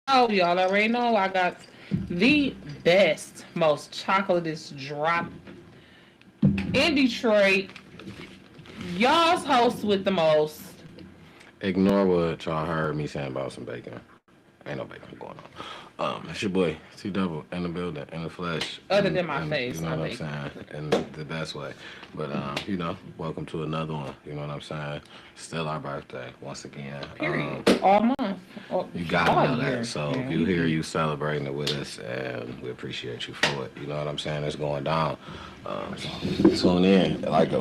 Oh, y'all already know I got the best, most chocolatest drop in Detroit. Y'all's host with the most. Ignore what y'all heard me saying about some bacon. Ain't no bacon going on. It's your boy T Double in the building, in the flesh, Other than my and you face, know I what I'm think. saying, in the best way. But welcome to another one. You know what I'm saying. Still our birthday once again. Period. All month. You gotta All know that. year. So if Yeah, you we here, be. you celebrating it with us, and we appreciate you for it. You know what I'm saying? It's going down. Tune in. Like.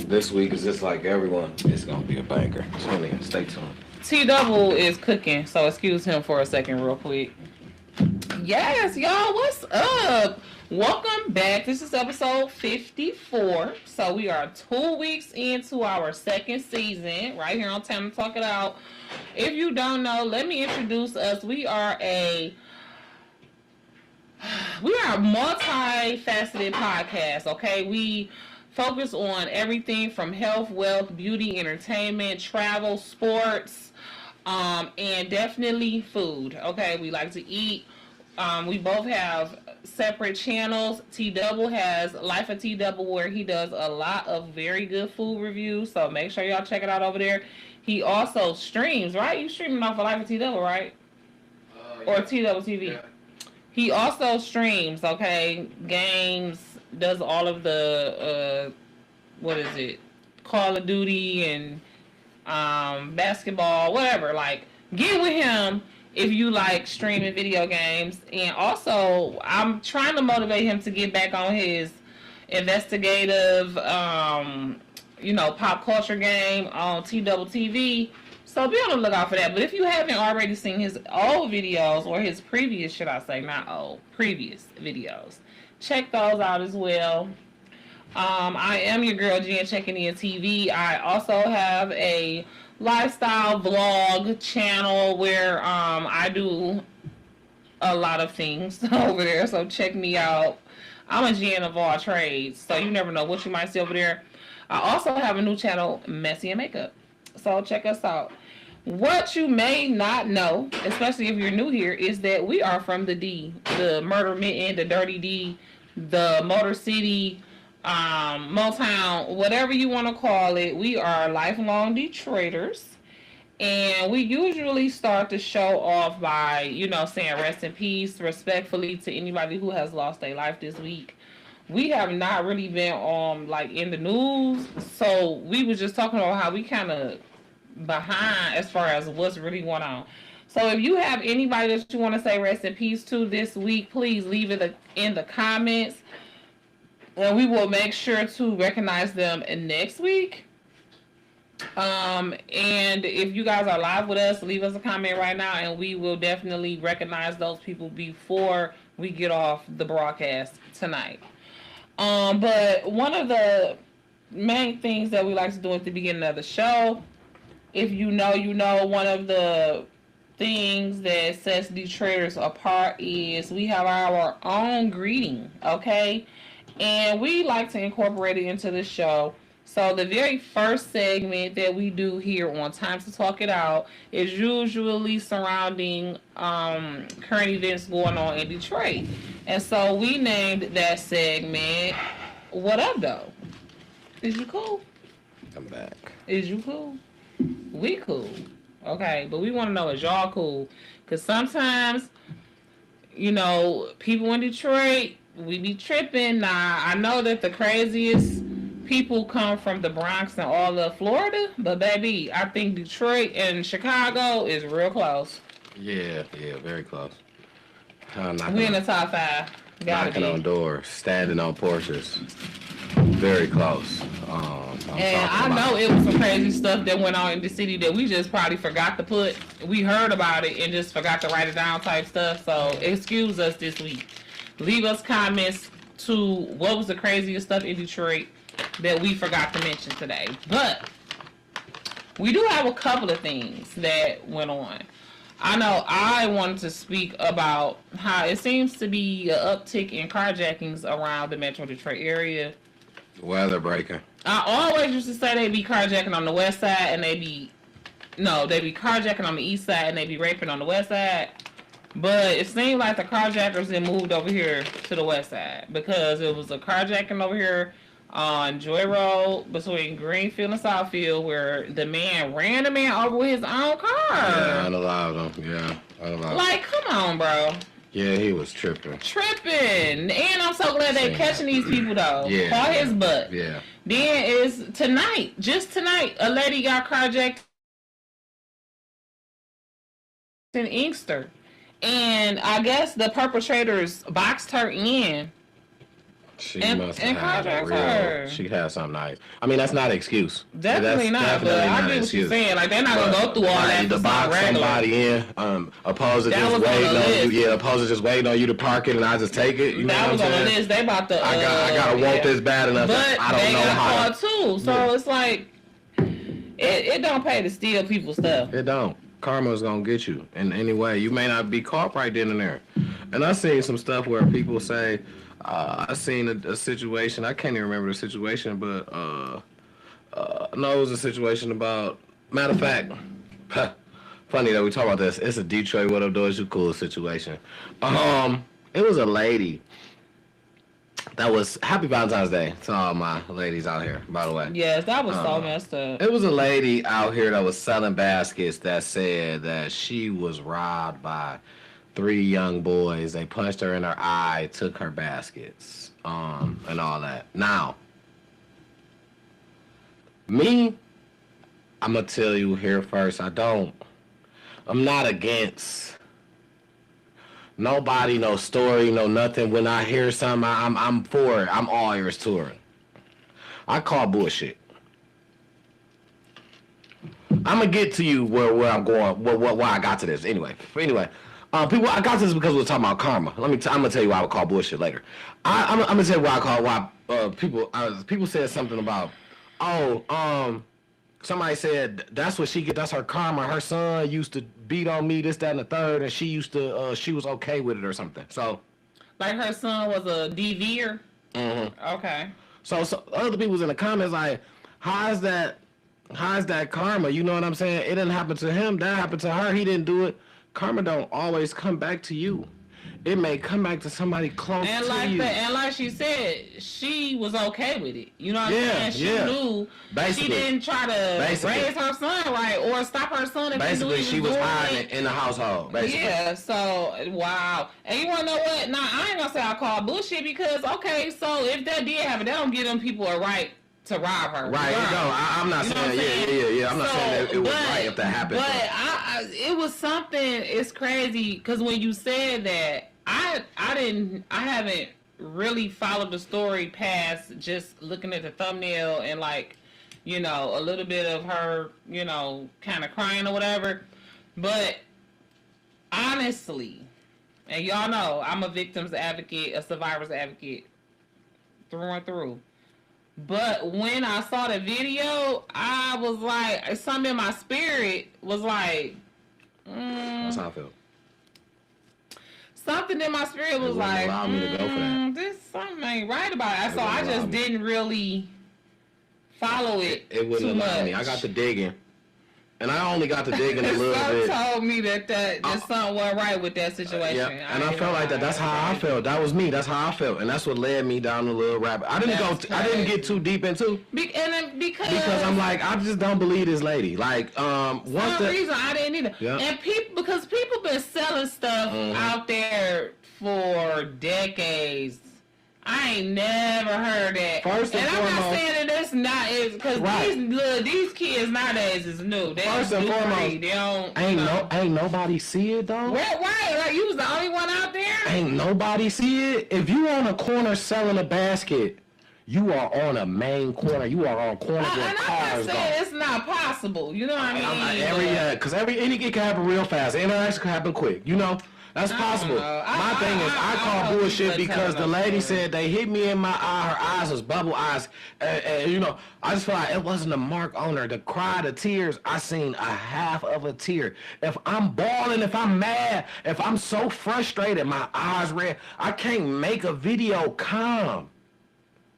This week is just like everyone. It's gonna be a banker. Tune in. Stay tuned. T Double is cooking, so excuse him for a second, real quick. Yes, y'all, what's up? Welcome back. This is episode 54. So we are 2 weeks into our second season right here on Time to Talk It Out. If you don't know, let me introduce us. We are a multifaceted podcast, okay? We focus on everything from health, wealth, beauty, entertainment, travel, sports, and definitely food, okay? We like to eat. We both have separate channels. T Double has Life of T Double, where he does a lot of very good food reviews, so make sure y'all check it out over there. He also streams, right? You streaming off of Life of T Double, right? Or T Double TV. Yeah. He also streams, okay, games, does all of the what is it, Call of Duty and basketball, whatever. Like, get with him if you like streaming video games. And also, I'm trying to motivate him to get back on his investigative, pop culture game on T Double TV. So be on the lookout for that. But if you haven't already seen his old videos, or his previous, should I say, not old, previous videos, check those out as well. I am your girl Jen, checking in TV. I also have a lifestyle vlog channel where I do a lot of things over there. So check me out. I'm a Jen of all trades, so you never know what you might see over there. I also have a new channel, Messy and Makeup. So check us out. What you may not know, especially if you're new here, is that we are from the D, the Murder Mitten, the Dirty D, the Motor City, Motown, whatever you want to call it. We are lifelong Detroiters. And we usually start the show off by, saying rest in peace, respectfully, to anybody who has lost their life this week. We have not really been like in the news, so we was just talking about how we kind of behind as far as what's really going on. So if you have anybody that you want to say rest in peace to this week, please leave it in the comments, and we will make sure to recognize them in next week. And if you guys are live with us, leave us a comment right now, and we will definitely recognize those people before we get off the broadcast tonight. But one of the main things that we like to do at the beginning of the show, if you know, one of the things that sets Detroiters apart is we have our own greeting, okay? And we like to incorporate it into the show. So the very first segment that we do here on Time to Talk It Out is usually surrounding current events going on in Detroit. And so we named that segment What Up Though? Is you cool? I'm back. Is you cool? We cool. Okay, but we want to know, is y'all cool? Because sometimes, people in Detroit, we be tripping. Now, I know that the craziest people come from the Bronx and all of Florida, but baby, I think Detroit and Chicago is real close. Yeah, very close. We in the top five. Knocking on doors, standing on porches. Very close. And I know it was some crazy stuff that went on in the city that we just probably forgot to put. We heard about it and just forgot to write it down type stuff. So excuse us this week. Leave us comments to what was the craziest stuff in Detroit that we forgot to mention today. But we do have a couple of things that went on. I know I wanted to speak about how it seems to be an uptick in carjackings around the Metro Detroit area. Weather breaking. I always used to say they be carjacking on the west side and they be carjacking on the east side and they be raping on the west side. But it seemed like the carjackers then moved over here to the west side because it was a carjacking over here on Joy Road between Greenfield and Southfield where the man ran the man over with his own car. Yeah, unallowed him. Yeah, unallowed. Like, come on, bro. Yeah, he was tripping. Tripping. And I'm so glad they're catching these people, though. Yeah. Call his butt. Yeah. Then is tonight, just tonight, a lady got carjacked in Inkster. And I guess the perpetrators boxed her in. She And- must and have had carjacked her. real. She had something nice. I mean, that's not an excuse. Definitely That's not, definitely but I not get an what you're excuse. saying. Like, they're not going to go through all that To for some box regular. somebody in, opposed to That just was on waiting the on list. you. Yeah, opposed to just waiting on you to park it and I just take it. You know That what was I'm on the saying? list. They about to. I gotta want yeah. this bad enough. But That I don't they know got how. caught too. So Yeah. it's like, it don't pay to steal people's stuff. It don't. Karma's gonna get you in any way. You may not be caught right then and there. And I seen some stuff where people say, I seen a situation. I can't even remember the situation, but no, it was a situation about. Matter of fact, funny that we talk about this. It's a Detroit What Up Doors You Cool situation. It was a lady. That was Happy Valentine's Day to all my ladies out here, by the way. Yes, that was so messed up. It was a lady out here that was selling baskets that said that she was robbed by 3 young boys. They punched her in her eye, took her baskets, and all that. Now, me, I'm gonna tell you here first. I'm not against nobody, no story, no nothing. When I hear something, I'm for it. I'm all ears to it. I call bullshit. I'm gonna get to you where I'm going, why I got to this. Anyway, people, I got to this because we were talking about karma. I'm gonna tell you why I would call bullshit later. I'm gonna tell you why people said something about, somebody said that's what she get. That's her karma. Her son used to beat on me, this, that, and the third, and she was okay with it or something. So, Like her son was a DVer. mm-hmm. Okay. So other people was in the comments like, how's that karma? You know what I'm saying? It didn't happen to him. That happened to her. He didn't do it. Karma don't always come back to you. It may come back to somebody close And to like you. that, and like she said, she was okay with it. You know what Yeah, I'm saying? She yeah. knew. Basically. She didn't try to Basically. raise her son right or stop her son if Basically, he she knew was doing hiding it. in the household. Basically. Yeah, so wow. And you wanna know what? Nah, I ain't gonna say I call bullshit because okay, so if that did happen, that don't give them people a right to rob her. Right. Right. No, I'm not You know what saying. Yeah. I'm not So, saying that it was right if that happened. But it was something. It's crazy because when you said that, I haven't really followed the story past just looking at the thumbnail and like, you know, a little bit of her, you know, kind of crying or whatever. But honestly, and y'all know I'm a victim's advocate, a survivor's advocate through and through. But when I saw the video, I was like, something in my spirit was like, That's how I felt. something in my spirit was wouldn't like, allow me to go for that. this something ain't right about it. So wouldn't I allow just me. didn't really follow it. It wouldn't too allow much. me. I got to digging, and I only got to digging a little Some bit. told me that something wasn't right with that situation. Yeah, and I felt like that. That's how I felt. That was me. That's how I felt, and that's what led me down the little rabbit. I didn't That's I didn't crazy. get too deep into because I'm like, I just don't believe this lady. Like, for some reason I didn't either. Yeah. And people been selling stuff out there for decades. I ain't never heard that. First and I'm not foremost- saying that that's not is because Right. these kids nowadays is new. They First and do foremost, free. They don't. ain't nobody see it though. Right? Like you was the only one out there. Ain't nobody see it. If you on a corner selling a basket, you are on a main corner. You are on a corner where And I'm cars not go. saying it's not possible. You know what I mean? Because anything can happen real fast. The interaction can happen quick. You know, that's possible. know. My thing is, I call hope bullshit people because tell the us lady story. said they hit me in my eye. Her eyes was bubble eyes, and you know, I just feel like it wasn't a mark on her. The cry, the tears, I seen a half of a tear. If I'm bawling, if I'm mad, if I'm so frustrated, my eyes red, I can't make a video calm.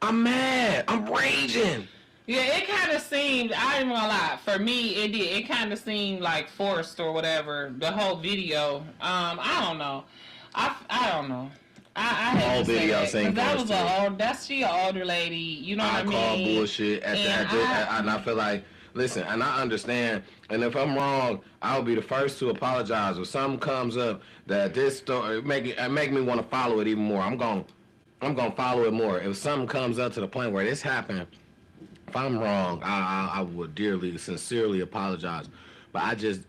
I'm mad. I'm raging. Yeah, it kind of seemed, I ain't gonna lie, for me, it did. It kind of seemed like forced or whatever, the whole video. I don't know. I don't know. I The had whole to say video that, seemed 'cause that was forced, too. she an older lady, you know what I mean? I call bullshit And and I feel like, listen, and I understand, and if I'm wrong, I'll be the first to apologize. If something comes up that this story make me want to follow it even more, I'm gonna follow it more. If something comes up to the point where this happened, if I'm wrong, I would dearly, sincerely apologize. But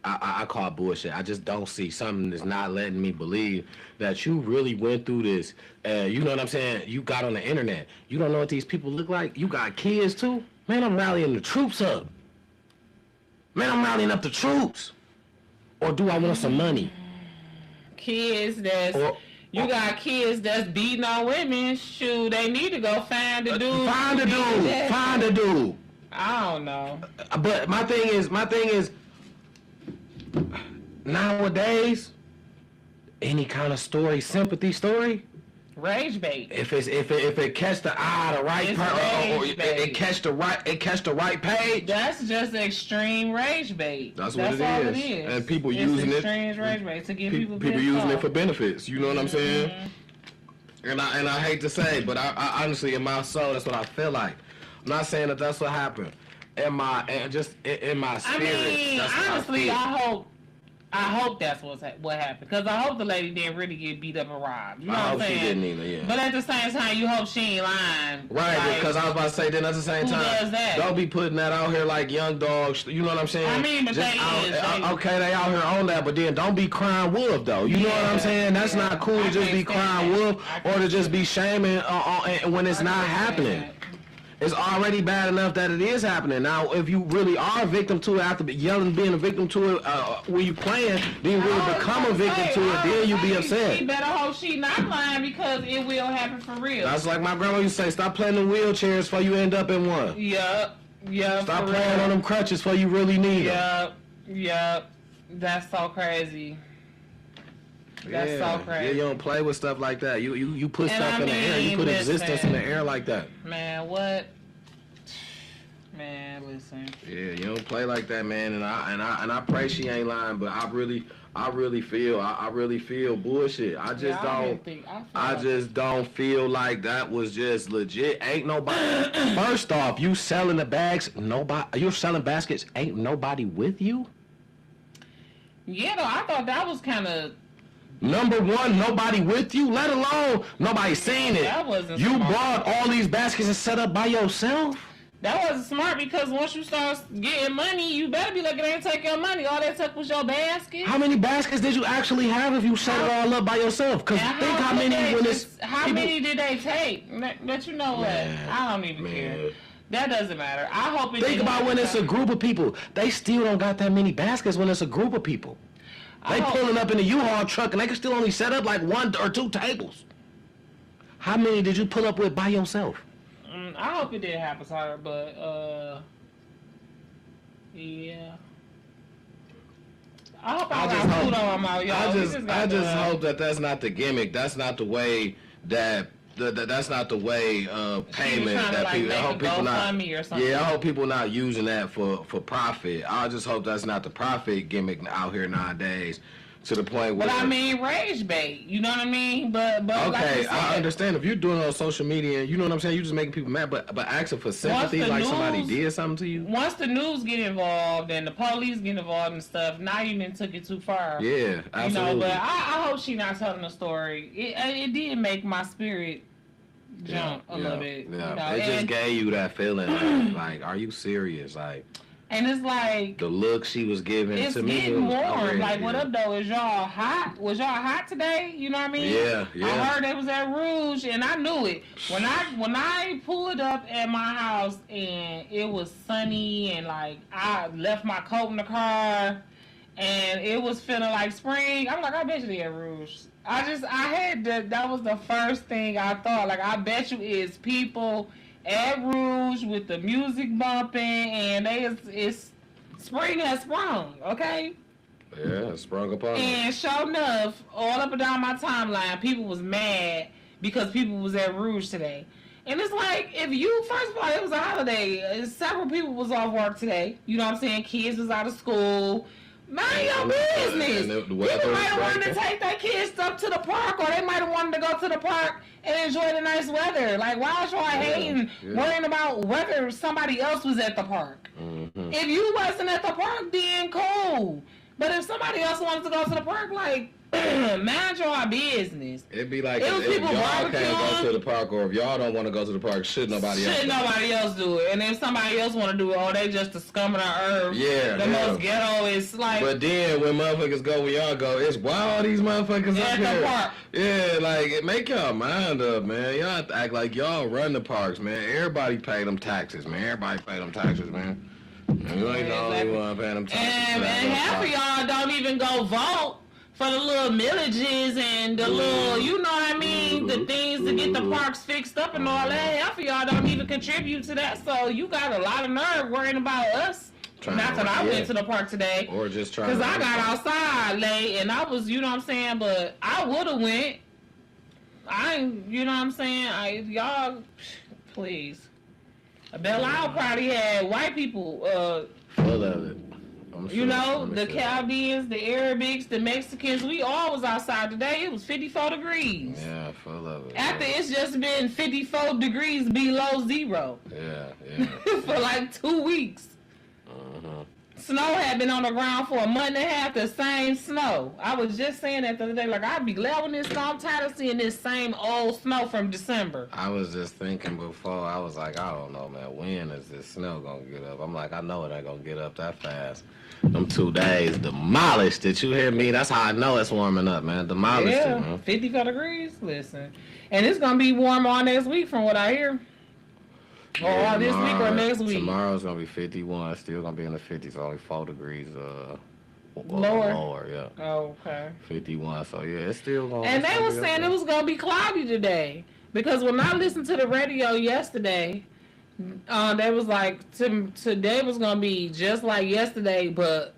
I call bullshit. I just don't see something that's not letting me believe that you really went through this. You know what I'm saying? You got on the internet. You don't know what these people look like. You got kids too. Man, I'm rallying the troops up. Man, I'm rallying up the troops. Or do I want some money? kids you got kids that's beating on women. Shoot, they need to go find a dude. Find a dude. Find a dude. I don't know. But my thing is, nowadays, any kind of story, sympathy story, Rage bait. if it catch the eye, the right It's person, or rage it bait. catch the right page. That's just extreme rage bait. That's what it all is. it is. And people it's using it. extreme rage bait to give people using it talk. for benefits. You know what I'm saying? And I hate to say, but I honestly, in my soul, that's what I feel like. I'm not saying that that's what happened. In my spirit, I mean, that's what honestly, I feel. I hope that's what happened, because I hope the lady didn't really get beat up and robbed. You know I what hope I'm she saying? didn't either. Yeah. But at the same time, you hope she ain't lying. Right, Like, because I was about to say, then at the same who time, does that? don't be putting that out here like young dogs. You know what I'm saying? I mean, but Just they they out here on that, but then don't be crying wolf though. You know what I'm Yeah, saying? That's yeah. not cool I to just be can't stand crying that. wolf I or to can't just stand be that. shaming when it's not happening. It's already bad enough that it is happening. Now, if you really are a victim to it after yelling, being a victim to it, when you playing, then you really become a victim to it, then you be upset. She better hope she not lying, because it will happen for real. That's like my grandma used to say, stop playing in wheelchairs before you end up in one. Yup. Stop playing on them crutches before you really need them. Yup. That's so crazy. That's so crazy. Yeah, you don't play with stuff like that. You put And stuff I in the air. You mean, put listen. existence in the air like that. Man, what? Man, listen. Yeah, you don't play like that, man. And I pray she ain't lying, but I really feel bullshit. I just don't feel like that was just legit. Ain't nobody. First off, you selling the bags. You're selling baskets. Ain't nobody with you. Yeah, though, I thought that was kind of. Number one, nobody with you, let alone nobody seen it. That wasn't You smart. brought all these baskets and set up by yourself. That wasn't smart, because once you start getting money, you better be looking at take your money. All they took was your basket. How many baskets did you actually have if you set it all up by yourself? Because And think how many when it's how people- many did they take? But you know what? Man, I don't even care. That doesn't matter. I hope it. Think didn't about when it's a happen. group of people. They still don't got that many baskets when it's a group of people. They I hope- pulling up in the U-Haul truck and they can still only set up like 1 or 2 tables. How many did you pull up with by yourself? I hope it didn't happen to her, but yeah. I hope I got food on my mouth, y'all. I just hope that that's not the gimmick. That's not the way that that's not the way payment trying to, that like, people. I make hope a people not. GoFundMe or something. Yeah, I hope people not using that for profit. I just hope that's not the profit gimmick out here nowadays. To the point where. But I mean, rage bait. You know what I mean? But Okay, like I said, understand if you're doing it on social media, you know what I'm saying. You just making people mad, but asking for sympathy, the like somebody news- did something to you. Once the news get involved and the police get involved and stuff, now you done took it too far. Yeah, absolutely. You know, but I hope she not telling the story. It did make my spirit jump a little bit. Yeah, You know? it just and, gave you that feeling, like, are you serious? Like and it's like the look she was giving it's to me. getting was warm. crazy. Like, what up though? Is y'all hot? Was y'all hot today? You know what I mean? Yeah. I heard it was at Rouge, and I knew it when I pulled up at my house and it was sunny, and like I left my coat in the car, and it was feeling like spring. I'm like, I bet you they at Rouge. That was the first thing I thought. Like, I bet you it's people at Rouge with the music bumping, and it's spring has sprung, okay? Yeah, it sprung upon me. And sure enough, all up and down my timeline, people was mad because people was at Rouge today. And it's like, if you, first of all, it was a holiday. Several people was off work today. You know what I'm saying? Kids was out of school. Mind your business. People might have wanted to take their kids up to the park, or they might have wanted to go to the park and enjoy the nice weather. Like, why is y'all hating, worrying about whether somebody else was at the park? Mm-hmm. If you wasn't at the park, then cool. But if somebody else wanted to go to the park, like, mind your business. It'd be like, it was if people y'all can't go to the park, or if y'all don't want to go to the park, should nobody else do it. And if somebody else want to do it, oh, they just the scum of the earth. Yeah. The most ghetto is like. But then when motherfuckers go where y'all go, it's why all these motherfuckers up here. The park. Yeah, like, make y'all mind up, man. Y'all have to act like y'all run the parks, man. Everybody pay them taxes, man. Everybody pay them taxes, man. You ain't the only one paying them taxes. And half of y'all don't even go vote for the little millages and the little, you know what I mean, the things to get the parks fixed up and all that. Half of y'all don't even contribute to that, so you got a lot of nerve worrying about us. Not that I went to the park today. Or just trying because I got outside late and I was, you know what I'm saying, but I would have went. You know what I'm saying? Y'all, please. Belle Isle probably had white people. Full of it. You know, the Chaldeans, the Arabics, the Mexicans, we all was outside today. It was 54 degrees. Yeah, full of it. After it's just been 54 degrees below zero. Yeah. For like 2 weeks. Uh-huh. Snow had been on the ground for a month and a half, the same snow. I was just saying that the other day, like, I'd be glad when this snow. I'm tired of seeing this same old snow from December. I was just thinking before, I was like, I don't know, man, when is this snow gonna get up? I'm like, I know it ain't gonna get up that fast. Them 2 days demolished. Did you hear me? That's how I know it's warming up, man. Demolished it, man. 54 degrees. Listen. And it's going to be warm all next week from what I hear. Or this week or next week. Tomorrow's going to be 51. Still going to be in the 50s. Only 4 degrees lower, yeah. Oh, okay. 51. So, yeah, it's still going to And they were saying it was going to be cloudy today. Because when I listened to the radio yesterday, they was like, today was going to be just like yesterday, but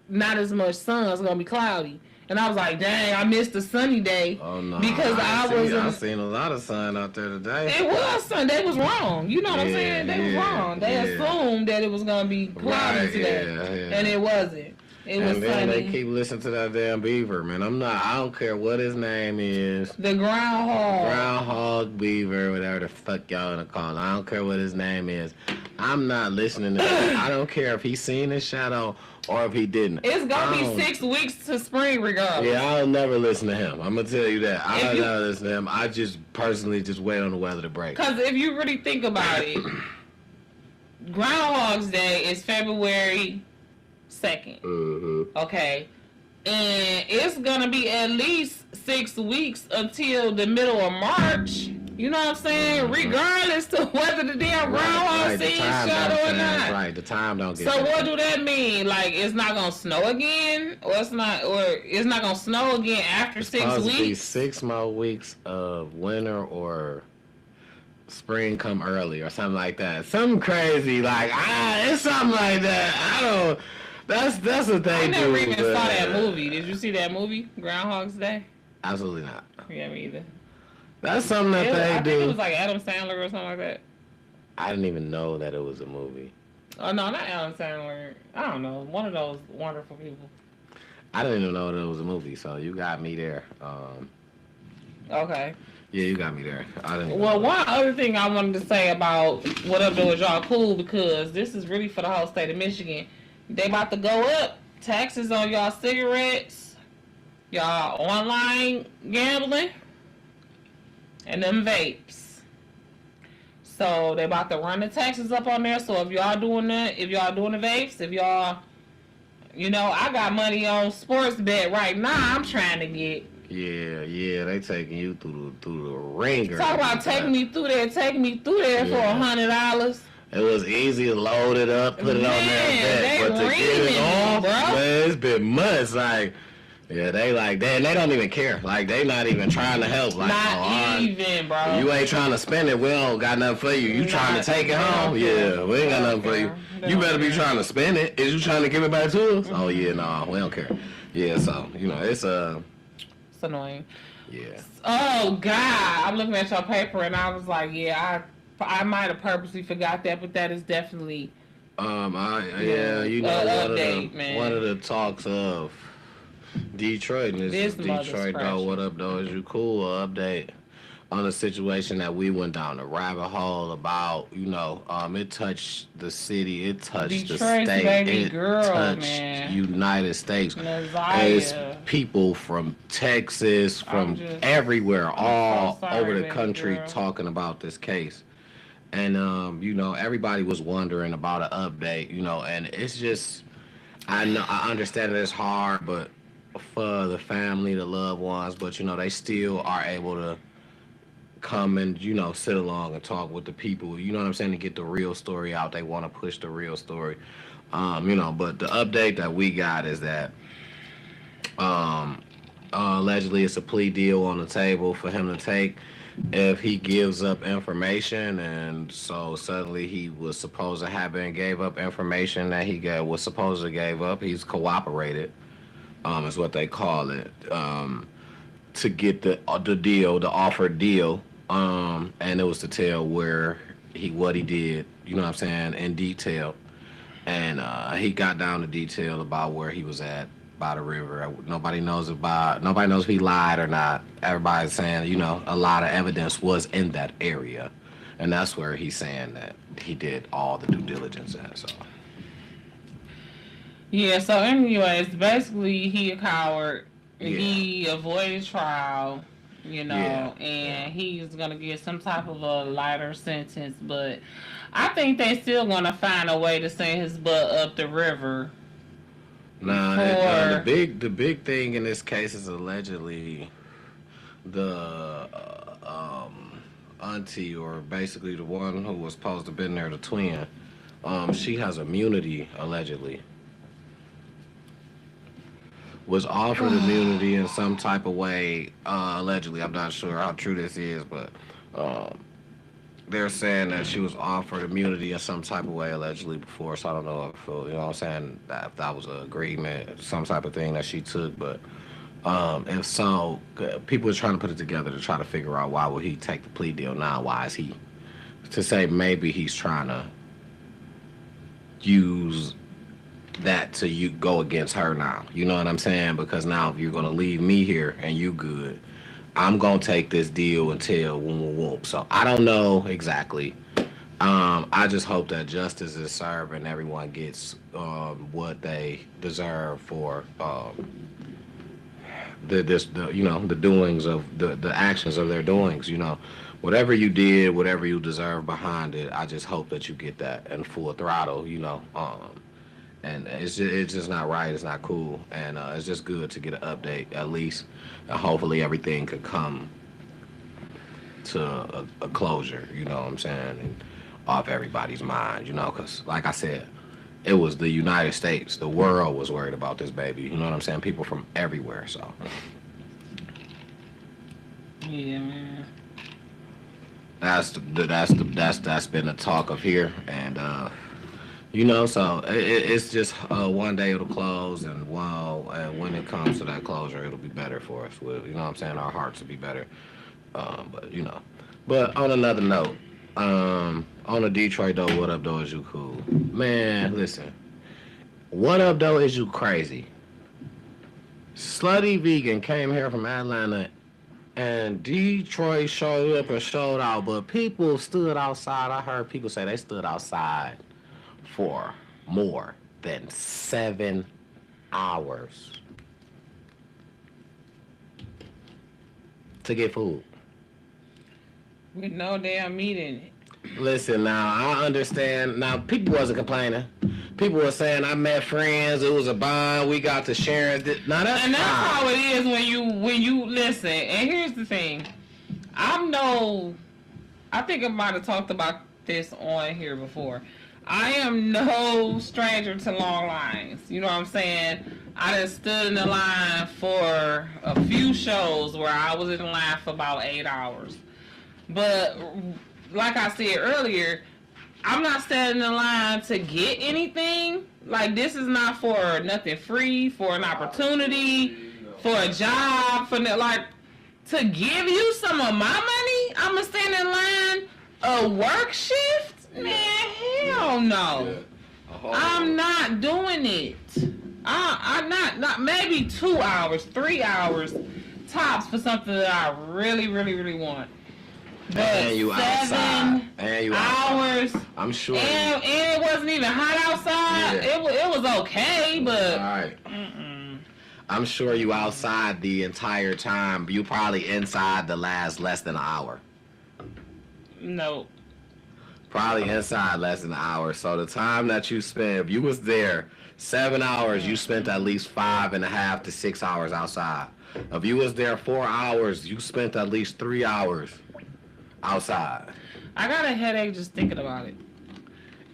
not as much sun. It's going to be cloudy. And I was like, dang, I missed the sunny day. Oh, no. Because I seen a lot of sun out there today. It was sun. They was wrong. You know what I'm saying? They was wrong. They assumed that it was going to be cloudy today. And it wasn't. It was and then sunny. They keep listening to that damn beaver, man. I don't care what his name is. The groundhog. Groundhog beaver, whatever the fuck y'all wanna call it. I don't care what his name is. I'm not listening to him. I don't care if he seen his shadow or if he didn't. It's gonna be 6 weeks to spring regardless. Yeah, I'll never listen to him. I'm gonna tell you that. I'll never listen to him. I just personally just wait on the weather to break. Because if you really think about it, Groundhog's Day is February 2nd. Mm-hmm. Okay. And it's gonna be at least 6 weeks until the middle of March. You know what I'm saying? Mm-hmm. Regardless to whether the damn groundhog sees shadow or not. Right, the time don't get. So what do that mean? Like it's not gonna snow again, or it's not gonna snow again after 6 weeks? It's be 6 more weeks of winter or spring come early or something like that. Something crazy like it's something like that. I don't. That's what they do. I never even saw that movie. Did you see that movie, Groundhog's Day? Absolutely not. Yeah, me either. That's something that they do. I think it was like Adam Sandler or something like that. I didn't even know that it was a movie. Oh, no, not Adam Sandler. I don't know. One of those wonderful people. I didn't even know that it was a movie, so you got me there. Okay. Yeah, you got me there. I didn't. Well, one other thing I wanted to say about what up with y'all cool, because this is really for the whole state of Michigan. They about to go up. Taxes on y'all cigarettes, y'all online gambling, and them vapes. So they about to run the taxes up on there. So if y'all doing that, if y'all doing the vapes, if y'all, I got money on sports bet right now. I'm trying to get. Yeah, they taking you through the ringer. Talk about taking me through there for $100. It was easy to load it up, put it on there, but to get it off, man, it's been months. Like, yeah, they don't even care. Like, they not even trying to help. Like, not even, bro. You ain't trying to spend it. We don't got nothing for you. You trying to take it home? Yeah, we ain't got nothing for you. You better be trying to spend it. Is you trying to give it back to us? Oh yeah, no, we don't care. Yeah, so it's annoying. Yeah. Oh God, I'm looking at your paper and I was like, yeah, I might have purposely forgot that, but that is definitely You know, update, one of the talks of Detroit, and this is Detroit though. What up, though? Is you cool? Update on the situation that we went down the rabbit hole about. You know, it touched the city, it touched Detroit's the state, baby it girl, touched man. United States. It's People from Texas, from everywhere, all over the country talking about this case. And, you know, everybody was wondering about an update, you know, and it's just, I understand that it's hard, but for the family, the loved ones, but, you know, they still are able to come and, you know, sit along and talk with the people, you know what I'm saying, to get the real story out. They want to push the real story, you know, but the update that we got is that allegedly it's a plea deal on the table for him to take if he gives up information. And so suddenly he was supposed to have been gave up information that he was supposed to gave up. He's cooperated, is what they call it, to get the deal, the offered deal. And it was to tell what he did, you know what I'm saying, in detail. And he got down to detail about where he was at by the river. Nobody knows if he lied or not. Everybody's saying, you know, a lot of evidence was in that area. And that's where he's saying that he did all the due diligence at, so. Yeah, so anyways, basically he a coward. Yeah. He avoided trial, you know, and he's gonna get some type of a lighter sentence, but I think they still gonna find a way to send his butt up the river. The big thing in this case is allegedly the auntie, or basically the one who was supposed to have been there, the twin. She has immunity, allegedly. Was offered immunity in some type of way, allegedly. I'm not sure how true this is, but they're saying that she was offered immunity in some type of way, allegedly, before. So I don't know if, you know what I'm saying, if that was an agreement, some type of thing that she took. But if so, people are trying to put it together to try to figure out why would he take the plea deal now? Why is he, to say maybe he's trying to use that to you go against her now. You know what I'm saying? Because now if you're going to leave me here and you good, I'm going to take this deal until whoop. So I don't know exactly. I just hope that justice is served and everyone gets what they deserve for the doings of the actions of their doings. You know, whatever you did, whatever you deserve behind it, I just hope that you get that in full throttle. You know, and it's just not right. It's not cool, and it's just good to get an update at least, and hopefully everything could come to a closure. You know what I'm saying? And off everybody's mind. You know, because like I said, it was the United States. The world was worried about this baby. You know what I'm saying? People from everywhere. So. Yeah, man. That's been the talk of here, and you know, so it's just one day it'll close, and when it comes to that closure, it'll be better for us. You know what I'm saying? Our hearts will be better. But you know, but on another note, on the Detroit though, what up though? Is you cool, man? Listen, what up though? Is you crazy? Slutty Vegan came here from Atlanta, and Detroit showed up and showed out, but people stood outside. I heard people say they stood outside for more than 7 hours to get food. With no damn meat in it. Listen, now, I understand. Now, people wasn't complaining. People were saying, I met friends, it was a bond, we got to share it. Now, that's and that's fine. how it is when you listen. And here's the thing. I think I might have talked about this on here before. I am no stranger to long lines. You know what I'm saying? I just stood in the line for a few shows where I was in the line for about 8 hours. But like I said earlier, I'm not standing in line to get anything. Like, this is not for nothing free, for an opportunity, for a job, to give you some of my money. I'm gonna stand in line A work shift? Man, hell no. I'm not doing it. I'm not maybe 2 hours, 3 hours tops for something that I really, really, really want. But And you 7 outside. And you hours. outside. I'm sure. And it wasn't even hot outside. Yeah. It was okay, but. All right. I'm sure you outside the entire time. You probably inside the less than an hour. No. Probably inside less than an hour. So the time that you spent, if you was there 7 hours, you spent at least 5.5 to 6 hours outside. If you was there 4 hours, you spent at least 3 hours outside. I got a headache just thinking about it.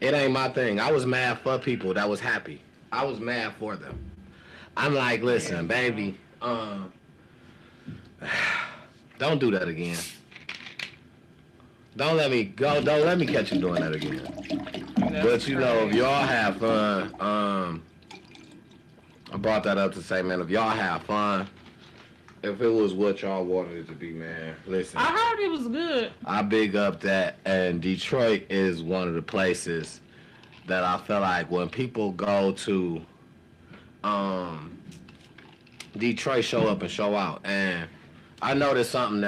It ain't my thing. I was mad for people that was happy. I was mad for them. I'm like, listen, baby, don't do that again. Don't let me go. Don't let me catch you doing that again. But you know, if y'all have fun, I brought that up to say, man, if y'all have fun, if it was what y'all wanted it to be, man, listen. I heard it was good. I big up that, and Detroit is one of the places that I feel like when people go to Detroit, show up and show out. And I noticed something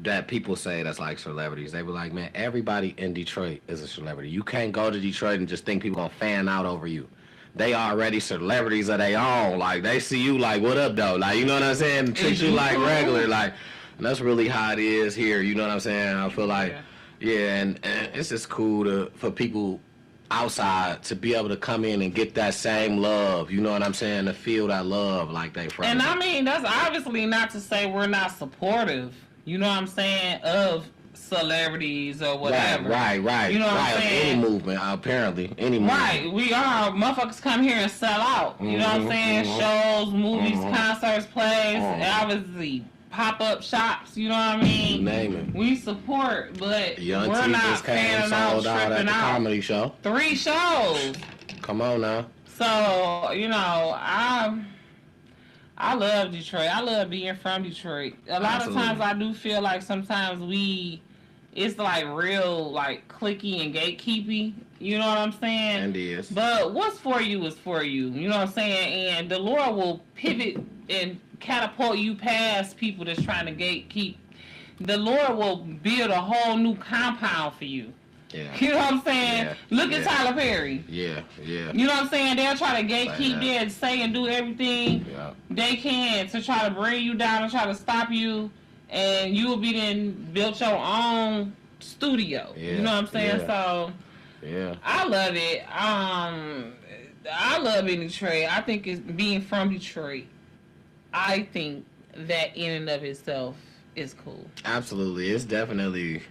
that people say that's like celebrities. They were like, man, everybody in Detroit is a celebrity. You can't go to Detroit and just think people gonna fan out over you. They already celebrities of their own. Like, they see you like, what up, though? Like, you know what I'm saying? Treat you like regular. Like, and that's really how it is here. You know what I'm saying? I feel like, and it's just cool for people outside to be able to come in and get that same love. You know what I'm saying? To feel that love like they from. And I mean, that's obviously not to say we're not supportive. You know what I'm saying? Of celebrities or whatever. Right. You know what I'm saying? Any movement, apparently. Any movement. Right. We are. Motherfuckers come here and sell out. You know what I'm saying? Shows, movies, concerts, plays, obviously pop-up shops. You know what I mean? Name it. We support, but Young we're T not just came fanning out, sold out at tripping the out. comedy show. 3 shows. Come on now. So, you know, I love Detroit. I love being from Detroit. A lot of times I do feel like sometimes it's like real like cliquey and gatekeepy. You know what I'm saying? And is. But what's for you is for you. You know what I'm saying? And the Lord will pivot and catapult you past people that's trying to gatekeep. The Lord will build a whole new compound for you. Yeah. You know what I'm saying? Yeah. Look at Tyler Perry. Yeah. You know what I'm saying? They'll try to gatekeep there and say and do everything they can to try to bring you down and try to stop you. And you will be then built your own studio. Yeah. You know what I'm saying? So I love it. I love being Detroit. I think it's being from Detroit. I think that in and of itself is cool. Absolutely. It's definitely,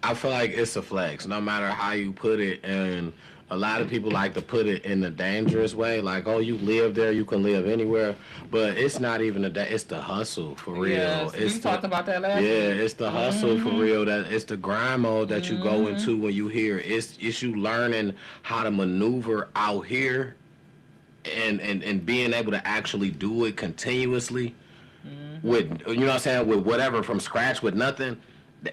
I feel like it's a flex, no matter how you put it. And a lot of people like to put it in a dangerous way, like, oh, you live there, you can live anywhere. But it's not even it's the hustle for real. Yes, we talked about that last week. It's the hustle for real. That it's the grind mode that you go into when you here. It's you learning how to maneuver out here and being able to actually do it continuously with, you know what I'm saying, with whatever, from scratch, with nothing.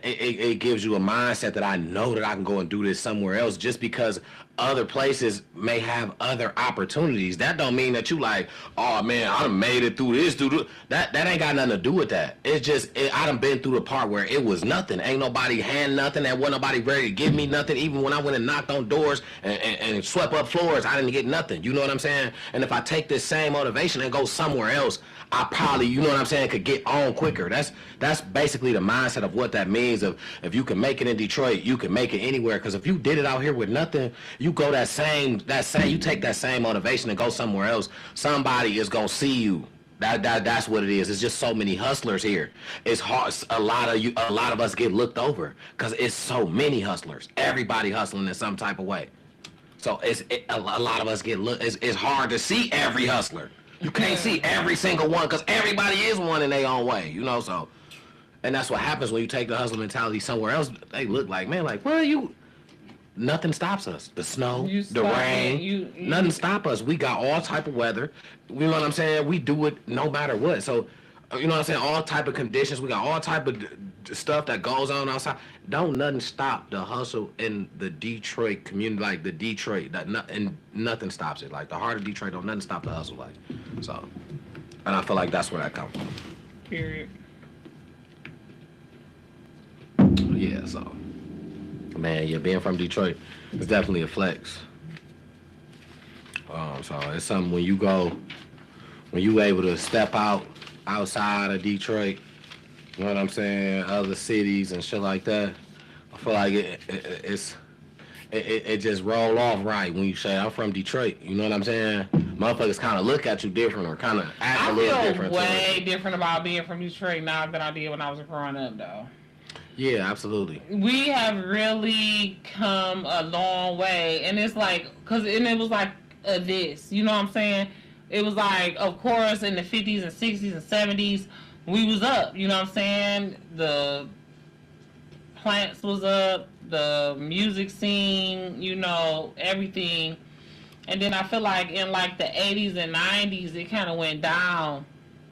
It gives you a mindset that I know that I can go and do this somewhere else, just because other places may have other opportunities. That don't mean that you like, oh man, I done made it through this, that ain't got nothing to do with that. It's just, I done been through the part where it was nothing. Ain't nobody hand nothing. There wasn't nobody ready to give me nothing. Even when I went and knocked on doors and swept up floors, I didn't get nothing. You know what I'm saying? And if I take this same motivation and go somewhere else, I probably, you know what I'm saying, could get on quicker. That's basically the mindset of what that means. Of if you can make it in Detroit, you can make it anywhere. Because if you did it out here with nothing, you go you take that same motivation and go somewhere else, somebody is gonna see you. That's what it is. It's just so many hustlers here. It's hard. A lot of us get looked over because it's so many hustlers. Everybody hustling in some type of way. So a lot of us get it's hard to see every hustler. You can't see every single one because everybody is one in their own way, you know. So, and that's what happens when you take the hustle mentality somewhere else. They look like, man, like, where are you? Nothing stops us. The snow, the rain, nothing stop us. We got all type of weather. You know what I'm saying? We do it no matter what. So You know what I'm saying? All type of conditions. We got all type of stuff that goes on outside. Don't nothing stop the hustle in the Detroit community, like the Detroit. And nothing stops it. Like the heart of Detroit, don't nothing stop the hustle. Like so, and I feel like that's where that comes from. Period. Yeah. So, man, yeah, being from Detroit is definitely a flex. So it's something when you able to step outside of Detroit, you know what I'm saying, other cities and shit like that. I feel like it just roll off right when you say I'm from Detroit. You know what I'm saying? Motherfuckers kind of look at you different or kind of act a little different. I feel way different about being from Detroit now than I did when I was growing up, though. Yeah, absolutely. We have really come a long way, and it's like, it was like this, you know what I'm saying? It was like, of course, in the 50s and 60s and 70s, we was up, you know what I'm saying? The plants was up, the music scene, you know, everything. And then I feel like in like the 80s and 90s, it kind of went down.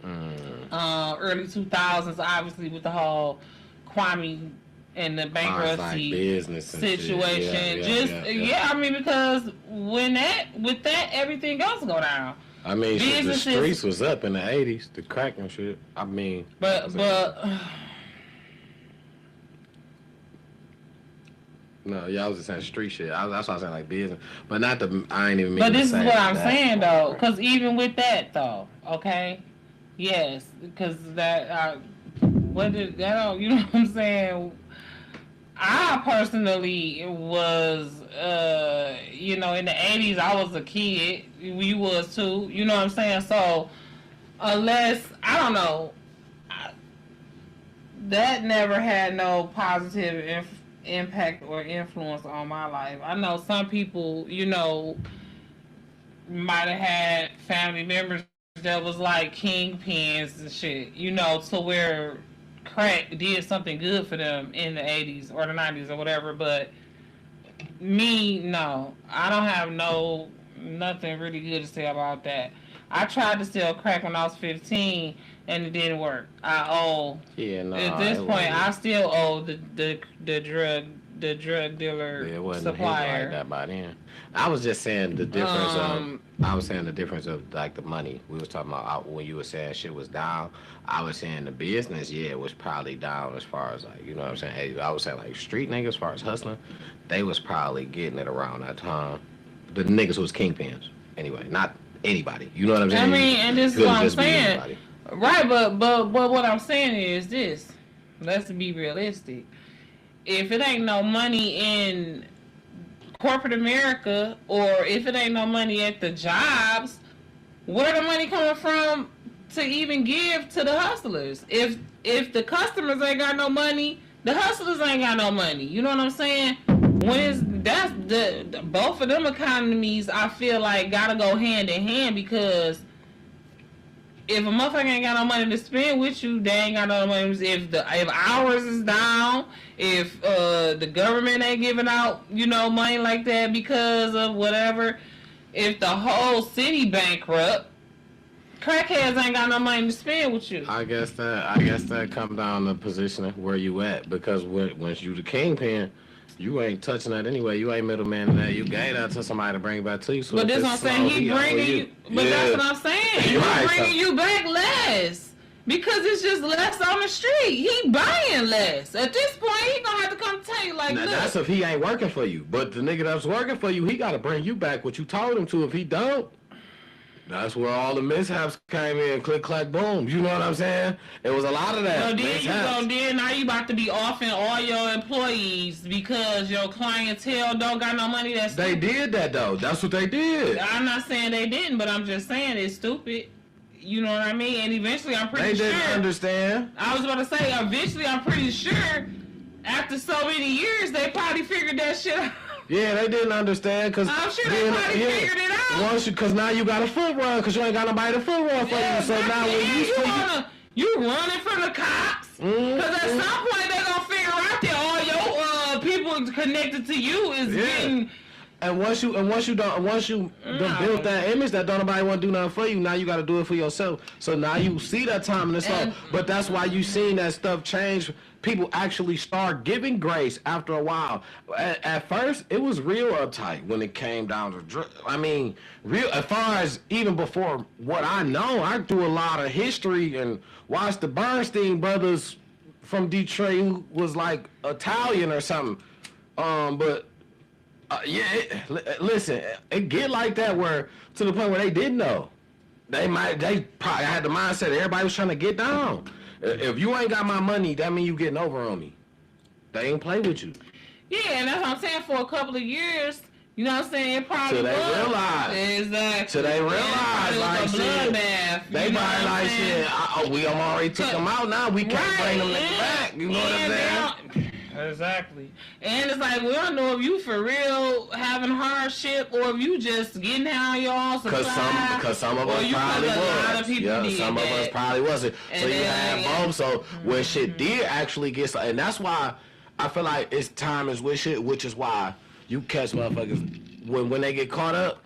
Early 2000s, obviously, with the whole Kwame and the bankruptcy business situation. I mean, because with that, everything else go down. I mean, the streets was up in the 80s, the crack and shit. I mean, but no, y'all was just saying street shit. That's why I was saying like business, but not the. I ain't even. But this is what I'm saying though, because even with that though, okay, yes, because that what did that? You know what I'm saying? I personally was, you know, in the 80s, I was a kid. You was too. You know what I'm saying? So, unless, I don't know, that never had no positive impact or influence on my life. I know some people, you know, might have had family members that was like kingpins and shit, you know, to where crack did something good for them in the 80s or the 90s or whatever, but me, no. I don't have nothing really good to say about that. I tried to sell crack when I was 15 and it didn't work. At this point, I still owe the drug dealer supplier. Like that by then. I was just saying the difference I was saying the difference of like the money. We was talking about when you were saying shit was down. I was saying the business, it was probably down as far as like, you know what I'm saying? Hey, I was saying like street niggas as far as hustling, they was probably getting it around that time. The niggas was kingpins. Anyway, not anybody. You know what I'm saying? I mean, and this is what I'm saying. Right, but what I'm saying is this. Let's be realistic. If it ain't no money in corporate America, or if it ain't no money at the jobs, where the money coming from to even give to the hustlers? If the customers ain't got no money, the hustlers ain't got no money. You know what I'm saying? That's both of them economies, I feel like gotta go hand in hand, because if a motherfucker ain't got no money to spend with you, they ain't got no money. If ours is down, if the government ain't giving out, you know, money like that because of whatever, if the whole city bankrupt, crackheads ain't got no money to spend with you. I guess that comes down to positioning where you at, because once you the kingpin, you ain't touching that anyway. You ain't middleman in that. You gave that to somebody to bring it back to you. So but that's what I'm saying. He bringing you. But that's what I'm saying. He's bringing you back less, because it's just less on the street. He buying less. At this point, he gonna have to come tell you like, now, look. That's if he ain't working for you. But the nigga that's working for you, he got to bring you back what you told him to. If he don't, that's where all the mishaps came in. Click, clack, boom. You know what I'm saying? It was a lot of that. So then now you about to be offing all your employees because your clientele don't got no money. They did that though. That's what they did. I'm not saying they didn't, but I'm just saying it's stupid. You know what I mean? And eventually, I'm pretty sure. They didn't understand. I was about to say, eventually, I'm pretty sure after so many years, they probably figured that shit out. Yeah, they didn't understand, because I'm sure they probably figured it out. Because now you got a foot run, because you ain't got nobody to foot run for you. So now when you running from the cops, because at some point they gonna figure out that all your people connected to you is getting And once you done built that image that don't nobody want to do nothing for you, now you got to do it for yourself. So now you see that time in the slow. But that's why you seen that stuff change. People actually start giving grace after a while. At first, it was real uptight when it came down to I mean, real as far as even before what I know, I do a lot of history and watched the Bernstein brothers from Detroit who was like Italian or something. Listen, it get like that where to the point where they didn't know. They probably had the mindset that everybody was trying to get down. If you ain't got my money, that mean you getting over on me. They ain't play with you. Yeah, and that's what I'm saying. For a couple of years, you know what I'm saying? It probably Till they realize. Exactly. Till they realize, like shit. They probably like shit. We already took them out now. We can't bring them back. You know what I'm saying? Exactly. And it's like, we don't know if you for real having hardship or if you just getting down your own supply. Because some of us probably was. Yeah, some of us probably wasn't. So you have both. So when shit did actually get... And that's why I feel like it's time is with shit, which is why you catch motherfuckers... When they get caught up,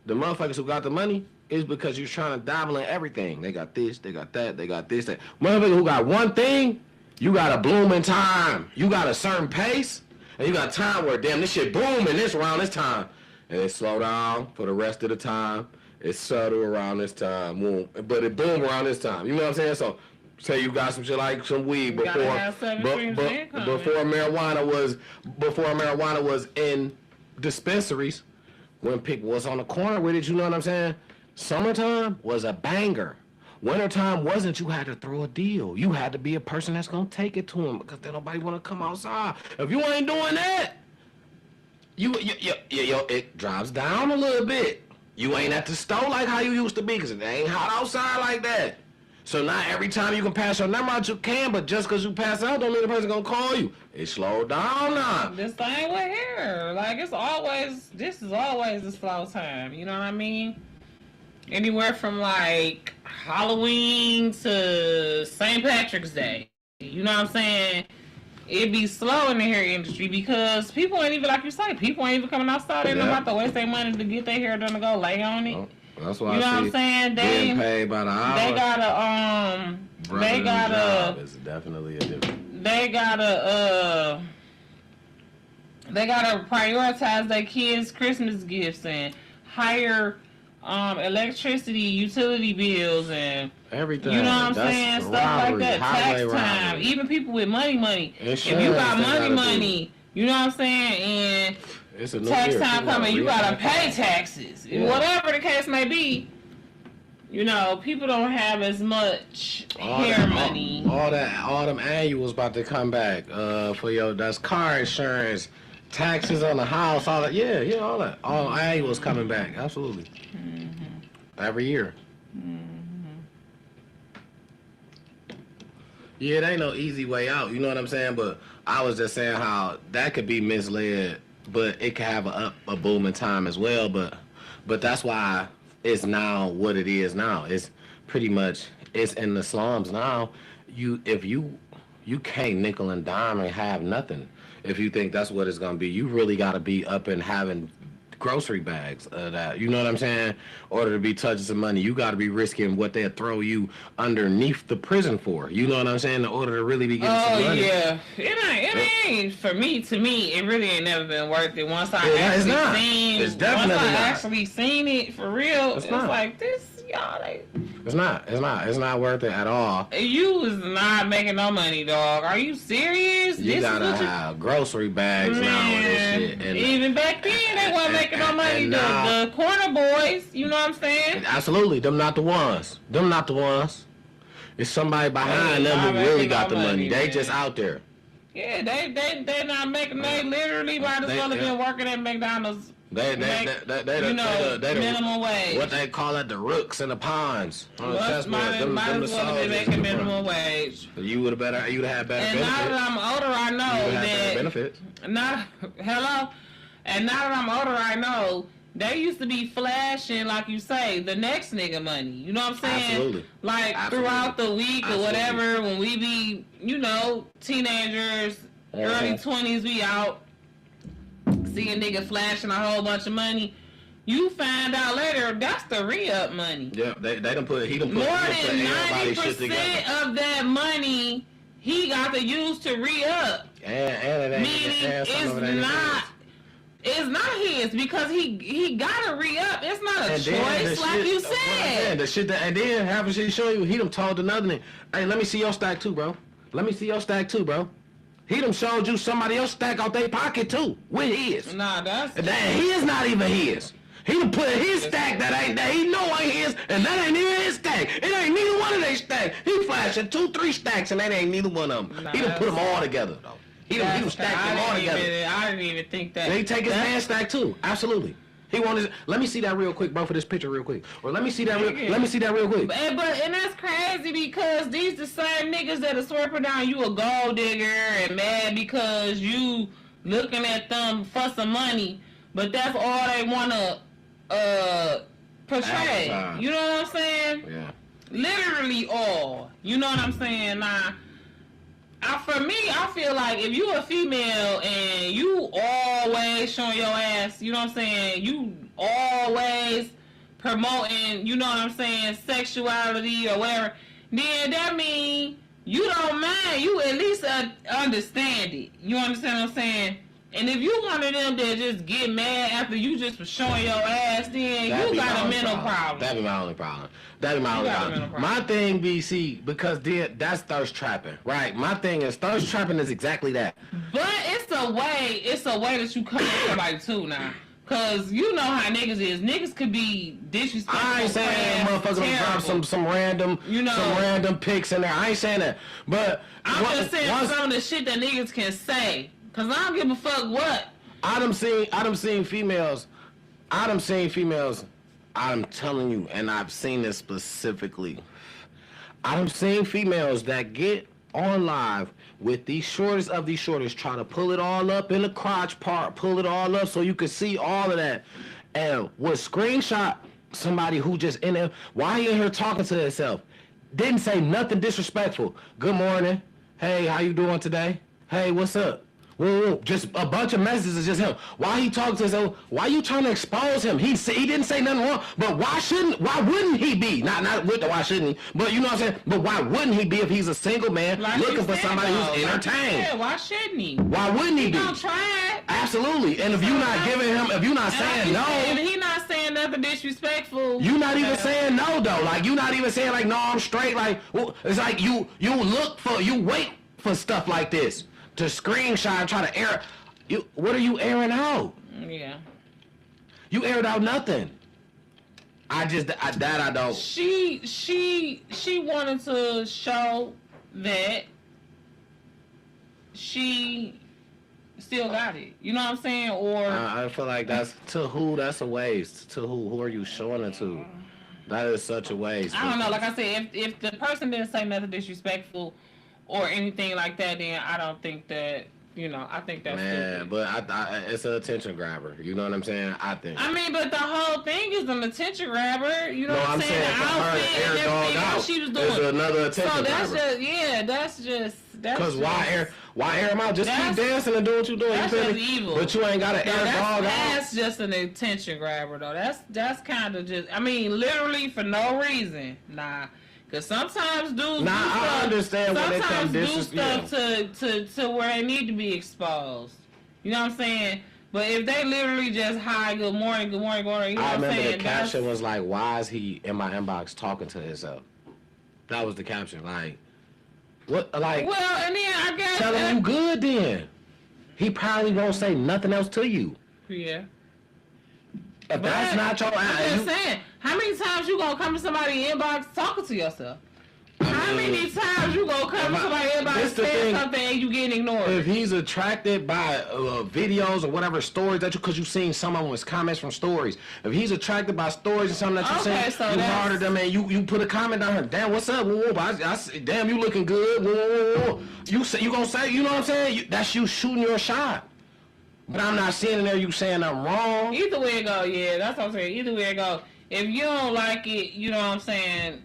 the motherfuckers who got the money is because you're trying to dabble in everything. They got this, they got that, they got this, that. Motherfuckers who got one thing... You got a blooming time. You got a certain pace, and you got time where, damn, this shit booming this around this time. And it slow down for the rest of the time. It's subtle around this time. Boom. But it boom around this time. You know what I'm saying? So, say you got some shit like some weed before marijuana was in dispensaries. When people was on the corner with it, you know what I'm saying? Summertime was a banger. Wintertime wasn't. You had to throw a deal. You had to be a person that's gonna take it to them because then nobody want to come outside. If you ain't doing that, it drops down a little bit. You ain't at the store like how you used to be because it ain't hot outside like that. So now every time you can pass your number out, you can, but just because you pass out don't mean the person gonna call you. It slowed down now. This thing with here, like this is always the slow time. You know what I mean? Anywhere from like Halloween to St. Patrick's Day. You know what I'm saying? It'd be slow in the hair industry because people ain't even, like you say, people ain't even coming outside. They don't about to waste their money to get their hair done to go lay on it. That's why you know what I'm saying? They paid by the hour. It's definitely a different. They gotta prioritize their kids' Christmas gifts and hire electricity, utility bills, and everything. You know what I'm saying? Stuff like that. Tax time. Even people with money. If you got money, you know what I'm saying? And it's a tax time coming, you gotta pay taxes. Yeah. Whatever the case may be, you know, people don't have as much hair money. All them annuals about to come back for that's car insurance, taxes on the house, all that. Yeah, all that. All annuals coming back. Absolutely. Every year. Yeah, it ain't no easy way out. You know what I'm saying? But I was just saying how that could be misled, but it could have a booming time as well. But that's why it's now what it is now. It's pretty much it's in the slums now. If you can't nickel and dime and have nothing. If you think that's what it's gonna be, you really gotta be up and having grocery bags of that. You know what I'm saying? In order to be touching some money, you got to be risking what they'll throw you underneath the prison for. You know what I'm saying? In order to really be getting some money. Oh, yeah. It ain't, to me, it really ain't never been worth it. Once I actually seen it for real, it's like this, y'all. It's not worth it at all. You is not making no money, dog. Are you serious? You gotta have grocery bags now and this shit. And even back then, they weren't making no money. The corner boys, you know what I'm saying? Absolutely. Them not the ones. It's somebody behind them who really got the money. They just out there. Yeah, they not making. They literally might as well have been working at McDonald's. They minimum wage. What they call it, the rooks and the pawns. Might as well have been making minimum wage. You would have had better benefits. And now that I'm older, I know that benefits. And now that I'm older, I know they used to be flashing, like you say, the next nigga money. You know what I'm saying? Absolutely. Throughout the week or whatever, when we be, teenagers, early 20s, we out see a nigga flashing a whole bunch of money. You find out later that's the re-up money. Yeah, they done put more than 90% of that money he got to use to re-up. And meaning it's not his because he gotta re-up. It's not a choice, like you said. The shit that, and then having shit show you, he done told another nigga, hey, let me see your stack too, bro. Let me see your stack too, bro. He done showed you somebody else stack out their pocket too, with his. Nah, that his not even his. He done put his stack that he know ain't his, and that ain't even his stack. It ain't neither one of they stack. He flashing 2-3 stacks, and that ain't neither one of them. He done put them all together though. He done stacked them all together. I didn't even think that. They take his man stack too. Absolutely. He wanted. Let me see that real quick, bro, for this picture real quick. Or let me see that real quick. But that's crazy because these the same niggas that are swerving down you a gold digger and mad because you looking at them for some money, but that's all they wanna portray. You know what I'm saying? Yeah. Literally all. You know what I'm saying? Nah. For me, I feel like if you a female and you always showing your ass, you know what I'm saying, you always promoting, you know what I'm saying, sexuality or whatever, then that means you don't mind. You at least understand it. You understand what I'm saying? And if you one of them that just get mad after you just for showing your ass, then you got a mental problem. That'd be my only problem. My thing be, see, because that's thirst trapping, right? My thing is thirst trapping is exactly that. But it's a way that you come at somebody too now. Cause you know how niggas is. Niggas could be disrespectful. I ain't saying motherfuckers gonna drop some random pics in there. I ain't saying that. But I'm just saying some of the shit that niggas can say. Cause I don't give a fuck what. I done seen females. I'm telling you, and I've seen this specifically. I done seen females that get on live with these shortest of these shortest, try to pull it all up in the crotch part, pull it all up so you can see all of that, and would screenshot somebody who just in there. Why he in here talking to himself? Didn't say nothing disrespectful. Good morning. Hey, how you doing today? Hey, what's up? Whoa, just a bunch of messages, just him. Why he talking to himself? Why you trying to expose him? He didn't say nothing wrong, but why wouldn't he be? Not with the why shouldn't he? But you know what I'm saying? But why wouldn't he be if he's a single man looking for somebody who's entertained? Yeah, why shouldn't he? Why wouldn't he be? Don't try it. Absolutely. And if you're not giving him, if you're not saying no. If he not saying nothing disrespectful. You not even saying no though. Like you not even saying like no, I'm straight. Like it's like you wait for stuff like this. To screenshot and try to air you. What are you airing out? Yeah. You aired out nothing. I don't. She wanted to show that she still got it. You know what I'm saying? Or I feel like that's to who. That's a waste. To who? Who are you showing it to? That is such a waste. I don't know. Like I said, if the person didn't say nothing disrespectful or anything like that, then I don't think that, you know, I think that's stupid. But I it's an attention grabber. You know what I'm saying? I think. I mean, but the whole thing is an attention grabber. You know what I'm saying? The outfit and everything else she was doing. It's another attention grabber. That's just. Because why air him out? Just keep dancing and do what you're doing. That's just evil. But you ain't got to air dog out. That's just an attention grabber, though. That's kind of just. I mean, literally for no reason. Nah. Cause sometimes dudes I understand when they come do stuff to where they need to be exposed. You know what I'm saying? But if they literally just hi, good morning, you know what I'm saying? I remember the caption was like, "Why is he in my inbox talking to himself?" That was the caption. Like, what? Like, well, and then I guess tell him you good. Then he probably won't say nothing else to you. Yeah. If that's not your I'm just saying, how many times you gonna come to somebody's inbox talking to yourself? How many times you gonna come to somebody's inbox saying something and you getting ignored? If he's attracted by videos or whatever stories that because you've seen some of his comments from stories. If he's attracted by stories and something that you saying, you harder them and you put a comment on her. Damn, what's up? Damn, you looking good. You gonna say, you know what I'm saying? That's you shooting your shot. But I'm not seeing in there you saying I'm wrong. Either way it go, yeah, that's what I'm saying. Either way it go. If you don't like it, you know what I'm saying,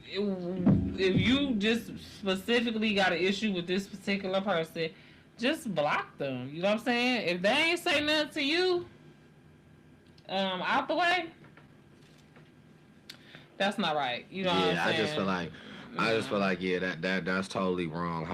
if you just specifically got an issue with this particular person, just block them. You know what I'm saying? If they ain't say nothing to you, out the way, that's not right. You know what I'm saying? I just feel like yeah, that's totally wrong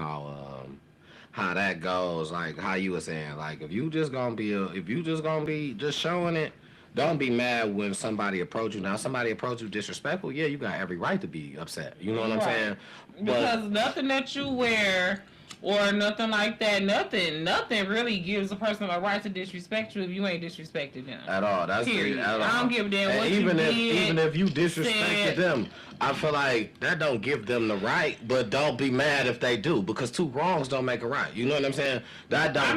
how that goes. Like how you were saying, like if you just gonna be just showing it, don't be mad when somebody approach you. Now somebody approach you disrespectful, yeah, you got every right to be upset. You know what I'm saying? Because nothing that you wear or nothing like that, nothing really gives a person a right to disrespect you if you ain't disrespected them. At all. That's period. At all. I don't give a damn what even you if did, even if you disrespected them, I feel like that don't give them the right, but don't be mad if they do, because two wrongs don't make a right. You know what I'm saying? That don't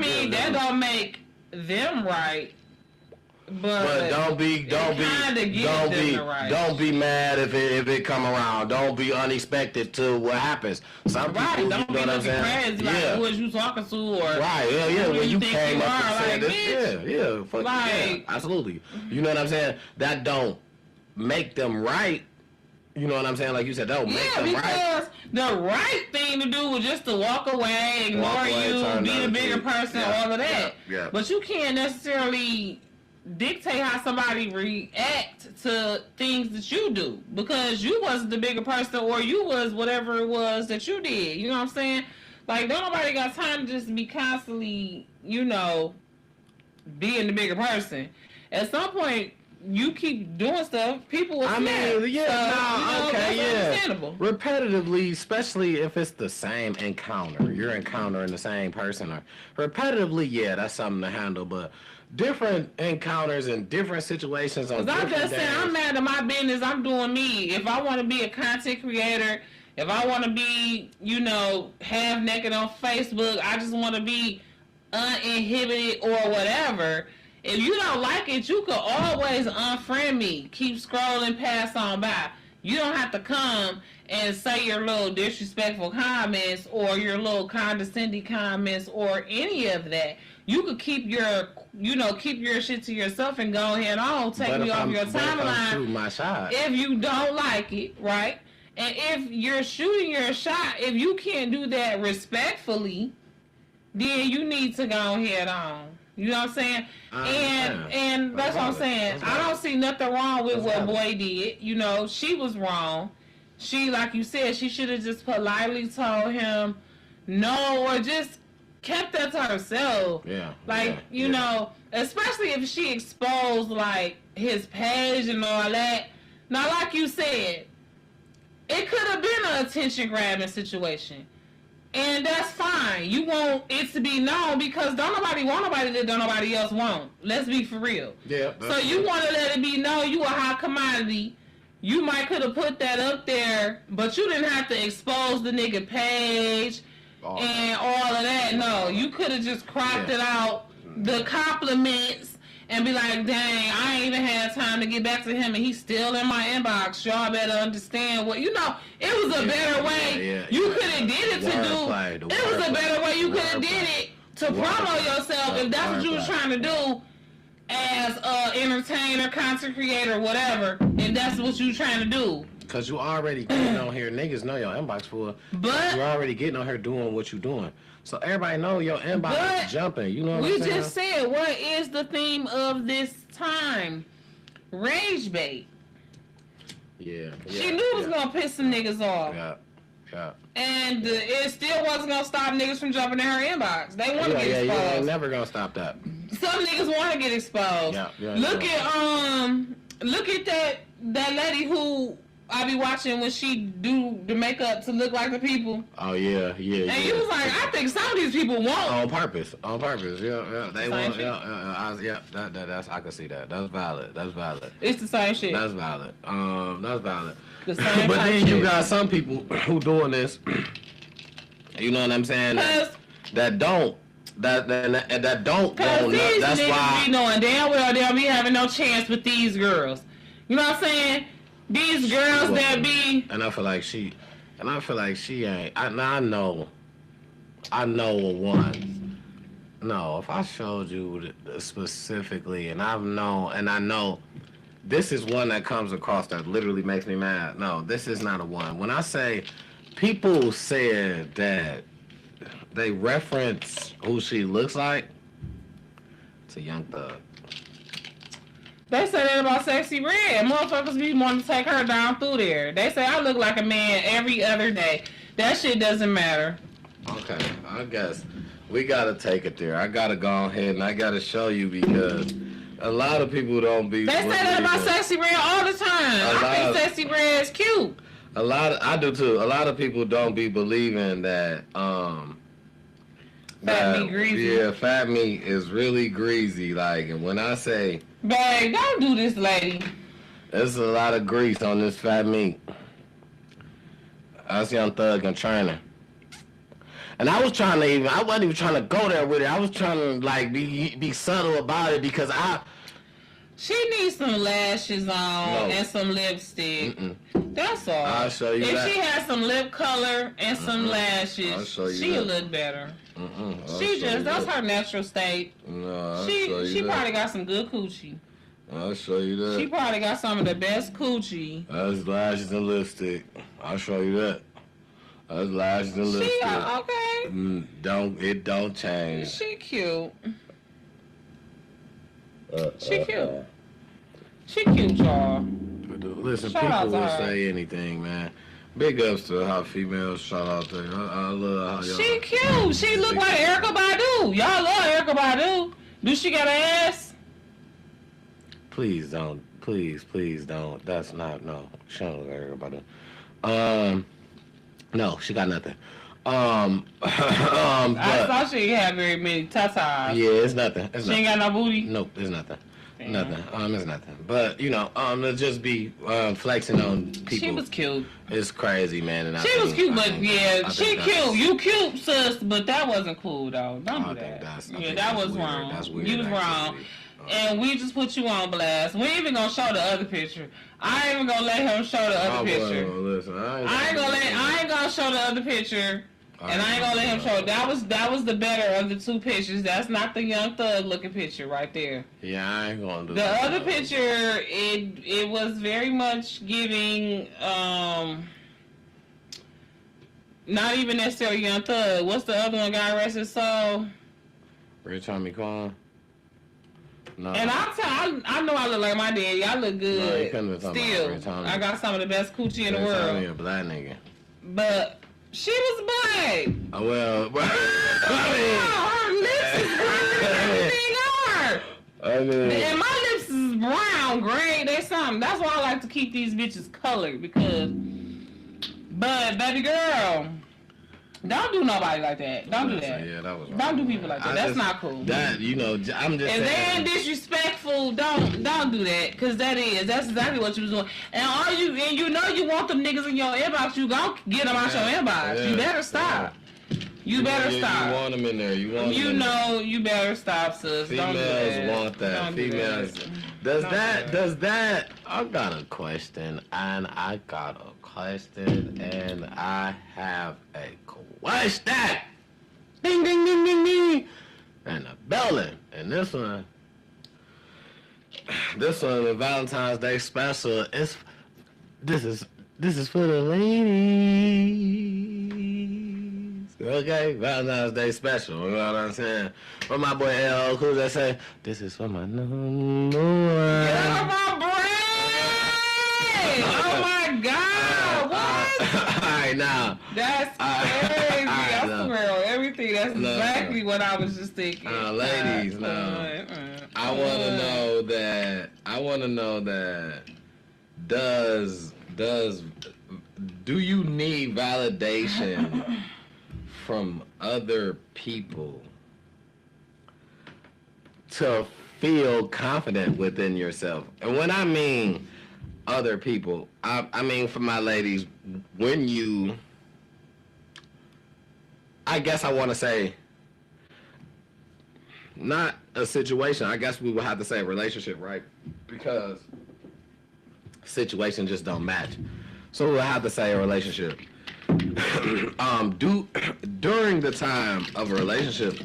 make them right. But don't be mad if it come around. Don't be unexpected to what happens. Some people, don't you know be what I'm saying? Crazy, like, who was you talking to, or when you came up and said this, absolutely. You know what I'm saying? That don't make them right. You know what I'm saying? Like you said, that don't make them right. Yeah, because the right thing to do was just to walk away, ignore you, be the bigger person, all of that. Yeah. But you can't necessarily dictate how somebody react to things that you do, because you wasn't the bigger person, or you was whatever it was that you did. You know what I'm saying? Like, don't nobody got time to just be constantly, being the bigger person. At some point, you keep doing stuff, people will snap. Understandable. Repetitively, especially if it's the same encounter, you're encountering the same person, or repetitively, yeah, that's something to handle, but different encounters in different situations on different days. I'm just saying, I'm mad at my business. I'm doing me. If I want to be a content creator, if I want to be, half naked on Facebook, I just want to be uninhibited or whatever. If you don't like it, you can always unfriend me. Keep scrolling, pass on by. You don't have to come and say your little disrespectful comments or your little condescending comments or any of that. You could keep your shit to yourself and go ahead on, take me off your timeline. If you don't like it, right? And if you're shooting your shot, if you can't do that respectfully, then you need to go ahead on. You know what I'm saying? And that's what I'm saying. I don't see nothing wrong with what Boy did. She was wrong. She, like you said, she should have just politely told him no, or just kept that to herself. Especially if she exposed like his page and all that. Now, like you said, it could have been an attention grabbing situation, and that's fine. You want it to be known because don't nobody want nobody that don't nobody else want. Let's be for real. Yeah. So you want to let it be known you a hot commodity. You might could have put that up there, but you didn't have to expose the nigga page and all of that. No, you could have just cropped it out, the compliments, and be like, dang, I ain't even had time to get back to him, and he's still in my inbox. Y'all better understand what, it was a better way. You could have did it to do. It was a better way you could have did it to promote yourself if that's what you was trying to do as a entertainer, content creator, whatever, if that's what you trying to do. Because you already getting on here. Niggas know your inbox full. But you're already getting on here doing what you doing. So everybody know your inbox is jumping. You know what I'm saying? We just said, what is the theme of this time? Rage bait. Yeah. She knew it was going to piss some niggas off. Yeah. And it still wasn't going to stop niggas from jumping in her inbox. They want to get exposed. Yeah, ain't never going to stop that. Some niggas want to get exposed. Look at that lady who I be watching when she do the makeup to look like the people. Oh yeah. And you was like, I think some of these people want on purpose. Yeah. They want. That's I can see that. That's valid. It's the same shit. That's valid. That's valid. The same. But then you got some people who doing this. You know what I'm saying? That don't. That don't. Cause these that's niggas why be knowing damn well they'll be having no chance with these girls. You know what I'm saying? These girls that be. And I feel like she ain't. I know a one. No, if I showed you specifically, and I know, this is one that comes across that literally makes me mad. No, this is not a one. When I say people said that they reference who she looks like to Young Thug. They say that about Sexy Red. Motherfuckers be wanting to take her down through there. They say I look like a man every other day. That shit doesn't matter. Okay, I guess we gotta take it there. I gotta go ahead and I gotta show you because a lot of people don't be. They say that about Sexy Red all the time. I think Sexy Red is cute. I do too. A lot of people don't be believing that Fat meat greasy. Yeah, fat meat is really greasy. Like, and when I say, babe, don't do this, lady. There's a lot of grease on this fat meat. That's Young Thug in China. And I wasn't even trying to go there with it. I was trying to like be subtle about it because she needs some lashes on and some lipstick. That's all. I'll show you if she has some lip color and some lashes, she'll look better. That's her natural state. No, she probably got some good coochie. I'll show you that. She probably got some of the best coochie. That's lashes and lipstick. I'll show you that. That's lashes and lipstick. Okay. Don't change. She cute. She cute. She cute, y'all. Listen, people will say anything, man. Big ups to how females shout out there. I love how y'all. She cute. She look like Erykah Badu. Y'all love Erykah Badu. Do she got an ass? Please don't. Please don't. That's not, no. She don't look like Erykah Badu. No, she got nothing. I thought she had very many tatas. Yeah, it's nothing. She ain't got no booty? Nope, it's nothing. Damn. Nothing. It's nothing. But, let's just be flexing on people. She was cute. It's crazy, man. And she was cute, but yeah, she cute. You cute, sis, but that wasn't cool, though. Don't do that. That was wrong. That's weird. You was wrong. And we just put you on blast. We ain't even gonna show the other picture. I ain't even gonna let him show the other picture. Well, listen, I ain't gonna show the other picture. And I ain't gonna let him show. That was the better of the two pictures. That's not the Young Thug looking picture right there. Yeah, I ain't gonna do the that. The other picture, it was very much giving, not even necessarily Young Thug. What's the other one? God rest his soul. Rich Homie Quan. No. And I know I look like my daddy. I look good. No, you couldn't have talking about Rich Homie. I got some of the best coochie in the world. Rich Homie a black nigga. But she was black. Oh, well. Her lips is brown. Everything are. And my lips is brown, gray. They something. That's why I like to keep these bitches colored because. But baby girl, don't do nobody like that. Don't do that. Yeah, that was wrong. Don't do people like that. That's not cool. That I'm just. If they ain't disrespectful, don't do that. Cause that's exactly what you was doing. And you want them niggas in your inbox, you gon' get them out your inbox. Yeah. You better stop. You better stop. You want them in there. You better stop, sis. Females want that. Females. Does that? I got a question, and I have a question. Ding, ding, ding, ding, ding. And a bellin'. And this one, the Valentine's Day special, this is for the ladies. Okay? Valentine's Day special. You know what I'm saying? For my boy L. Cool that say, this is for my number one. Get out of my brain! Oh my God! What? Alright, now. That's crazy. I swear, everything. That's exactly what I was just thinking. Ladies, now. I want to know that. Do you need validation from other people to feel confident within yourself? And when I mean other people, I mean for my ladies, I guess I want to say, not a situation, I guess we would have to say a relationship, right? Because situations just don't match. So we'll have to say a relationship. During the time of a relationship,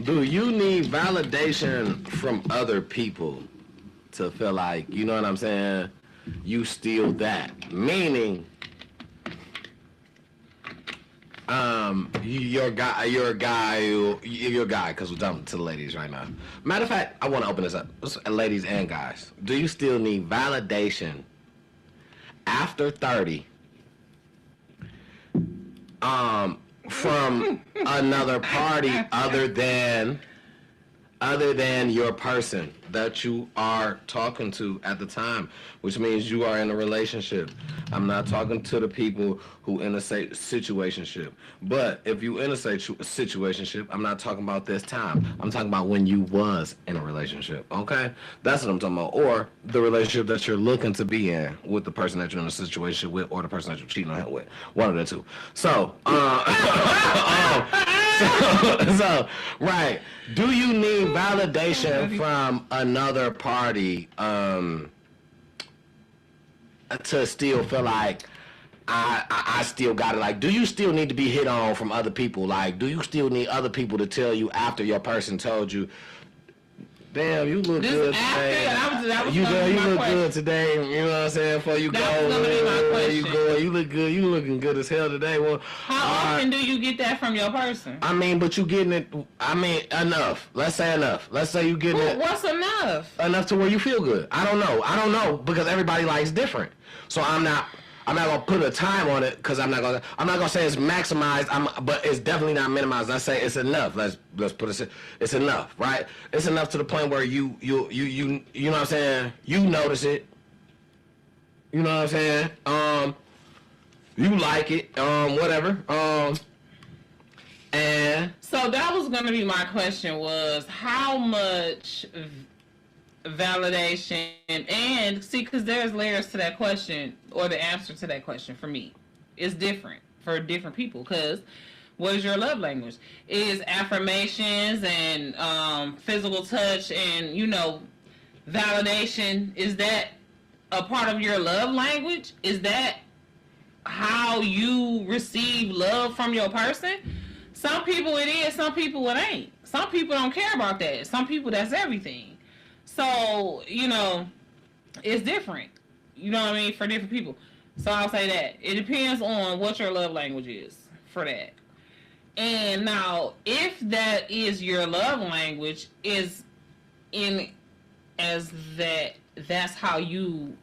do you need validation from other people to feel like, you know what I'm saying, you steal that? Meaning, You're a guy, because we're jumping to the ladies right now. Matter of fact, I want to open this up. Ladies and guys, do you still need validation after 30 from another party other than your person that you are talking to at the time, which means you are in a relationship? I'm not talking to the people who in a situationship, but if you in a situationship, I'm not talking about this time. I'm talking about when you was in a relationship. Okay, that's what I'm talking about, or the relationship that you're looking to be in with the person that you're in a situation with, or the person that you're cheating on with. One of the two. So, so, right. Do you need validation from another party to still feel like I still got it? Like, do you still need to be hit on from other people? Like, do you still need other people to tell you after your person told you, damn, you look good today. You look good today. You know what I'm saying? Before you you look good. You looking good as hell today. Well, how often do you get that from your person? I mean, but you getting it. I mean, enough. Let's say enough. Let's say you getting it. What's enough? Enough to where you feel good. I don't know because everybody likes different. So I'm not gonna put a time on it because I'm not gonna say it's maximized. But it's definitely not minimized. I say it's enough. Let's put it. It's enough, right? It's enough to the point where you know what I'm saying. You notice it. You know what I'm saying. You like it. Whatever. And so that was gonna be my question: was how much validation and see, because there's layers to that question, or the answer to that question for me is different for different people. Because what is your love language? Is affirmations and physical touch and validation, is that a part of your love language? Is that how you receive love from your person? Some people it is, some people it ain't. Some people don't care about that. Some people that's everything. So, it's different. You know what I mean? For different people. So I'll say that. It depends on what your love language is for that. And now, if that is your love language, that's how you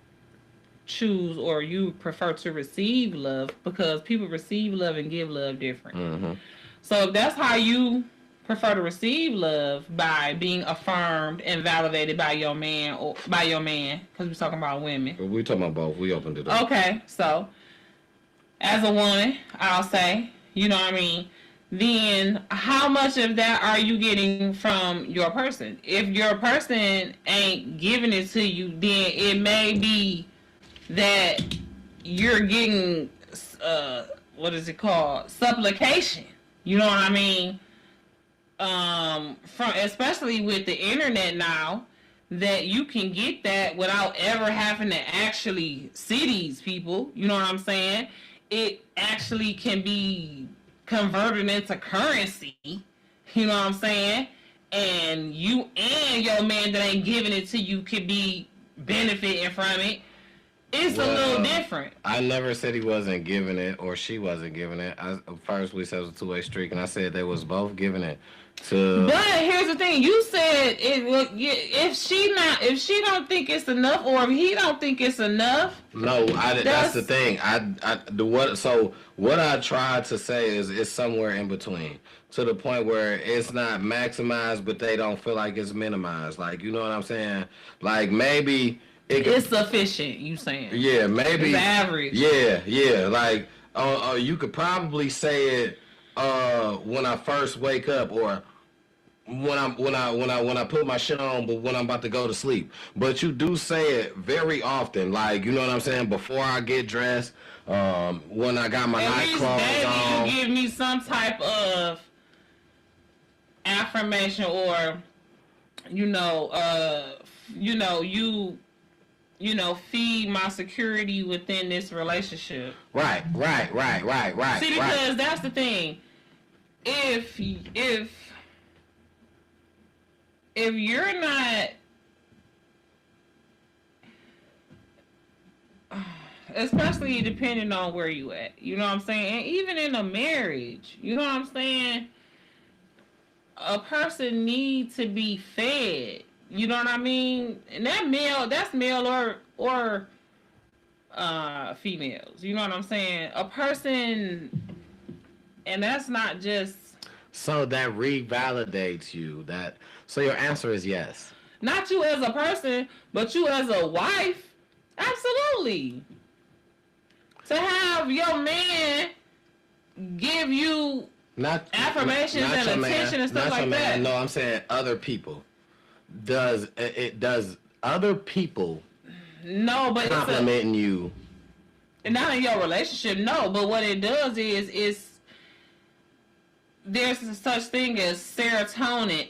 choose or you prefer to receive love, because people receive love and give love different. Mm-hmm. So if that's how you prefer to receive love, by being affirmed and validated by your man, because we're talking about women. We're talking about both. We opened it up. Okay, so as a woman, I'll say, you know what I mean, then how much of that are you getting from your person? If your person ain't giving it to you, then it may be that you're getting, what is it called? Supplication. You know what I mean? From especially with the internet now, that you can get that without ever having to actually see these people. You know what I'm saying? It actually can be converted into currency. You know what I'm saying? And you and your man that ain't giving it to you could be benefiting from it. It's a little different. I never said he wasn't giving it or she wasn't giving it. First we said it was a two-way streak, and I said they was both giving it to. But here's the thing: you said if she don't think it's enough, or if he don't think it's enough. No, that's the thing. What I tried to say is it's somewhere in between, to the point where it's not maximized, but they don't feel like it's minimized. Like, you know what I'm saying? Like, maybe. It's sufficient, you saying? Yeah, maybe. It's average. Yeah. Like, you could probably say it when I first wake up, or when I put my shit on, but when I'm about to go to sleep. But you do say it very often, like, you know what I'm saying? Before I get dressed, when I got my night clothes on. You give me some type of affirmation, or feed my security within this relationship. Right. See, because that's the thing. If you're not, especially depending on where you at. You know what I'm saying? And even in a marriage, you know what I'm saying? A person needs to be fed. You know what I mean? And that's male or females. You know what I'm saying? A person, and that's not just. So that revalidates you. So your answer is yes. Not you as a person, but you as a wife. Absolutely. To have your man give you not affirmations and attention and stuff like that. No, I'm saying other people. Does other people complimenting you? Not in your relationship, no. But what it does is there's such thing as serotonin,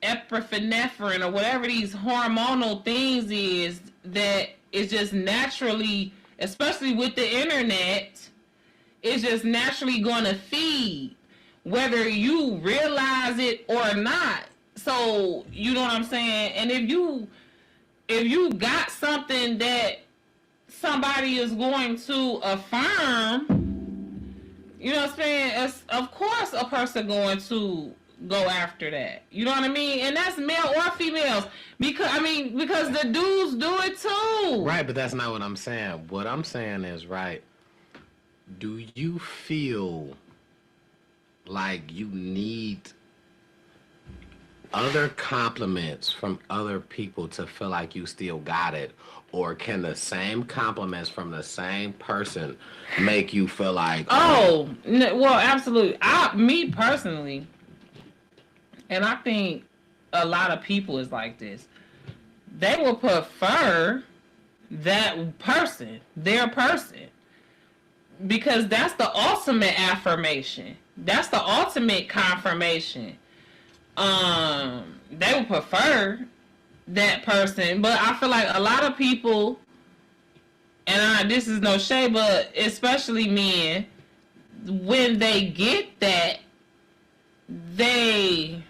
epinephrine, or whatever these hormonal things is that is just naturally, especially with the internet, it's just naturally going to feed, whether you realize it or not. So you know what I'm saying? And if you got something that somebody is going to affirm, you know what I'm saying? Of course a person going to go after that. You know what I mean? And that's male or females. Because the dudes do it too. Right, but that's not what I'm saying. What I'm saying is, right, do you feel like you need other compliments from other people to feel like you still got it? Or can the same compliments from the same person make you feel like... well, absolutely. Me personally, and I think a lot of people is like this, they will prefer that person, their person, because that's the ultimate affirmation. That's the ultimate confirmation. They would prefer that person, but I feel like a lot of people, and this is no shade, but especially men, when they get that, they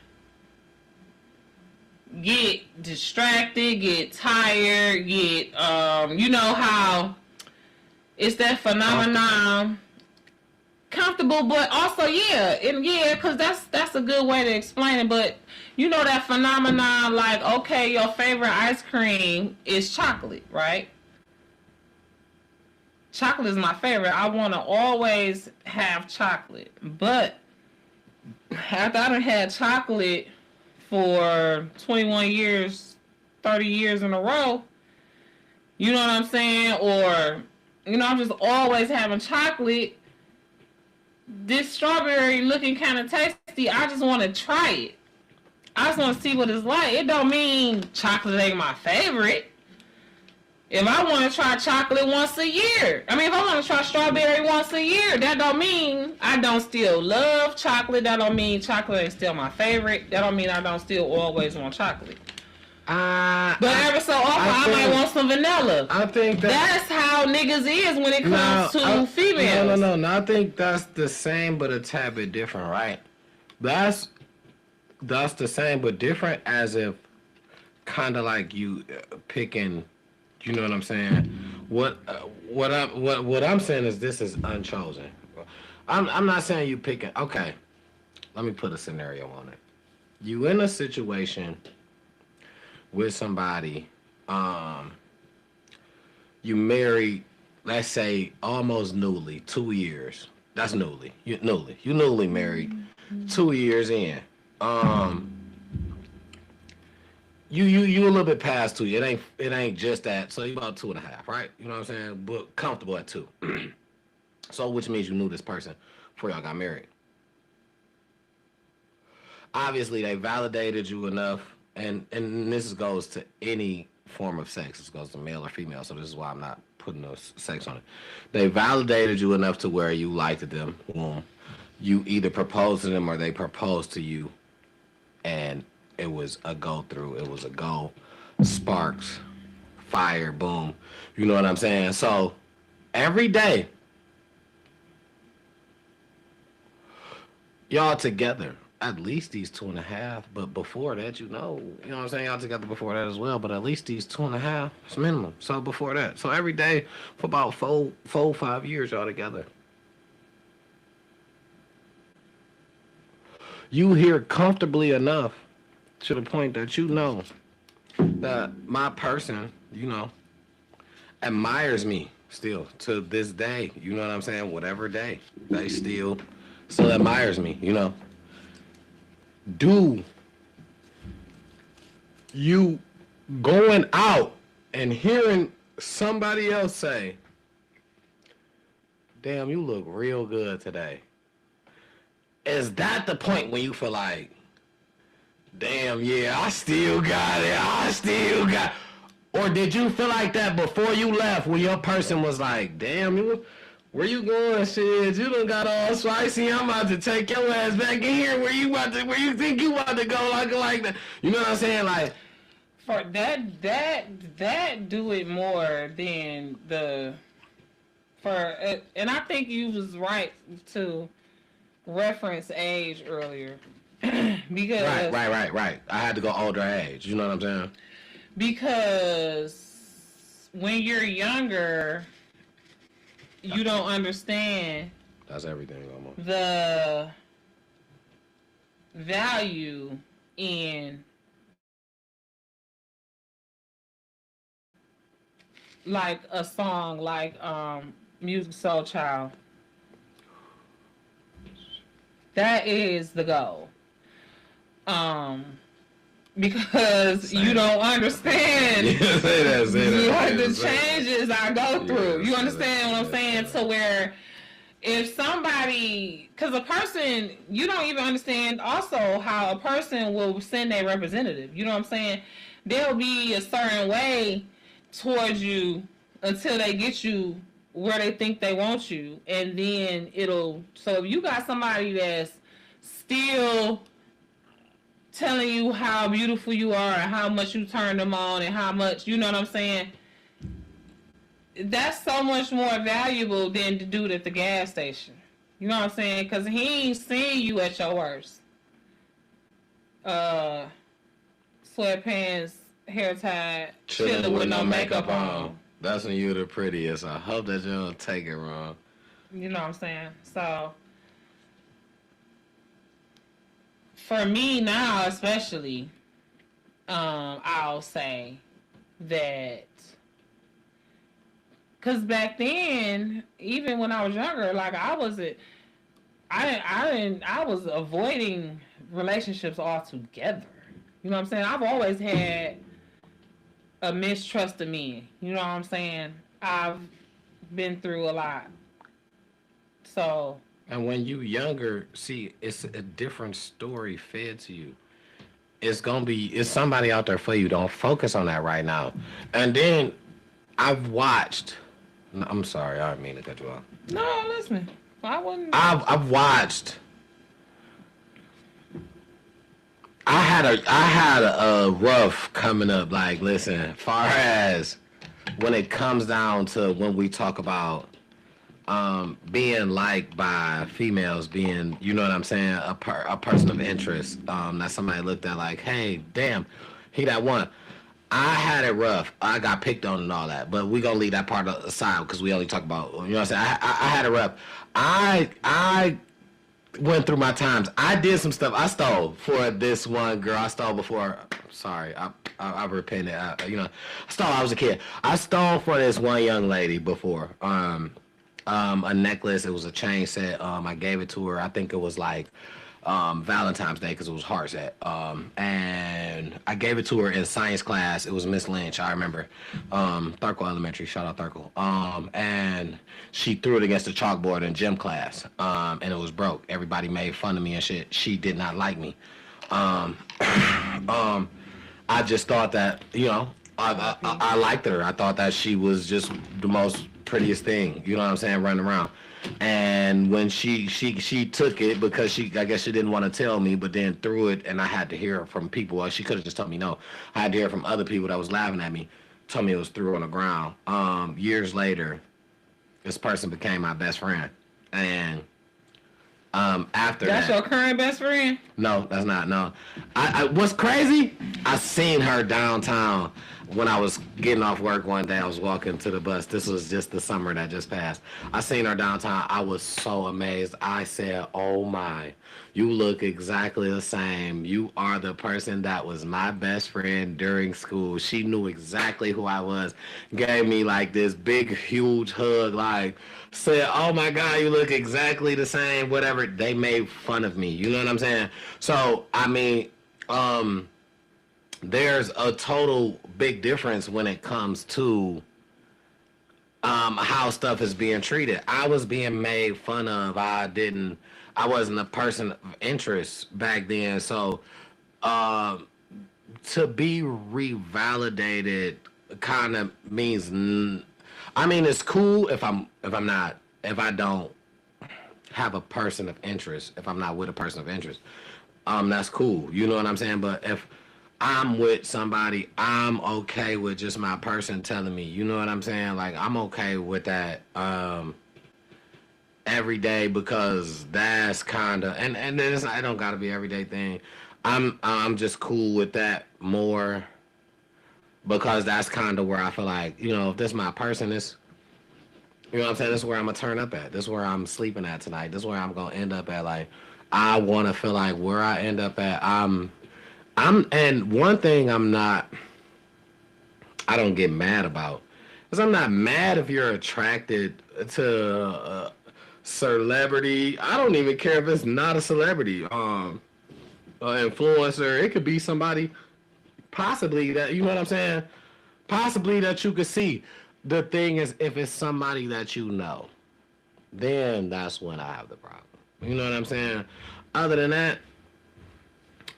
get distracted, get tired, get you know how it's that phenomenon, comfortable, but also because that's a good way to explain it. But you know that phenomenon, like, okay, your favorite ice cream is chocolate, right? Chocolate is my favorite. I want to always have chocolate, but after I done had chocolate for 21 years, 30 years in a row, you know what I'm saying? Or, you know, I'm just always having chocolate. This strawberry looking kind of tasty. I just want to try it. I just want to see what it's like. It don't mean chocolate ain't my favorite. If I want to try chocolate once a year, if I want to try strawberry once a year, that don't mean I don't still love chocolate. That don't mean chocolate is still my favorite. That don't mean I don't still always want chocolate. But every so often, I might want some vanilla. I think that's how niggas is when it comes to females. No. I think that's the same, but a tad bit different, right? That's the same, but different, as if kind of like you picking. You know what I'm saying? What I'm saying is this is unchosen. I'm not saying you picking. Okay, let me put a scenario on it. You in a situation with somebody, you married, let's say almost newly, 2 years. That's newly. You newly married, 2 years in. You a little bit past 2. It ain't just that. So you about 2.5, right? You know what I'm saying? But comfortable at 2. So which means you knew this person before y'all got married. Obviously, they validated you enough, and this goes to any form of sex. This goes to male or female. So this is why I'm not putting no sex on it. They validated you enough to where you liked them. You either proposed to them or they proposed to you, and it was a go through. It was a go. Sparks, fire, boom. You know what I'm saying? So every day, y'all together. at least these 2.5. But before that, you know what I'm saying? Y'all together before that as well. But at least these 2.5 is minimum. So before that, so every day for about 5 years, y'all together. You here comfortably enough to the point that you know that my person, admires me still to this day. You know what I'm saying? Whatever day, they still admires me. Do you going out and hearing somebody else say, "Damn, you look real good today"? Is that the point when you feel like, damn, yeah, I still got it. Or did you feel like that before you left when your person was like, damn, where you going? Shit, you done got all spicy. I'm about to take your ass back in here where you think you about to go like that. You know what I'm saying? Like, for that do it more than and I think you was right to reference age earlier. Because right. I had to go older age. You know what I'm saying? Because when you're younger, you don't understand. That's everything almost. The value in like a song like Musiq Soulchild. That is the goal. Because you don't understand say that. The changes I go through. You understand what I'm saying? To where if somebody, because a person, you don't even understand also how a person will send their representative. You know what I'm saying? They'll be a certain way towards you until they get you where they think they want you. And then so if you got somebody that's still telling you how beautiful you are and how much you turn them on and how much, you know what I'm saying? That's so much more valuable than the dude at the gas station. You know what I'm saying? Because he ain't seen you at your worst. Sweatpants, hair tied, chilling with no makeup on. That's when you're the prettiest. I hope that you don't take it wrong. You know what I'm saying? So for me now, especially, I'll say that, because back then, even when I was younger, like I was avoiding relationships altogether. You know what I'm saying? I've always had a mistrust of men. You know what I'm saying? I've been through a lot. So. And when you younger, see, it's a different story fed to you. It's somebody out there for you. Don't focus on that right now. And then I've watched. I'm sorry, I didn't mean to cut you off. No, listen. I wouldn't. I've watched. I had a rough coming up. Like, listen, far as when it comes down to when we talk about being liked by females, being, you know what I'm saying, a person of interest, that somebody looked at like, hey, damn, he that one. I had it rough. I got picked on and all that, but we gonna leave that part aside because we only talk about, you know what I'm saying. I had it rough. I went through my times. I did some stuff. I stole for this one girl. I stole before. Sorry, I repented. I stole. I was a kid. I stole for this one young lady before. A necklace. It was a chain set. I gave it to her. I think it was like Valentine's Day because it was heart set. And I gave it to her in science class. It was Miss Lynch. I remember. Thurkle Elementary. Shout out Thurkle. And she threw it against the chalkboard in gym class. And it was broke. Everybody made fun of me and shit. She did not like me. I just thought that, I liked her. I thought that she was just the most prettiest thing, you know what I'm saying, running around. And when she took it because I guess she didn't want to tell me, but then threw it, and I had to hear from people. Well, she could have just told me no. I had to hear from other people that was laughing at me, told me it was threw on the ground. Years later, this person became my best friend, and After That's that, your current best friend? no, that's not. No, I what's crazy? I seen her downtown when I was getting off work one day. I was walking to the bus. This was just the summer that just passed. I seen her downtown. I was so amazed. I said, "Oh my, you look exactly the same. You are the person that was my best friend during school." She knew exactly who I was. Gave me like this big, huge hug. Like said, "Oh my God, you look exactly the same." Whatever. They made fun of me. You know what I'm saying? So I mean, there's a total big difference when it comes to how stuff is being treated. I was being made fun of. I wasn't a person of interest back then. So to be revalidated kind of means, I mean, it's cool if I don't have a person of interest, if I'm not with a person of interest. That's cool. You know what I'm saying? But if I'm with somebody, I'm okay with just my person telling me. You know what I'm saying? Like I'm okay with that every day because that's kind of and it's, I don't gotta be an everyday thing. I'm just cool with that more because that's kind of where I feel like if this my person, this what I'm saying. This is where I'm gonna turn up at. This is where I'm sleeping at tonight. This is where I'm gonna end up at. Like I want to feel like where I end up at. And one thing I don't get mad about is I'm not mad if you're attracted to a celebrity. I don't even care if it's not a celebrity, an influencer. It could be somebody possibly that, you know what I'm saying? Possibly that you could see. The thing is, if it's somebody that you know, then that's when I have the problem. You know what I'm saying? Other than that,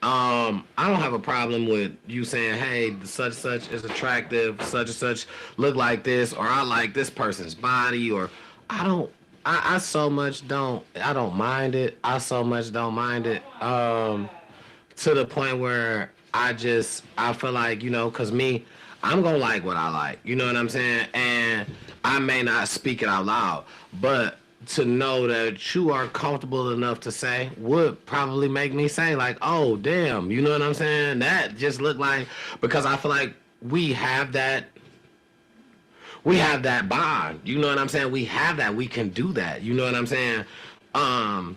I don't have a problem with you saying, hey, such and such is attractive, such and such look like this, or I like this person's body, or I so much don't mind it. I so much don't mind it. To the point where I feel like, cause me, I'm gonna like what I like. You know what I'm saying? And I may not speak it out loud, but to know that you are comfortable enough to say would probably make me say like, oh damn, you know what I'm saying? That just looked like, because I feel like we have that bond. You know what I'm saying? We have that. We can do that. You know what I'm saying? I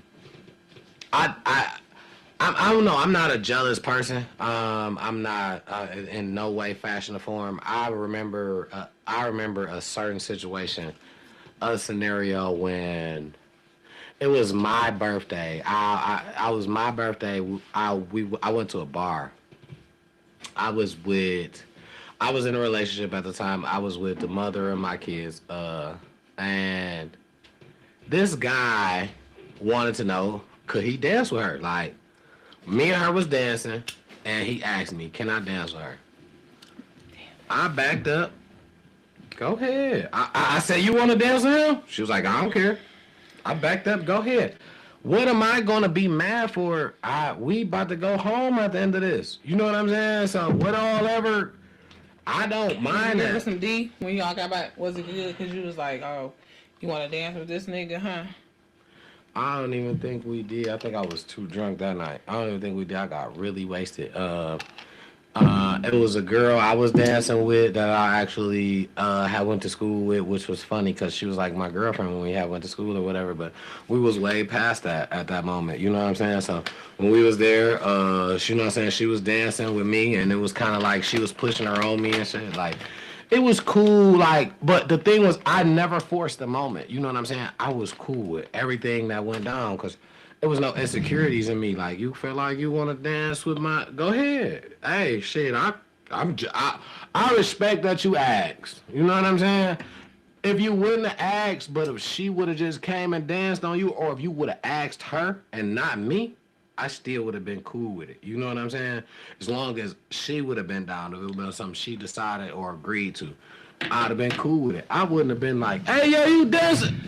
don't know. I'm not a jealous person. I'm not in no way, fashion, or form. I remember a certain situation, a scenario when it was my birthday. I was my birthday. I went to a bar. I was in a relationship at the time. I was with the mother of my kids. And this guy wanted to know, could he dance with her? Like, me and her was dancing, and he asked me, can I dance with her? I backed up. Go ahead. I said, you want to dance with him? She was like, I don't care. I backed up. Go ahead. What am I going to be mad for? We about to go home at the end of this. You know what I'm saying? So whatever, I don't mind Remember that. some D when y'all got back? Was it good? Because you was like, oh, you want to dance with this nigga, huh? I don't even think we did. I think I was too drunk that night. I don't even think we did. I got really wasted. It was a girl I was dancing with that I actually had went to school with, which was funny because she was like my girlfriend when we had went to school or whatever. But we was way past that at that moment. You know what I'm saying? So when we was there, you know what I'm saying? She was dancing with me, and it was kind of like she was pushing her on me and shit. Like, it was cool. Like, but the thing was, I never forced the moment. You know what I'm saying? I was cool with everything that went down because there was no insecurities in me. Like, you feel like you want to dance with go ahead. Hey, shit, I respect that you asked. You know what I'm saying? If you wouldn't have asked, but if she would have just came and danced on you, or if you would have asked her and not me, I still would have been cool with it. You know what I'm saying? As long as she would have been down, if it would have been something she decided or agreed to, I'd have been cool with it. I wouldn't have been like, hey, yo, you dancing?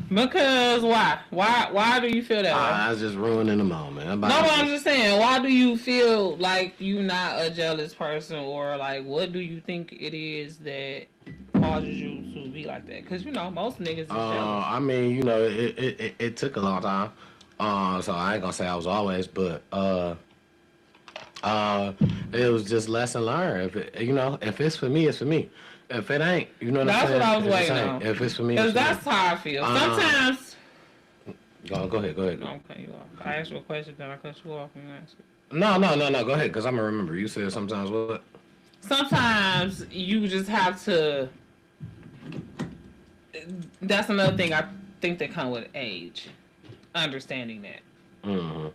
Because why? Why do you feel that way? I was just ruining the moment. No, but I'm just saying, why do you feel like you're not a jealous person, or like, what do you think it is that causes you to be like that? Because most niggas is jealous. I mean, it took a long time. So I ain't gonna say I was always, but it was just lesson learned. If if it's for me, it's for me. If it ain't, you know what I'm saying? That's what I was It just waiting ain't. on. If it's for me, Because it's for that's me. how I feel. Sometimes. Go ahead. I don't cut you off. I asked you a question, then I cut you off and you asked it. No. Go ahead, because I'm gonna remember. You said sometimes what? Sometimes you just have to. That's another thing I think that comes with age. Understanding that. Mm-hmm.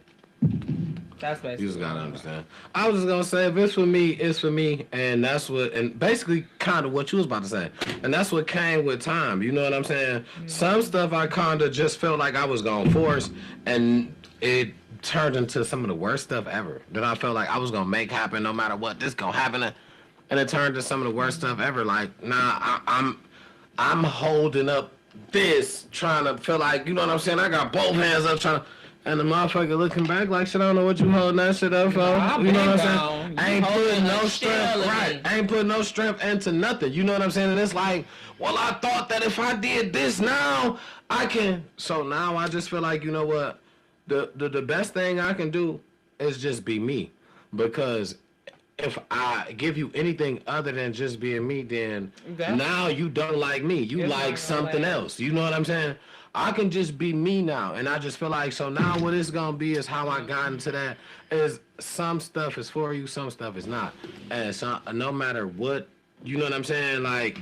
That's basically. You just gotta understand. I was just gonna say, if it's for me, it's for me, and that's what, and basically, kind of what you was about to say, and that's what came with time. You know what I'm saying? Mm-hmm. Some stuff I kind of just felt like I was gonna force, and it turned into some of the worst stuff ever. That I felt like I was gonna make happen, no matter what. This gonna happen, and it turned to some of the worst stuff ever. Like, nah, I'm holding up this, trying to feel like, you know what I'm saying? I got both hands up trying to. And the motherfucker looking back like, shit, I don't know what you holding that shit up for. You know what I'm saying? I ain't putting no strength, right? I ain't putting no strength into nothing. You know what I'm saying? And it's like, well, I thought that if I did this now, I can. So now I just feel like, you know what? The best thing I can do is just be me. Because if I give you anything other than just being me, then now you don't like me. You like something else. You know what I'm saying? I can just be me now, and I just feel like, so now what it's gonna be is how I got into that is some stuff is for you, some stuff is not, and so no matter what, you know what I'm saying, like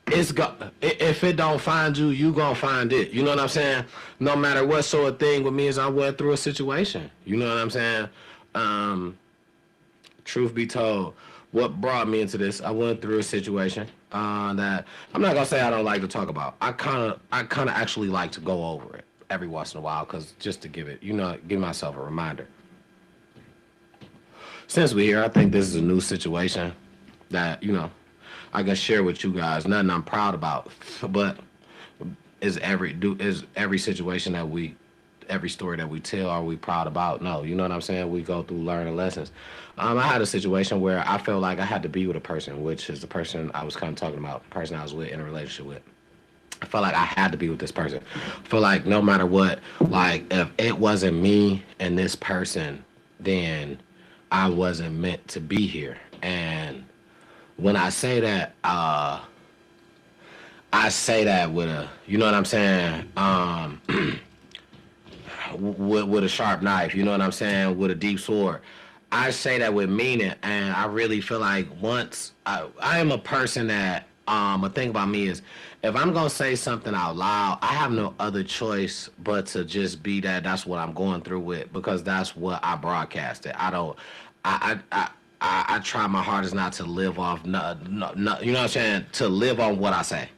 if it don't find you, you gonna find it, you know what I'm saying, no matter what. So a thing with me is I went through a situation, you know what I'm saying. Truth be told, what brought me into this, I went through a situation that I'm not gonna say I don't like to talk about. I kind of actually like to go over it every once in a while, cause just to give myself a reminder. Since we're here, I think this is a new situation that I can share with you guys. Nothing I'm proud about, but is every situation that every story that we tell, are we proud about? No, you know what I'm saying? We go through learning lessons. I had a situation where I felt like I had to be with a person, which is the person I was kind of talking about, the person I was with in a relationship with. I felt like I had to be with this person. I feel like no matter what, like if it wasn't me and this person, then I wasn't meant to be here. And when I say that, I say that with a, you know what I'm saying? With a sharp knife, you know what I'm saying, with a deep sword. I say that with meaning, and I really feel like once I am a person that a thing about me is if I'm gonna say something out loud, I have no other choice but to just be that's what I'm going through with, because that's what I broadcasted. I try my hardest not to live off no, you know what I'm saying, to live on what I say.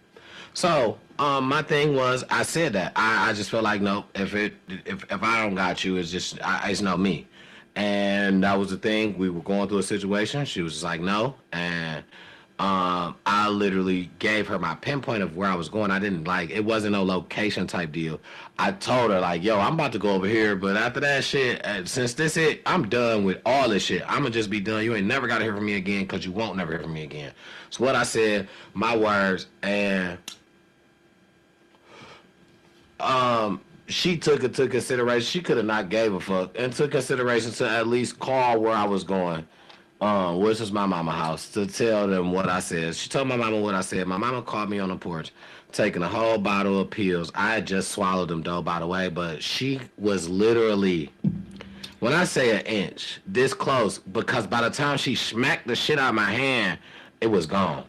So my thing was, I said that I just felt like, no, if I don't got you, it's not me. And that was the thing. We were going through a situation. She was just like, no. And I literally gave her my pinpoint of where I was going. I didn't it wasn't no location type deal. I told her like, yo, I'm about to go over here, but after that shit, since this it, I'm done with all this shit. I'm gonna just be done. You ain't never gotta hear from me again, because you won't never hear from me again. So what I said, my words, and she took it to consideration. She could have not gave a fuck, and took consideration to at least call where I was going, which was my mama's house, to tell them what I said. She told my mama what I said. My mama called me on the porch, taking a whole bottle of pills. I had just swallowed them though, by the way, but she was literally, when I say an inch, this close, because by the time she smacked the shit out of my hand, it was gone.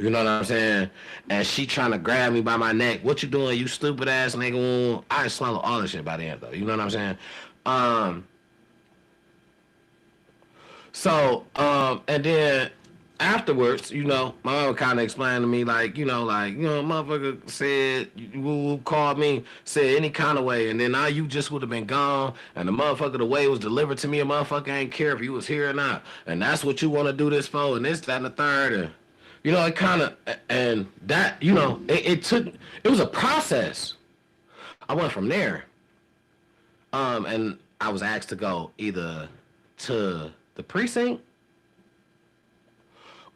You know what I'm saying? And she trying to grab me by my neck. What you doing, you stupid ass nigga? I swallowed all this shit by the end, though. You know what I'm saying? And then afterwards, my mama kind of explained to me, motherfucker said, you called me, said any kind of way, and then now you just would have been gone, and the motherfucker, the way it was delivered to me, a motherfucker ain't care if you was here or not, and that's what you want to do this for, and this, that, and the third, and it kind of, and that, it was a process. I went from there. And I was asked to go either to the precinct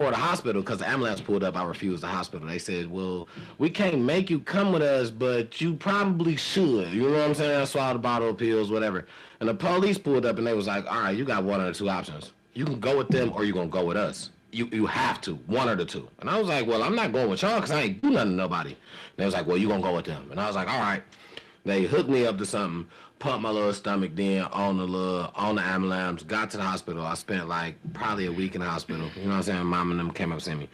for the hospital, because the ambulance pulled up, I refused the hospital. They said, well, we can't make you come with us, but you probably should. You know what I'm saying? I swallowed a bottle of pills, whatever. And the police pulled up and they was like, all right, you got one of the two options. You can go with them or you going to go with us. You have to, one or the two. And I was like, well, I'm not going with y'all because I ain't do nothing to nobody. And they was like, well, you going to go with them. And I was like, all right. They hooked me up to something, pumped my little stomach then on the ambulance, got to the hospital. I spent like probably a week in the hospital. You know what I'm saying? Mom and them came up and sent me.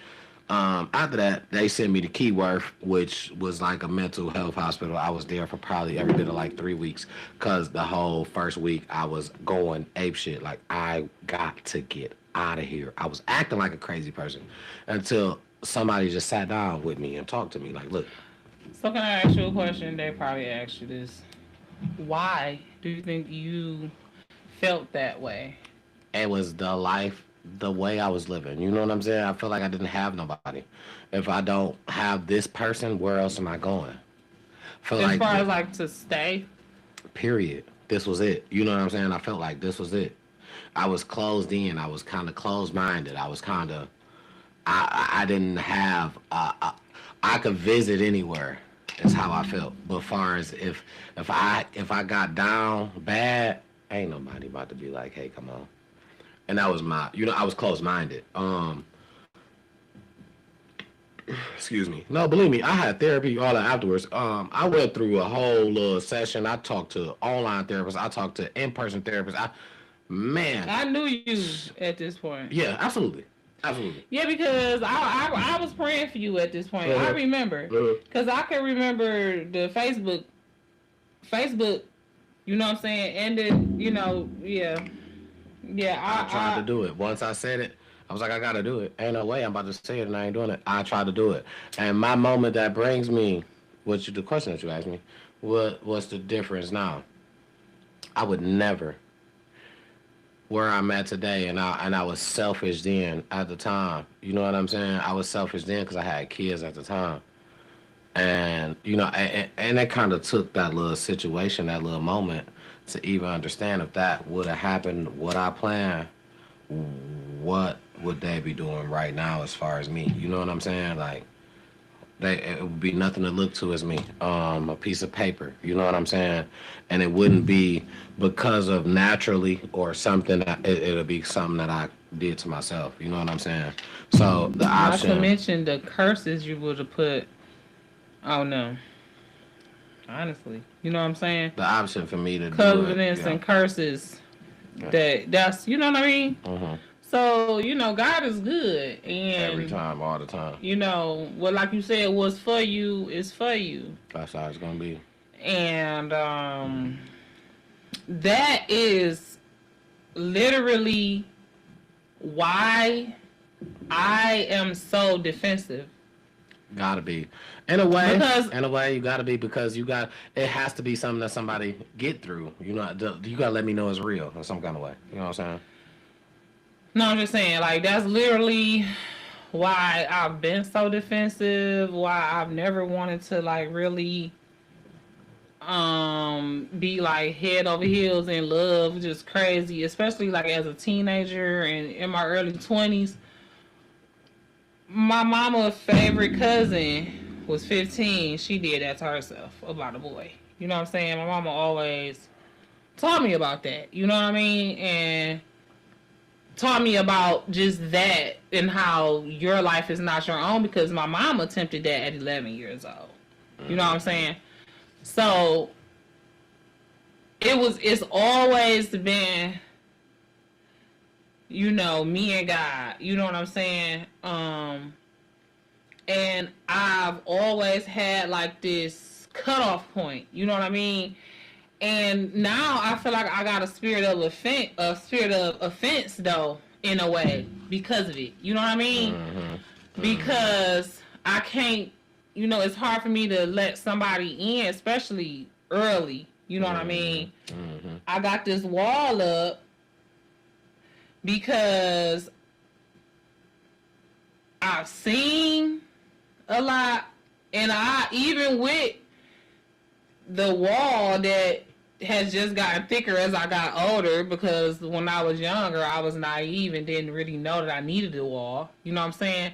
After that, they sent me to Keyworth, which was like a mental health hospital. I was there for probably every bit of like 3 weeks, because the whole first week I was going apeshit. Like, I got to get out of here. I was acting like a crazy person until somebody just sat down with me and talked to me. Like, look. So can I ask you a question? They probably asked you this. Why do you think you felt that way? It was the way I was living. You know what I'm saying? I felt like I didn't have nobody. If I don't have this person, where else am I going? As far as like to stay? Period. This was it. You know what I'm saying? I felt like this was it. I was closed in. I was kind of closed-minded. I was kind of... I didn't have... I could visit anywhere. Is how I felt. But as far as if I got down bad, ain't nobody about to be like, hey, come on. And that was I was close-minded. Excuse me. No, believe me, I had therapy all that afterwards. I went through a whole little session. I talked to online therapists. I talked to in-person therapists. I knew you at this point. Yeah, absolutely. Absolutely. Yeah, because I was praying for you at this point. I remember. Because I can remember the Facebook, you know what I'm saying? And then, yeah. Yeah, I tried to do it. Once I said it, I was like, I got to do it. Ain't no way I'm about to say it and I ain't doing it. I tried to do it. And my moment that brings me, the question that you asked me, what's the difference now? I would never... where I'm at today, and I was selfish then at the time. You know what I'm saying? I was selfish then because I had kids at the time. And, and it kind of took that little situation, that little moment, to even understand if that would have happened, what I planned, what would they be doing right now as far as me? You know what I'm saying? Like, it would be nothing to look to as me, a piece of paper, you know what I'm saying? And it wouldn't be because of naturally or something, it'll be something that I did to myself, you know what I'm saying? So the option... Not to mention the curses you would have put, oh no, honestly, you know what I'm saying? The option for me to covenants and curses, that's, you know what I mean? Mm-hmm. So, God is good. And every time, all the time. Like you said, what's for you is for you. That's how it's going to be. And that is literally why I am so defensive. Gotta be. In a way, you gotta be, because it has to be something that somebody get through. You gotta let me know it's real in some kind of way. You know what I'm saying? No, I'm just saying, like, that's literally why I've been so defensive, why I've never wanted to, like, really be, like, head over heels in love, just crazy, especially, like, as a teenager and in my early 20s. My mama's favorite cousin was 15. She did that to herself about a boy. You know what I'm saying? My mama always taught me about that. You know what I mean? And... taught me about just that and how your life is not your own, because my mom attempted that at 11 years old. You know what I'm saying? So it's always been, me and God, you know what I'm saying? And I've always had like this cutoff point, you know what I mean? And now I feel like I got a spirit of offense, though, in a way, because of it. You know what I mean? Mm-hmm. Because I can't, it's hard for me to let somebody in, especially early. You know what I mean? Mm-hmm. I got this wall up because I've seen a lot, and even with the wall that has just gotten thicker as I got older, because when I was younger, I was naive and didn't really know that I needed a wall. You know what I'm saying?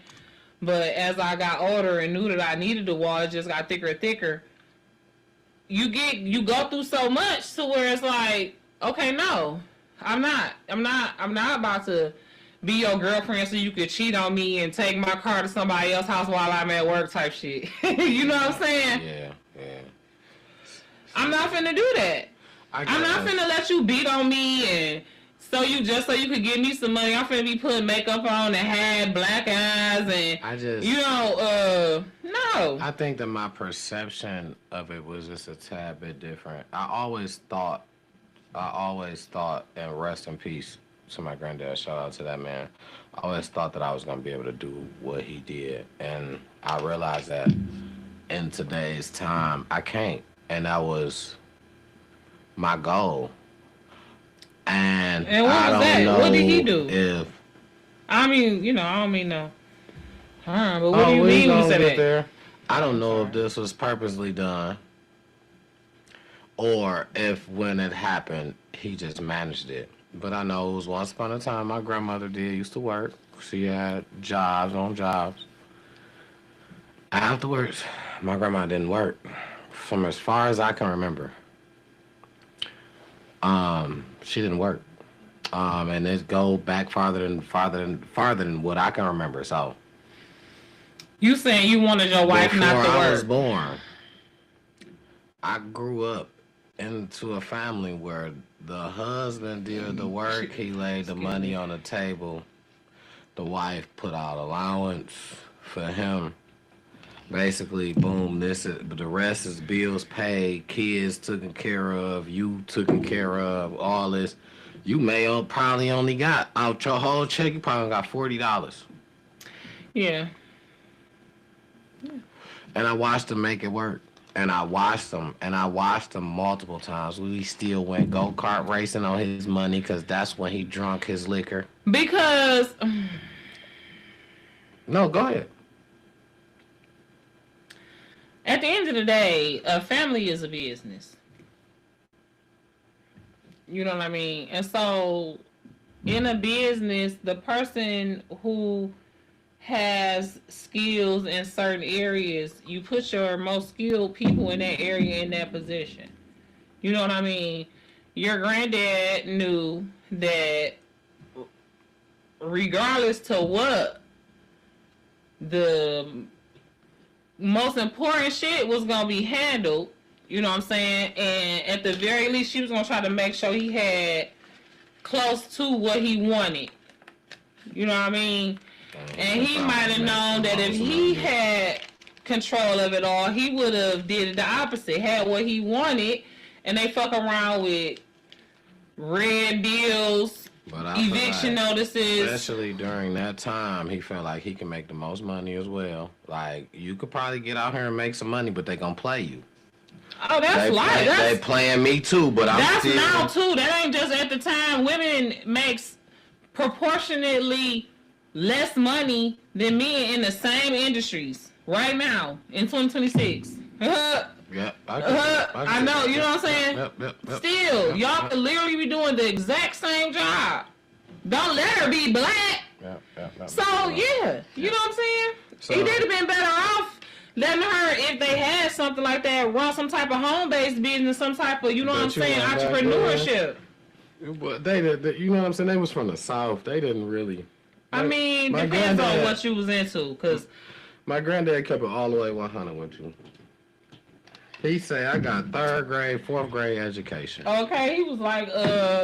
But as I got older and knew that I needed a wall, it just got thicker and thicker. You go through so much to where it's like, okay, no, I'm not about to be your girlfriend so you could cheat on me and take my car to somebody else's house while I'm at work type shit. You know what I'm saying? Yeah. I'm not finna do that. I'm not finna let you beat on me and so you could give me some money. I'm finna be putting makeup on and had black eyes and no. I think that my perception of it was just a tad bit different. I always thought, and rest in peace to my granddad, shout out to that man. I always thought that I was gonna be able to do what he did, and I realized that in today's time I can't, and that was my goal. And what I was don't that? know What did he do? If I mean, I don't mean no harm, but what do you mean when you say that? There? I don't know if this was purposely done or if when it happened, he just managed it. But I know it was once upon a time my grandmother used to work. She had jobs on jobs. Afterwards, my grandma didn't work from as far as I can remember. She didn't work. And it go back farther than what I can remember. So you saying you wanted your wife not to work? Before I was born, I grew up into a family where the husband did the work, he laid the money on the table, the wife put out allowance for him. Basically, boom, the rest is bills paid, kids taken care of, you taken care of, all this. You probably only got out your whole check, you probably got $40. Yeah. And I watched them make it work. And I watched them multiple times. We still went go-kart racing on his money because that's when he drunk his liquor. Because... No, go ahead. At the end of the day, a family is a business. You know what I mean? And so, in a business, the person who has skills in certain areas, you put your most skilled people in that area in that position. You know what I mean? Your granddad knew that regardless to what, the most important shit was gonna be handled, you know what I'm saying? And at the very least, she was gonna try to make sure he had close to what he wanted. You know what I mean? And he might have known that if he had control of it all, he would have did it the opposite, had what he wanted, and they fuck around with red bills, eviction notices. Especially during that time, he felt like he can make the most money as well. Like, you could probably get out here and make some money, but they gonna play you. Oh, that's life. They playing me too, but that's now too. That ain't just at the time. Women makes proportionately less money than men in the same industries right now in 2026. Yeah, I know, you know what I'm saying? Yep. Still, y'all could literally be doing the exact same job. Don't let her be black. So, yeah, you know what I'm saying? So, he would have been better off letting her, if they had something like that, run some type of home-based business, some type of, you know what I'm saying, entrepreneurship. But they, you know what I'm saying? They was from the South. They didn't really. I mean, depends on what you was into, because my granddad kept it all the way 100 with you. He said, I got 3rd grade, 4th grade education. Okay, he was like,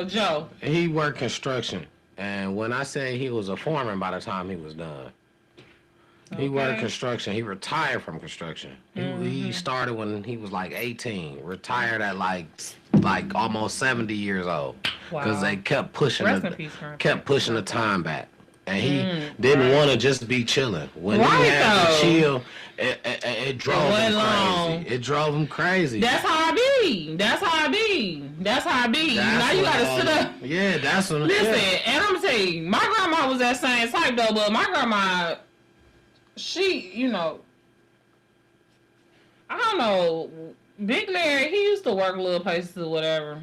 Joe. He worked construction. And when I say he was a foreman by the time he was done. Okay. He worked construction. He retired from construction. He started when he was like 18. Retired at like almost 70 years old. Because they kept pushing the time back. And he didn't want to just be chilling. When he had to chill, it drove him crazy. It drove him crazy. That's how I be. Now you gotta sit up. Yeah, that's what. Listen, and I'm gonna tell you, my grandma was that same type though, but my grandma, she, I don't know. Big Larry, he used to work little places or whatever.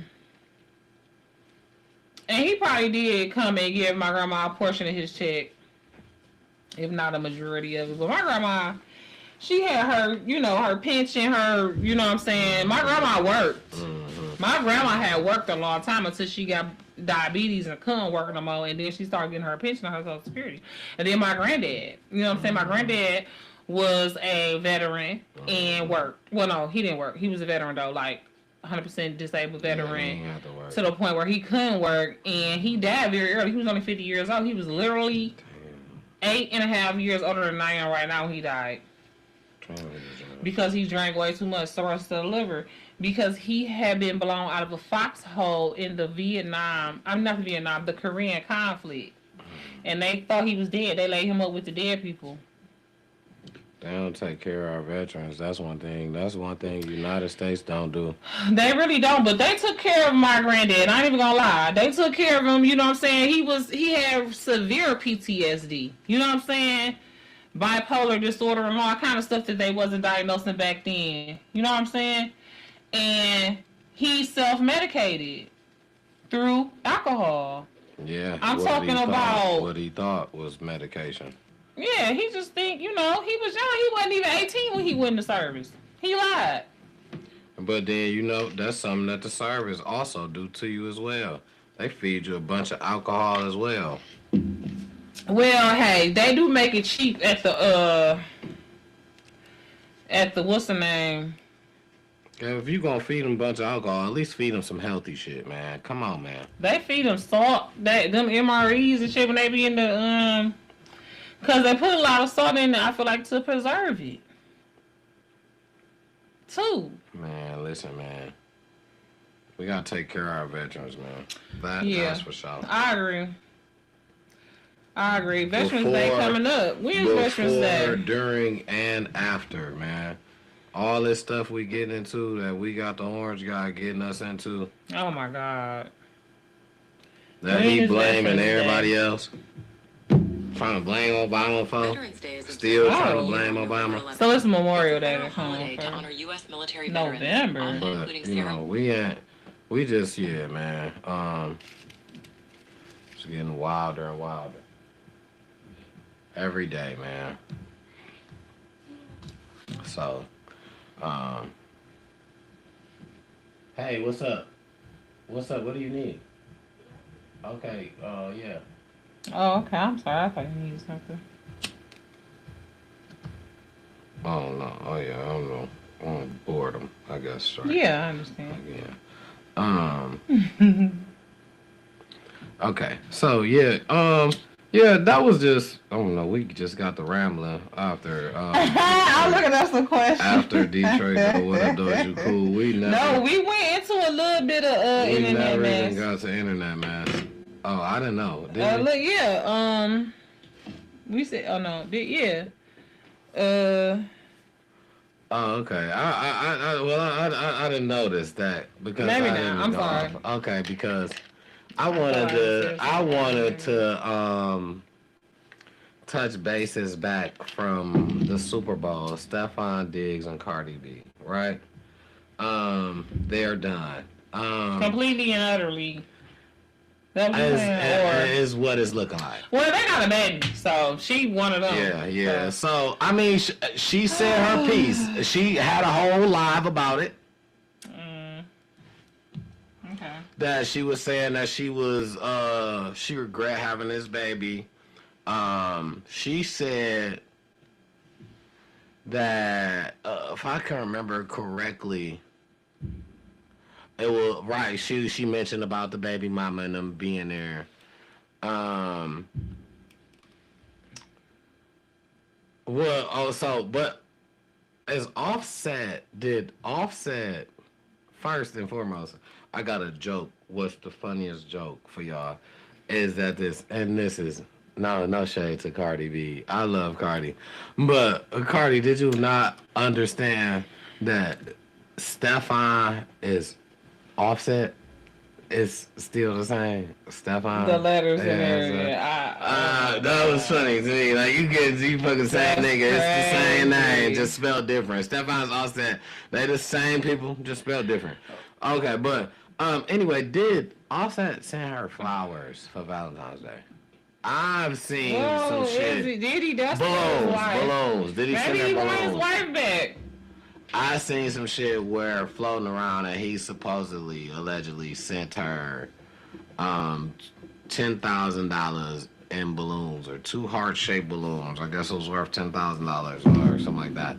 And he probably did come and give my grandma a portion of his check, if not a majority of it. But my grandma, she had her, her pension, her, you know what I'm saying? My grandma worked. Mm-hmm. My grandma had worked a long time until she got diabetes and couldn't work no more. And then she started getting her pension and her Social Security. And then my granddad, you know what I'm saying? My granddad was a veteran and worked. Well, no, he didn't work. He was a veteran, though, like 100% disabled veteran to the point where he couldn't work. And he died very early. He was only 50 years old. He was literally 8.5 years older than I am right now when he died. Because he drank way too much cirrhosis of the liver. Because he had been blown out of a foxhole in the the Korean conflict. And they thought he was dead. They laid him up with the dead people. They don't take care of our veterans. That's one thing. United States don't do. They really don't, but they took care of my granddad. I ain't even gonna lie. They took care of him, you know what I'm saying? He had severe PTSD. You know what I'm saying? Bipolar disorder and all kind of stuff that they wasn't diagnosing back then. You know what I'm saying? And he self-medicated through alcohol. Yeah. I'm talking about what he thought was medication. Yeah, he just think, he was young. He wasn't even 18 when he went into service. He lied. But then, that's something that the service also do to you as well. They feed you a bunch of alcohol as well. Well, hey, they do make it cheap at the what's the name? If you gonna feed them a bunch of alcohol, at least feed them some healthy shit, man. Come on, man. They feed them salt, them MREs and shit when they be in the because they put a lot of salt in there, I feel like, to preserve it. Too. Man, listen, man. We gotta take care of our veterans, man. That's for sure. I agree. Veterans Day coming up. When's Veterans Day? During, and after, man. All this stuff we get into that we got the orange guy getting us into. Oh, my God. That he blaming everybody else. Trying to blame Obama for. Still trying to blame Obama. So it's Memorial Day to honor U.S. military November. We just, man. It's getting wilder and wilder. Every day, man. So, hey, what's up? What do you need? Okay, yeah. Oh, okay. I'm sorry. I thought you needed something. Oh, no. Oh, yeah. I don't know. Boredom, I guess. Right? Yeah, I understand. Yeah. Okay. So, yeah. Yeah, that was just, I don't know, we just got the rambling after. I'm looking at some questions. After Detroit, what up, though, you cool? We went into a little bit of internet mess. We never even got to internet mess. Oh, I didn't know. We said, oh no, yeah. Oh, okay. I didn't notice that because maybe not. I'm sorry. Okay, because I wanted to touch bases back from the Super Bowl. Stefon Diggs and Cardi B, right? They're done. Completely and utterly. Is what it's looking like. Well, they got a baby, so she one of them. Yeah. So I mean, she said her piece. She had a whole live about it. Okay. That she was saying that she regret having this baby. She said that if I can remember correctly. It was right. She mentioned about the baby mama and them being there. But as Offset first and foremost, I got a joke. What's the funniest joke for y'all? Is that this is no shade to Cardi B. I love Cardi, but Cardi, did you not understand that Stefon is Offset? It's still the same. Stefan. The letters in Yeah, there. that was funny to me. Like you fucking same That's nigga. It's the same name, crazy. just spelled different. Stefan's Offset. They the same people, just spelled different. Okay, but anyway, did Offset send her flowers for Valentine's Day? I've seen Whoa, some shit. did he? That's his wife. Balloons. Did he Maybe send he her want his balloons? wife back. I seen some shit where floating around and he supposedly, allegedly sent her $10,000 in balloons or 2 heart-shaped balloons. I guess it was worth $10,000 or something like that.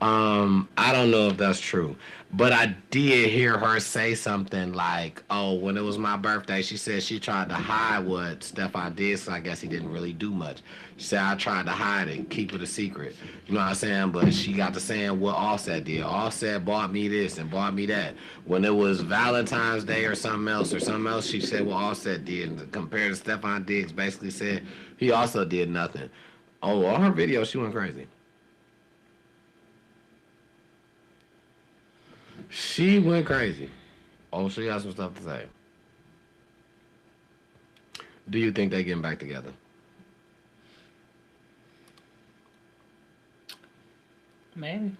I don't know if that's true, but I did hear her say something like, "Oh, when it was my birthday, she said she tried to hide what Stefan did, so I guess he didn't really do much." She said, "I tried to hide it, keep it a secret." You know what I'm saying? But she got to saying what Offset did. Offset bought me this and bought me that. When it was Valentine's Day or something else, she said what Offset did. And compared to Stefan Diggs, basically said he also did nothing. Oh, on her video, she went crazy. She went crazy. Oh, she got some stuff to say. Do you think they getting back together? Maybe.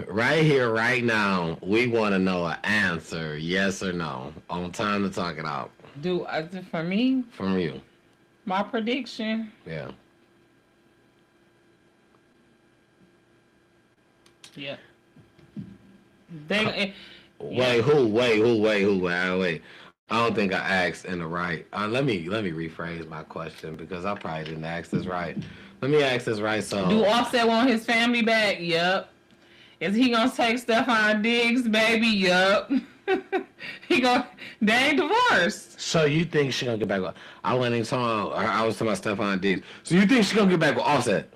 Right here, right now, we want to know an answer, yes or no, on Time to Talk It Out. For me, from you? my prediction. Yeah. Yep. They. Wait. I don't think I asked in the right. Let me rephrase my question because I probably didn't ask this right. Let me ask this right. So, do Offset want his family back? Yep. Is he gonna take Stefan Diggs, baby? Yup. They ain't divorced. So you think she gonna get back with? I was talking about Stefan Diggs. So you think she gonna get back with Offset?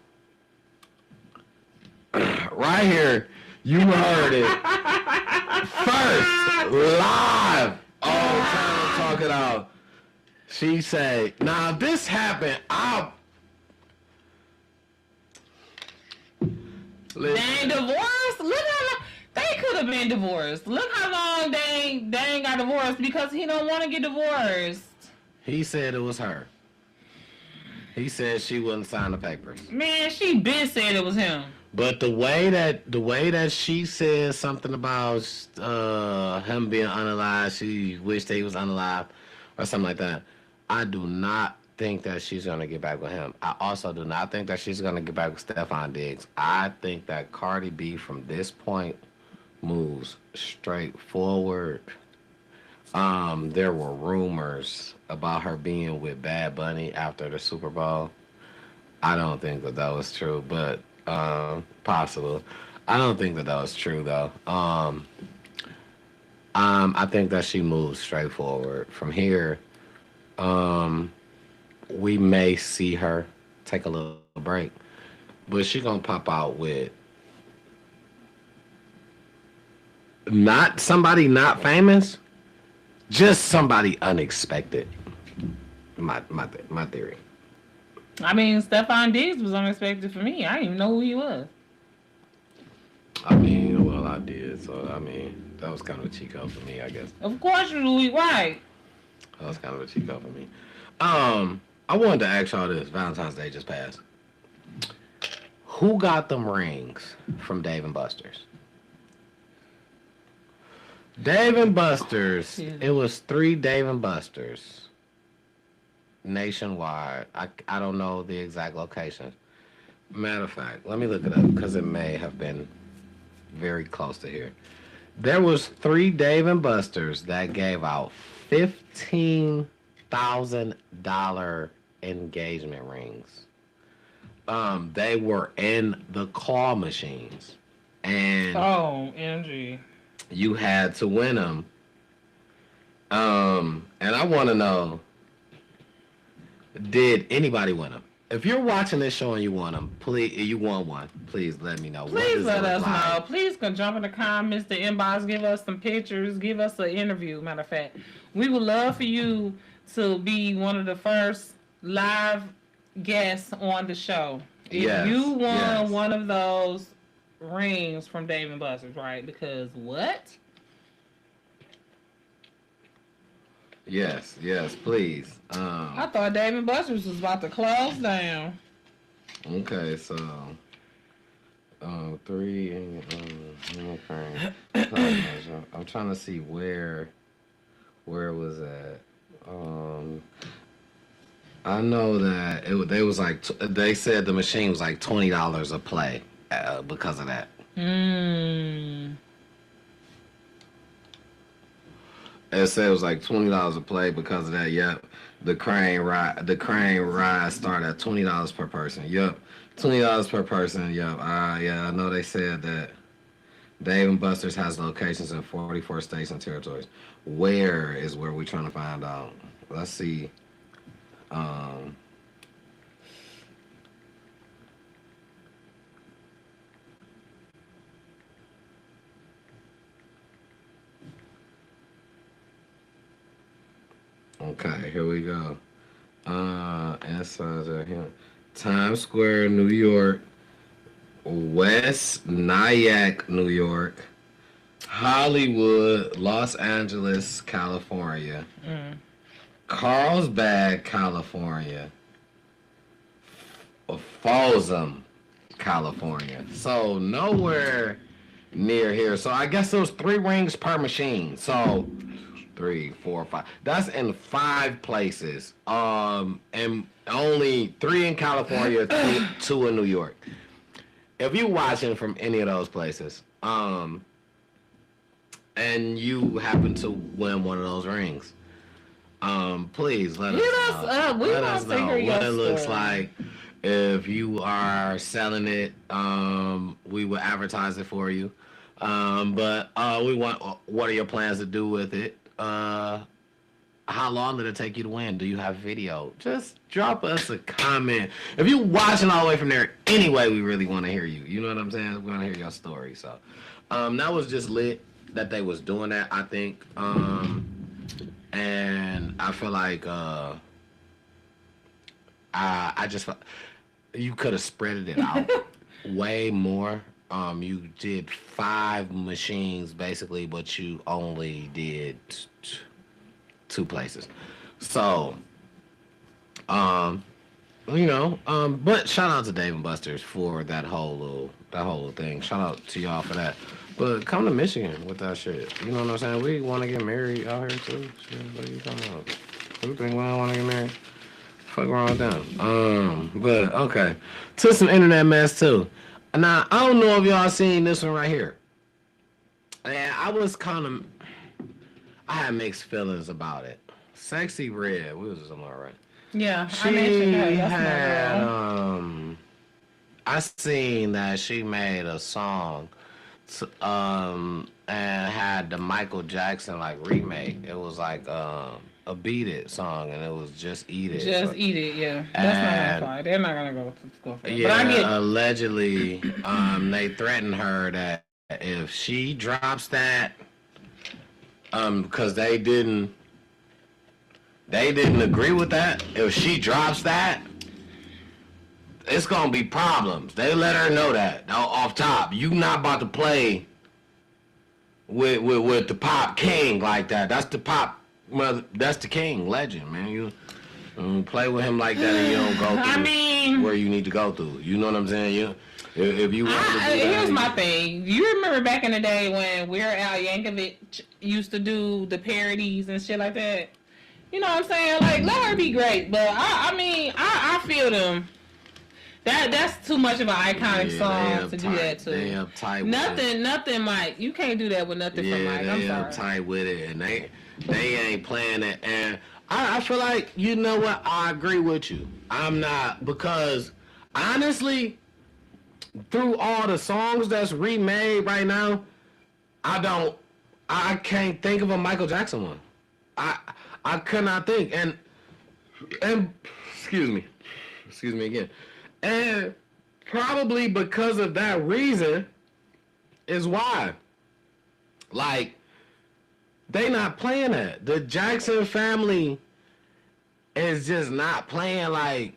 Right here, you heard it first, live. Oh, trying to talk it out. She said, "Now if this happened, They ain't divorced. Look how long they could have been divorced. Look how long they ain't got divorced because he don't want to get divorced." He said it was her. He said she wouldn't sign the papers. Man, she been said it was him. But the way that she said something about him being unalive, she wished that he was unalive, or something like that. I do not think that she's gonna get back with him. I also do not think that she's gonna get back with Stefan Diggs. I think that Cardi B from this point moves straight forward. There were rumors about her being with Bad Bunny after the Super Bowl. I don't think that was true, but possible. I don't think that was true though. I think that she moves straight forward from here. We may see her take a little break, but she gonna pop out with not somebody not famous, just somebody unexpected. My theory. I mean, Stefan Diggs was unexpected for me. I didn't even know who he was. I mean, well, I did, so I mean, that was kind of a cheat code for me, I guess. Of course you knew, right? That was kind of a cheat code for me. I wanted to ask y'all this. Valentine's Day just passed. Who got them rings from Dave & Buster's? Dave & Buster's. It was 3 Dave & Buster's nationwide. I don't know the exact location. Matter of fact, let me look it up because it may have been very close to here. There was 3 Dave & Buster's that gave out $15,000 engagement rings. They were in the claw machines, and NG. you had to win them. And I want to know, did anybody win them? If you're watching this show and you won them, you won one, please let me know. Please let us know. Please can jump in the comments, the inbox, give us some pictures, give us an interview. Matter of fact, we would love for you to be one of the first live guests on the show. If you won one of those rings from Dave & Buster's, right? Because what? Yes, please. I thought Dave and Buster's was about to close down. Okay, so 3 and okay. I'm trying to see where it was at. I know that they was like they said the machine was like $20 a play because of that. It said it was like $20 a play because of that. Yep. The crane ride started at $20 per person. Yep. $20 per person. Yep. Yeah, I know they said that Dave and Buster's has locations in 44 states and territories. Where is where we're trying to find out. Let's see. Okay, here we go. Inside of him. Times Square, New York. West Nyack, New York. Hollywood, Los Angeles, California. Carlsbad, California. Folsom, California. So nowhere near here. So I guess there was 3 rings per machine. So 3, 4, 5. That's in 5 places. And only 3 in California, 2 in New York. If you're watching from any of those places, and you happen to win one of those rings, please let us know. Let us know what it looks like. If you are selling it, we will advertise it for you. But we want, what are your plans to do with it? How long did it take you to win? Do you have video? Just drop us a comment. If you're watching all the way from there, anyway, we really want to hear you. You know what I'm saying? We want to hear your story. So, that was just lit that they was doing that, I think. And I feel like I just felt you could have spread it out way more. You did 5 machines basically, but you only did 2 places. So, but shout out to Dave and Buster's for that whole little thing. Shout out to y'all for that. But come to Michigan with that shit. You know what I'm saying? We want to get married out here too. Shit, what are you talking about? You think we don't want to get married? Fuck wrong with them. But okay. To some internet mess too. Now, I don't know if y'all seen this one right here. And I had mixed feelings about it. Sexy Red, we was somewhere, right? Yeah, she I mentioned her. That's had, my girl. I seen that she made a song, and had the Michael Jackson like remake. It was like a Beat It song, and it was Just Eat It. Just Eat It, yeah. That's not gonna fly. They're not gonna go for it. Yeah, but I get allegedly, they threatened her that if she drops that, because they didn't agree with that. If she drops that, it's gonna be problems. They let her know that off top. You not about to play with the pop king like that. That's the pop. That's the king legend, man. You play with him like that, and you don't go through where you need to go through. You know what I'm saying? If you want to do that, here's my thing. You remember back in the day when Weird Al Yankovic used to do the parodies and shit like that? You know what I'm saying? Like, let her be great, but I feel them. That's too much of an iconic song to do that to. They uptight nothing, Mike. You can't do that with nothing from Mike. I'm sorry. Uptight with it, and they ain't playing it. And I feel like, you know what? I agree with you. I'm not, because honestly, through all the songs that's remade right now, I can't think of a Michael Jackson one. I cannot think. And excuse me again. And probably because of that reason is why. Like, they not playing that. The Jackson family is just not playing, like,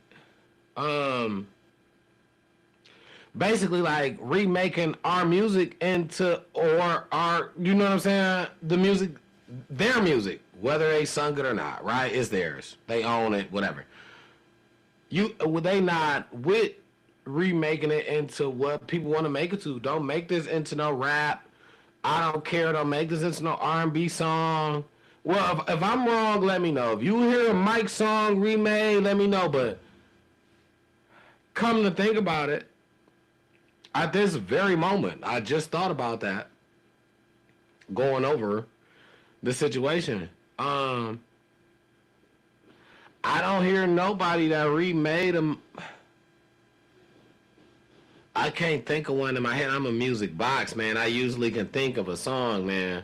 basically like remaking our music into, or our, you know what I'm saying? The music, their music. whether they sung it or not, right? It's theirs. They own it, whatever. Would they not with remaking it into what people want to make it to? Don't make this into no rap. I don't care. Don't make this into no R&B song. Well, if I'm wrong, let me know. If you hear a Mike song remade, let me know. But come to think about it, at this very moment, I just thought about that. Going over the situation. I don't hear nobody that remade them. I can't think of one in my head. I'm a music box, man. I usually can think of a song, man.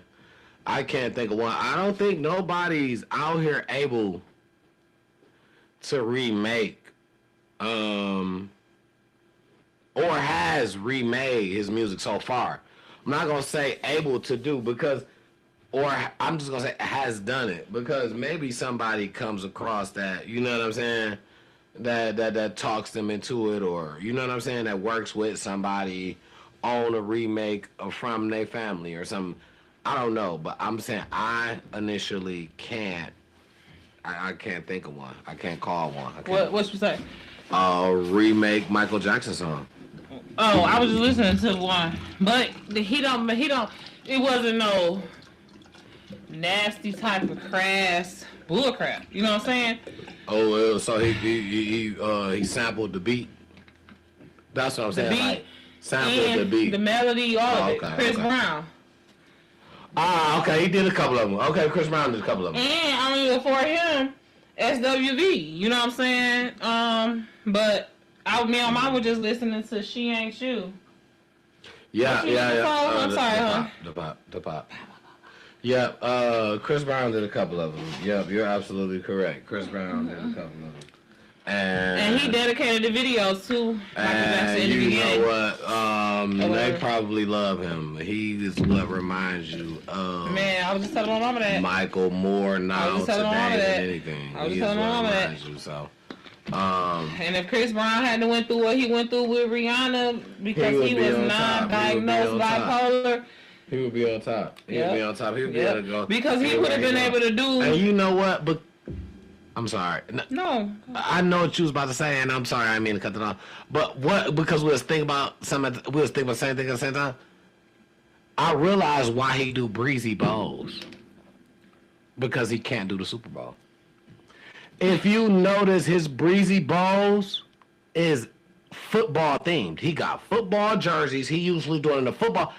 I can't think of one. I don't think nobody's out here able to remake or has remade his music so far. I'm not going to say able to do because, or I'm just going to say has done it because maybe somebody comes across that, you know what I'm saying, that talks them into it, or, you know what I'm saying, that works with somebody on a remake of From Their Family or something. I don't know, but I'm saying I initially can't. I can't think of one. I can't call one. What you say? Remake Michael Jackson song. Oh, I was just listening to one, but he don't. It wasn't no nasty type of crass bullcrap. You know what I'm saying? Oh, so he sampled the beat. That's what I'm saying. The beat, like, sampled the beat, the melody, all of it. Okay, Chris okay. Brown. Ah, okay, he did a couple of them. Okay, Chris Brown did a couple of them. And I mean, before him, SWV. You know what I'm saying? But me and Mom were just listening to She Ain't You. Yeah. I'm sorry, The pop. Yeah, Chris Brown did a couple of them. Yep, you're absolutely correct. Chris Brown did a couple of them. And he dedicated the videos too. And you know what? They probably love him. He is what reminds you of. Man, I was just telling my mama that. Michael Moore now today than anything. I was just telling my mama that. So, and if Chris Brown hadn't went through what he went through with Rihanna because he was not diagnosed bipolar, he would be on top. He would be on top. He would be able to go. Because he would have been able to do. And you know what? But I'm sorry. No. I know what you was about to say, and I'm sorry. I didn't mean to cut it off. But what? Because we was thinking about something. We was thinking about the same thing at the same time. I realized why he do breezy bowls. Because he can't do the Super Bowl. If you notice, his breezy bowls is football themed. He got football jerseys. He usually doing the football.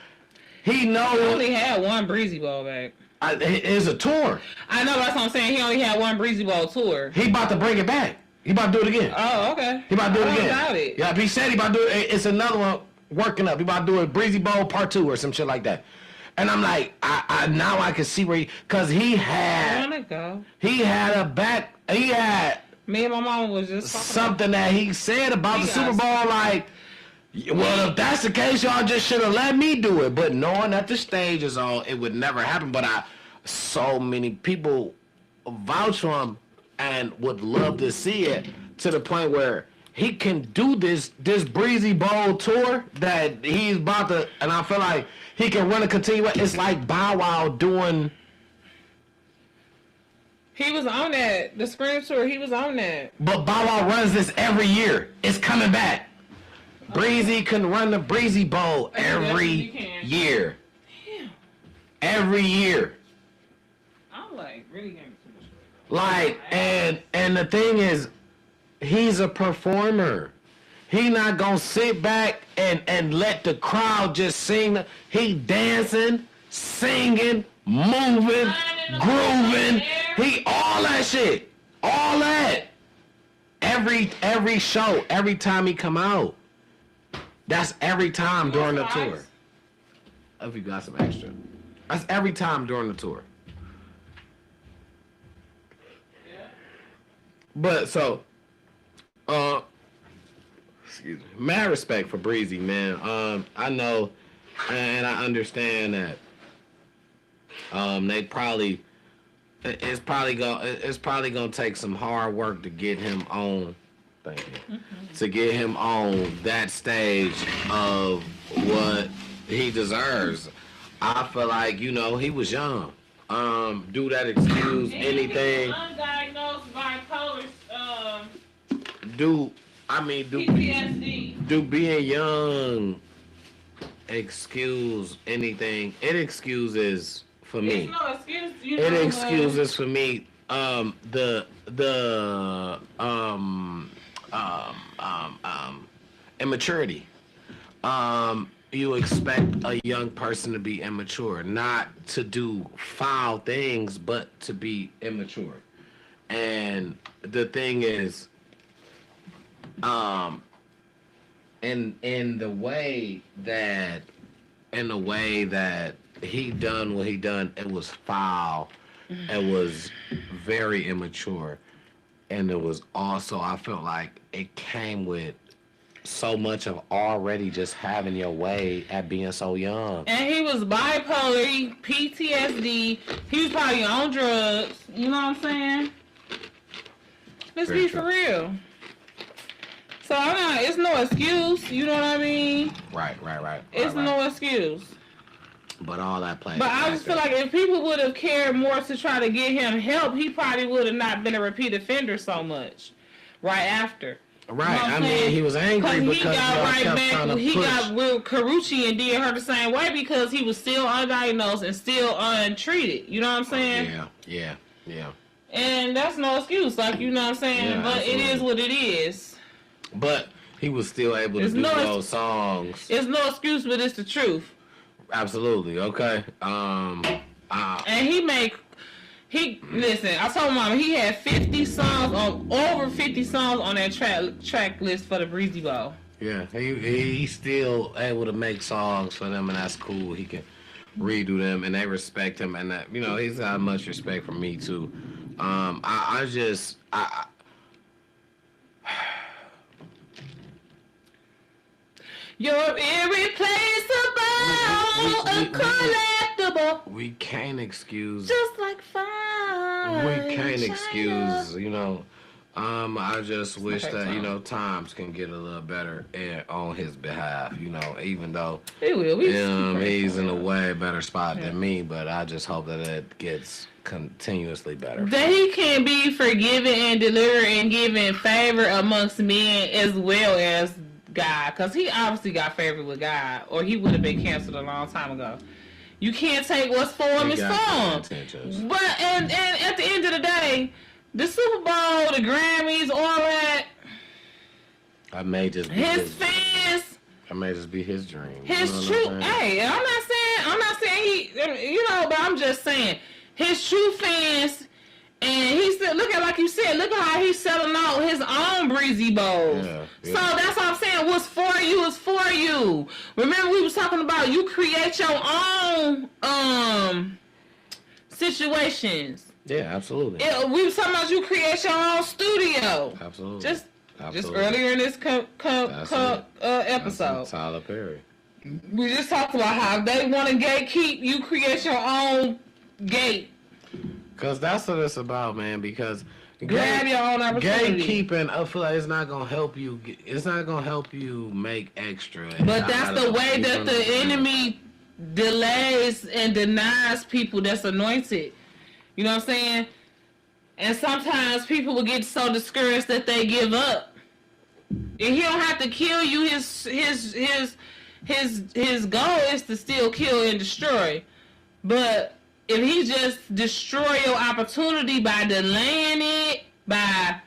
He knows. He only had one breezy bowl back. It's a tour. I know, that's what I'm saying. He only had one breezy bowl tour. He about to bring it back. He about to do it again. Oh, okay. He about to do it again. I doubt it. Yeah, he said he about to do it. It's another one working up. He about to do a breezy bowl part 2 or some shit like that. And I'm like, now I can see where because he had a back. He had me and my mom was just something that he said about the Super Bowl. Like, well, if that's the case, y'all just should have let me do it. But knowing that the stage is on, it would never happen. But so many people vouch for him and would love to see it to the point where he can do this breezy bowl tour that he's about to, and I feel like he can run a continuous. It's like Bow Wow doing. He was on that. The Scream tour, he was on that. But Bow Wow runs this every year. It's coming back. Breezy can run the breezy bowl every year. Damn. Every year. I'm like really getting too much. Like, and the thing is, he's a performer. He not gonna sit back and let the crowd just sing. He dancing, singing, moving, grooving. He all that shit. All that. Every show, every time he come out. That's every time during the tour. If you got some extra. That's every time during the tour. Yeah. But so, excuse me. Mad respect for Breezy, man. I know and I understand that they probably it's probably gonna take some hard work to get him on. Thank you. Mm-hmm. To get him on that stage of what he deserves. I feel like, he was young. Do that excuse anything? Undiagnosed bipolar Do PTSD. do being young excuse anything? It excuses for me. It's no excuse. It excuses for me the immaturity. You expect a young person to be immature, not to do foul things, but to be immature. And the thing is, in the way that he done what he done, it was foul. It was very immature, and it was also, I felt like it came with so much of already just having your way at being so young. And he was bipolar, PTSD. He was probably on drugs. You know what I'm saying? Let's Very be true. for real. So it's no excuse. You know what I mean? Right. It's no excuse. But all that played. But I just feel like if people would have cared more to try to get him help, he probably would have not been a repeat offender so much right after. Right. You know what I I'm mean, saying? he was angry because he got right kept back. trying to He push. got with Carucci and did her the same way because he was still undiagnosed and still untreated. You know what I'm saying? Yeah. And that's no excuse. Like, you know what I'm saying? Yeah, but absolutely. it is what it is. But he was still able to There's do no those songs. It's no excuse, but it's the truth. Absolutely. Okay. And listen, I told Mama he had 50 songs over 50 songs on that track list for the Breezy Bowl. Yeah. He's still able to make songs for them, and that's cool. He can redo them, and they respect him, and that, he's got much respect for me too. You're irreplaceable, uncollectible, We can't excuse. just like fire. We can't excuse. I just wish Okay, that Tom. times can get a little better on his behalf. Even though It will. he's in a way better spot than me, but I just hope that it gets continuously better. That he can be forgiven and delivered and given favor amongst men as well as God, because he obviously got favor with God, or he would have been canceled a long time ago. You can't take what's for him is for him. But and at the end of the day, the Super Bowl, the Grammys, all that, I may just be his fans, I may just be his dream. his You know true. what I'm saying? Hey, I'm not saying he, but I'm just saying his true fans. And he said, look at how he's selling out his own Breezy Bowls. Yeah. So that's what I'm saying. What's for you is for you. Remember we was talking about you create your own situations. Yeah, absolutely. We was talking about you create your own studio. Absolutely. Just Absolutely. earlier in this That's episode. Tyler Perry. We just talked about how they want to gatekeep. You create your own gate. Because that's what it's about, man. Because Grab your own opportunity. gatekeeping, I feel like it's not gonna help you. It's not gonna help you make extra. But that's the way that the enemy delays and denies people that's anointed. You know what I'm saying? And sometimes people will get so discouraged that they give up. And he don't have to kill you. His goal is to still kill and destroy. But if he just destroy your opportunity by delaying it, by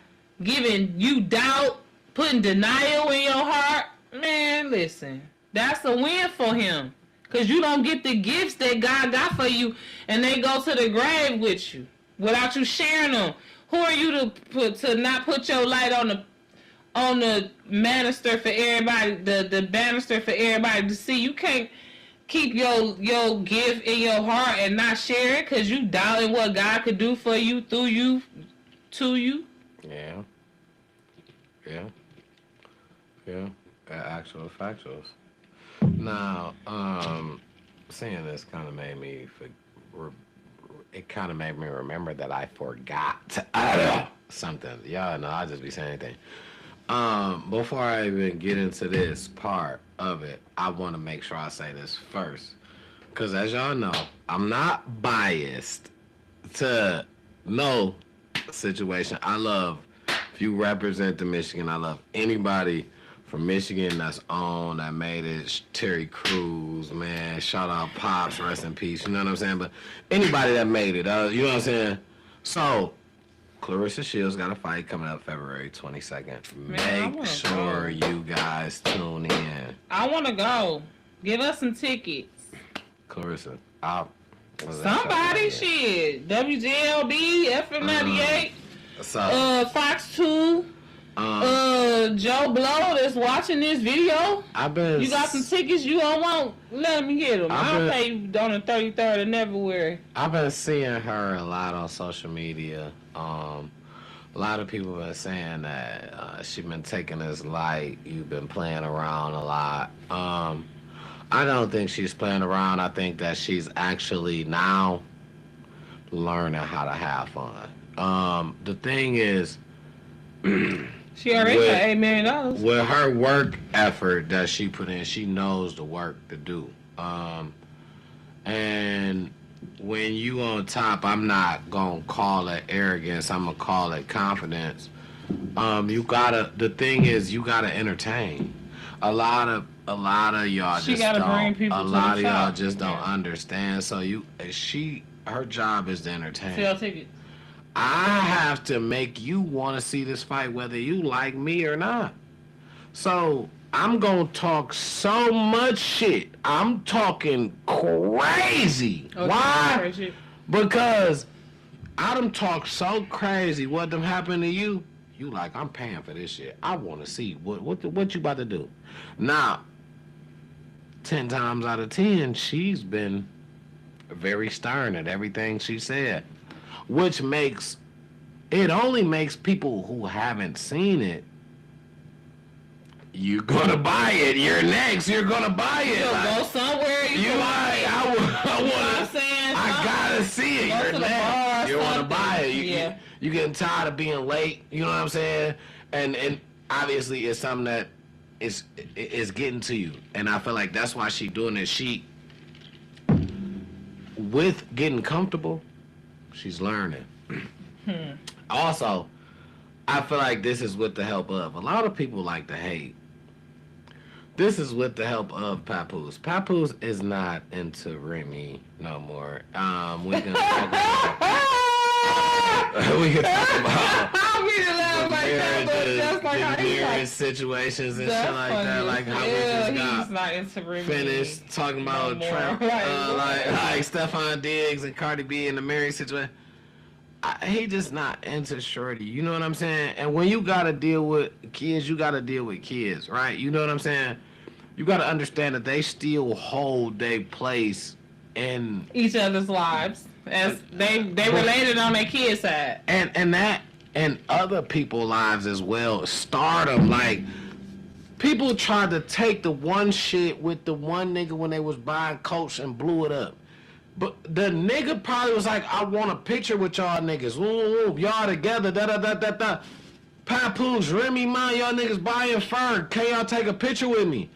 giving you doubt, putting denial in your heart, man, listen, that's a win for him. Because you don't get the gifts that God got for you, and they go to the grave with you without you sharing them. Who are you to not put your light on the banister for everybody, the banister for everybody to see? You can't keep your gift in your heart and not share it because you doubting what God could do for you, through you, to you. Yeah. Actual factuals. Now, saying this kind of made me remember that I forgot something. Y'all know I just be saying anything. Before I even get into this part of it, I want to make sure I say this first. Because as y'all know, I'm not biased to no situation. I love if you represent the Michigan. I love anybody from Michigan that's on that made it. Terry Crews, man, shout out Pops, rest in peace. You know what I'm saying? But anybody that made it, you know what I'm saying? So Clarissa Shields got a fight coming up February 22nd. Make sure you guys tune in. I want to go. Give us some tickets. Clarissa, Somebody, shit. WJLB, FM98, Fox 2, Joe Blow that's watching this video. You got some tickets you don't want? Let me get them. I'll pay you on the 33rd of February. I've been seeing her a lot on social media. A lot of people have been saying that she's been taking this light. You've been playing around a lot. I don't think she's playing around. I think that she's actually now learning how to have fun. The thing is, she already got $8 million. With her work effort that she put in, she knows the work to do. And when you on top, I'm not gonna call it arrogance. I'm gonna call it confidence. The thing is, you gotta entertain. A lot of y'all just don't. A lot of y'all just don't understand. So her job is to entertain. Sell tickets. I have to make you want to see this fight, whether you like me or not. So I'm gonna talk so much shit. I'm talking crazy. Okay, why? Crazy. Because I done talk so crazy. What done happened to you? You like, I'm paying for this shit. I want to see what you about to do. Now, 10 times out of 10, she's been very stern at everything she said, which only makes people who haven't seen it. You're gonna buy it. You're next. You're gonna buy it. You'll go somewhere. I gotta see it. You're next. You wanna buy it. You getting tired of being late. You know what I'm saying? And obviously it's something that is getting to you. And I feel like that's why she doing it. She, with getting comfortable, she's learning. Also, I feel like this is with the help of, a lot of people like to hate. This is with the help of Papoose. Papoose is not into Remy no more. We can talk about marriage situations and shit like that. Like how we just got finished talking about Trump, like Stephon Diggs and Cardi B in the marriage situation. He just not into shorty. You know what I'm saying? And when you gotta deal with kids, you gotta deal with kids, right? You know what I'm saying? You gotta understand that they still hold their place in each other's lives, as they related on their kids' side, and that and other people's lives as well. Stardom, like people tried to take the one shit with the one nigga when they was buying Coach and blew it up. But the nigga probably was like, I want a picture with y'all niggas. Woo, y'all together, da. Papoose, Remy Ma, y'all niggas buying fur. Can y'all take a picture with me?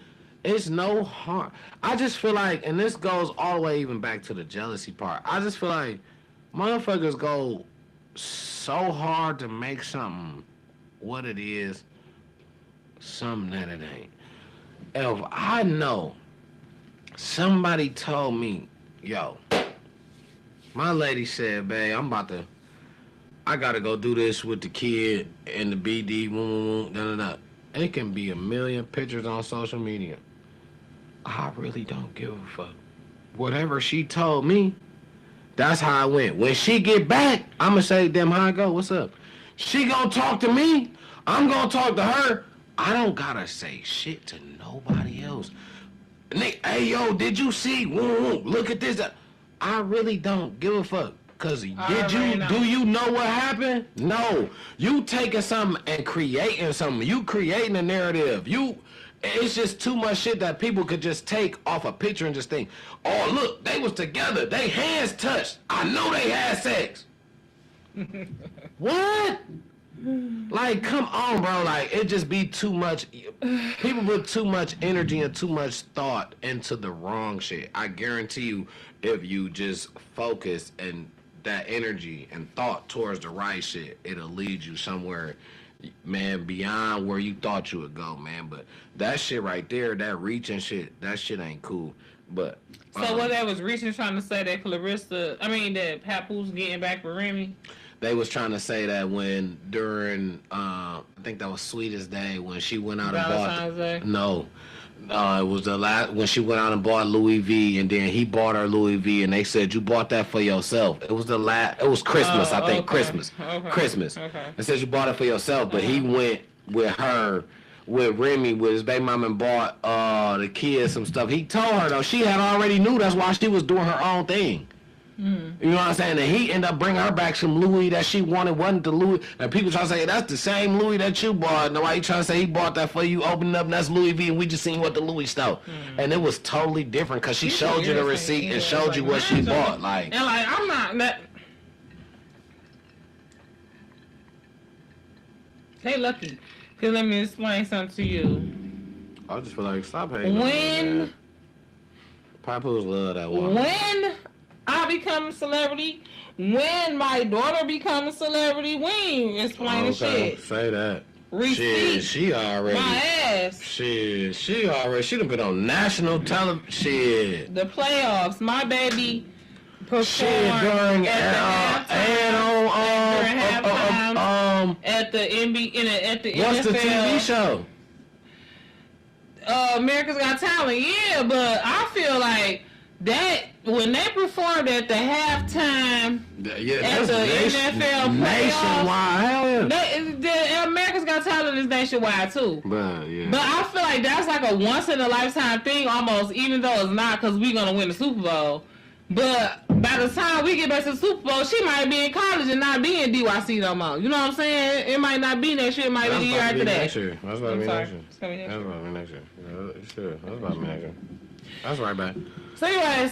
It's no harm. I just feel like, and this goes all the way even back to the jealousy part. I just feel like motherfuckers go so hard to make something what it is, something that it ain't. If I know somebody told me, yo, my lady said, babe, I gotta go do this with the kid and the BD, da. It can be a million pictures on social media. I really don't give a fuck. Whatever she told me, that's how I went. When she get back, I'ma say, damn, how I go? What's up? She gonna talk to me. I'm gonna talk to her. I don't gotta say shit to nobody else. Nick, hey, yo, did you see? Look at this. I really don't give a fuck. Cause do you know what happened? No. You taking something and creating something. You creating a narrative. It's just too much shit that people could just take off a picture and just think, oh, look, they was together. They hands touched. I know they had sex. What? Like, come on, bro. Like, it just be too much. People put too much energy and too much thought into the wrong shit. I guarantee you, if you just focus and that energy and thought towards the right shit, it'll lead you somewhere, man, beyond where you thought you would go, man. But that shit right there, that reaching shit, that shit ain't cool. But So what that was recent trying to say that that Papoose getting back with Remy? they was trying to say that when during I think that was Sweetest Day when she went out and Valentine's Day? bought no. It was the last when she went out and bought Louis V, and then he bought her Louis V, and they said you bought that for yourself. It was the last. It was Christmas, I think. Okay. Christmas. Okay. Christmas. Okay. It said you bought it for yourself, but he went with her, with Remy, with his baby mom, and bought the kids some stuff. He told her though she had already knew that's why she was doing her own thing. You know what I'm saying? And he ended up bringing her back some Louis that she wanted, wasn't the Louis. And people try to say, that's the same Louis that you bought. No, why you trying to say he bought that for you, opened up, and that's Louis V, and we just seen what the Louis stole. And it was totally different because she showed you the receipt and showed you what she bought. Like, And like, I'm not that. They lucky. Cause let me explain something to you. I just feel like, stop hating. When Papoose love that one. when I become a celebrity, when my daughter becomes a celebrity, we ain't explaining shit. Say that. Receipt. Shit, she already. My ass. She done been on national television. Shit. The playoffs. My baby performed Shit during at the NFL. What's the TV show? America's Got Talent. Yeah, but I feel like that when they performed at the halftime Yeah, at the NFL nationwide. Hell yeah. the America's Got Talent is nationwide too. But yeah. But I feel like that's like a once in a lifetime thing almost, even though it's not because we're gonna win the Super Bowl. But by the time we get back to the Super Bowl, she might be in college and not be in DYC no more. You know what I'm saying? It might not be next year. It might be the year after that. That's about to be next year. It's gonna be next That's year. about to be next year. Yeah, sure. That's about to be next year. That's right back. So anyways,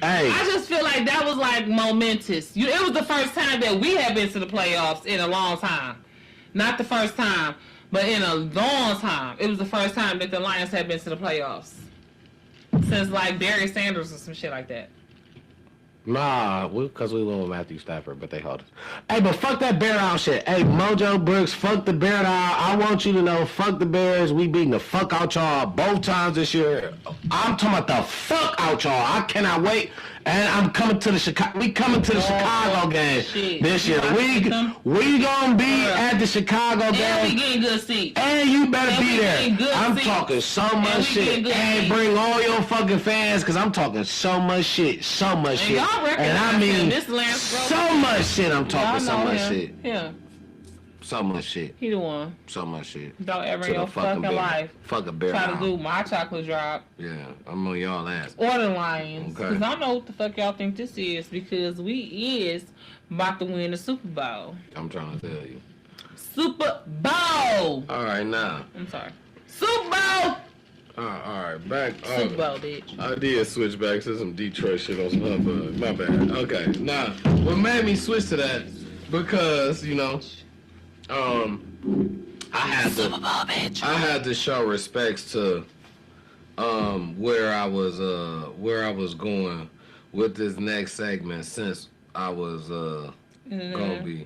Hey. I just feel like that was like momentous. It was the first time that we have been to the playoffs in a long time. Not the first time, but in a long time. It was the first time that the Lions had been to the playoffs. Since like Barry Sanders or some shit like that. Nah, because we went with Matthew Stafford, but they held us. Hey, but fuck that Bear Down shit. Hey, Mojo Brooks, fuck the Bear Down. I want you to know, fuck the Bears. We beating the fuck out y'all both times this year. I'm talking about the fuck out y'all. I cannot wait. And I'm coming to the Chicago. We coming to the Chicago game this year. We gonna be at the Chicago game. And we getting good seats. And you better And be we there. getting good I'm seats. talking so And much we shit. getting good And seats. bring all your fucking fans, because I'm talking so much shit. So much shit. y'all recognize And I mean, him. This Lance Grover. so much shit. I'm talking Y'all so know much him. shit. Yeah, So much shit. he the one. So much shit. Don't ever To in the your fucking bear. life Fuck a bear try to down. do my chocolate drop Yeah, I'm on y'all ass. or the Lions. Okay. Because I know what the fuck y'all think this is, because we is about to win the Super Bowl. I'm trying to tell you. Super Bowl! All right, now. I'm sorry. Super Bowl! All right, back. Super Bowl, bitch. I did switch back to some Detroit shit on some hubbub. My bad. Okay. Now, what made me switch to that? Because, you know, I had to show respects to where I was going with this next segment, since I was gonna be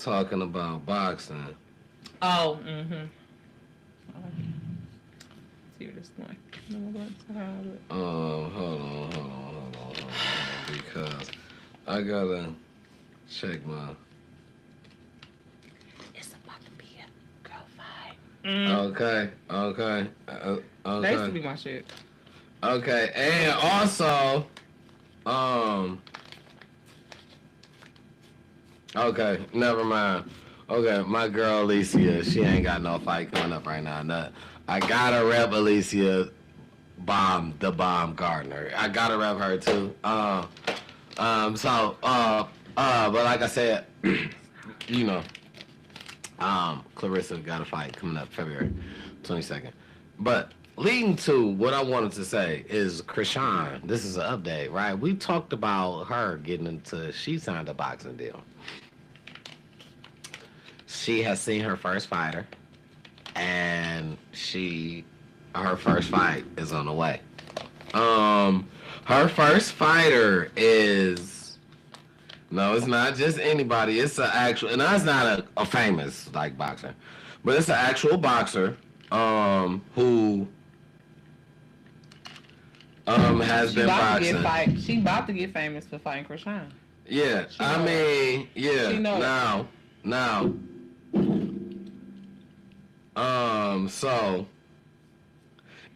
talking about boxing. Oh, see what it's like. Hold on, because I gotta check my. It's about to be a girl fight. Okay. That used to be my shit. Okay, and also, okay, never mind. Okay, my girl Alicia, she ain't got no fight coming up right now. No, I gotta rep Alicia, the bomb Gardner. I gotta rep her too. But like I said, you know, Clarissa got a fight coming up February 22nd. But leading to what I wanted to say is Krishan. This is an update, right? We talked about her getting into, she signed a boxing deal. She has seen her first fighter, and her first fight is on the way. Her first fighter is No, it's not just anybody. It's an actual, and that's not a famous like boxer, but it's an actual boxer who has She been about to boxing. get She about to get famous for fighting Krishan. Yeah, She I know mean, yeah. She know Now, so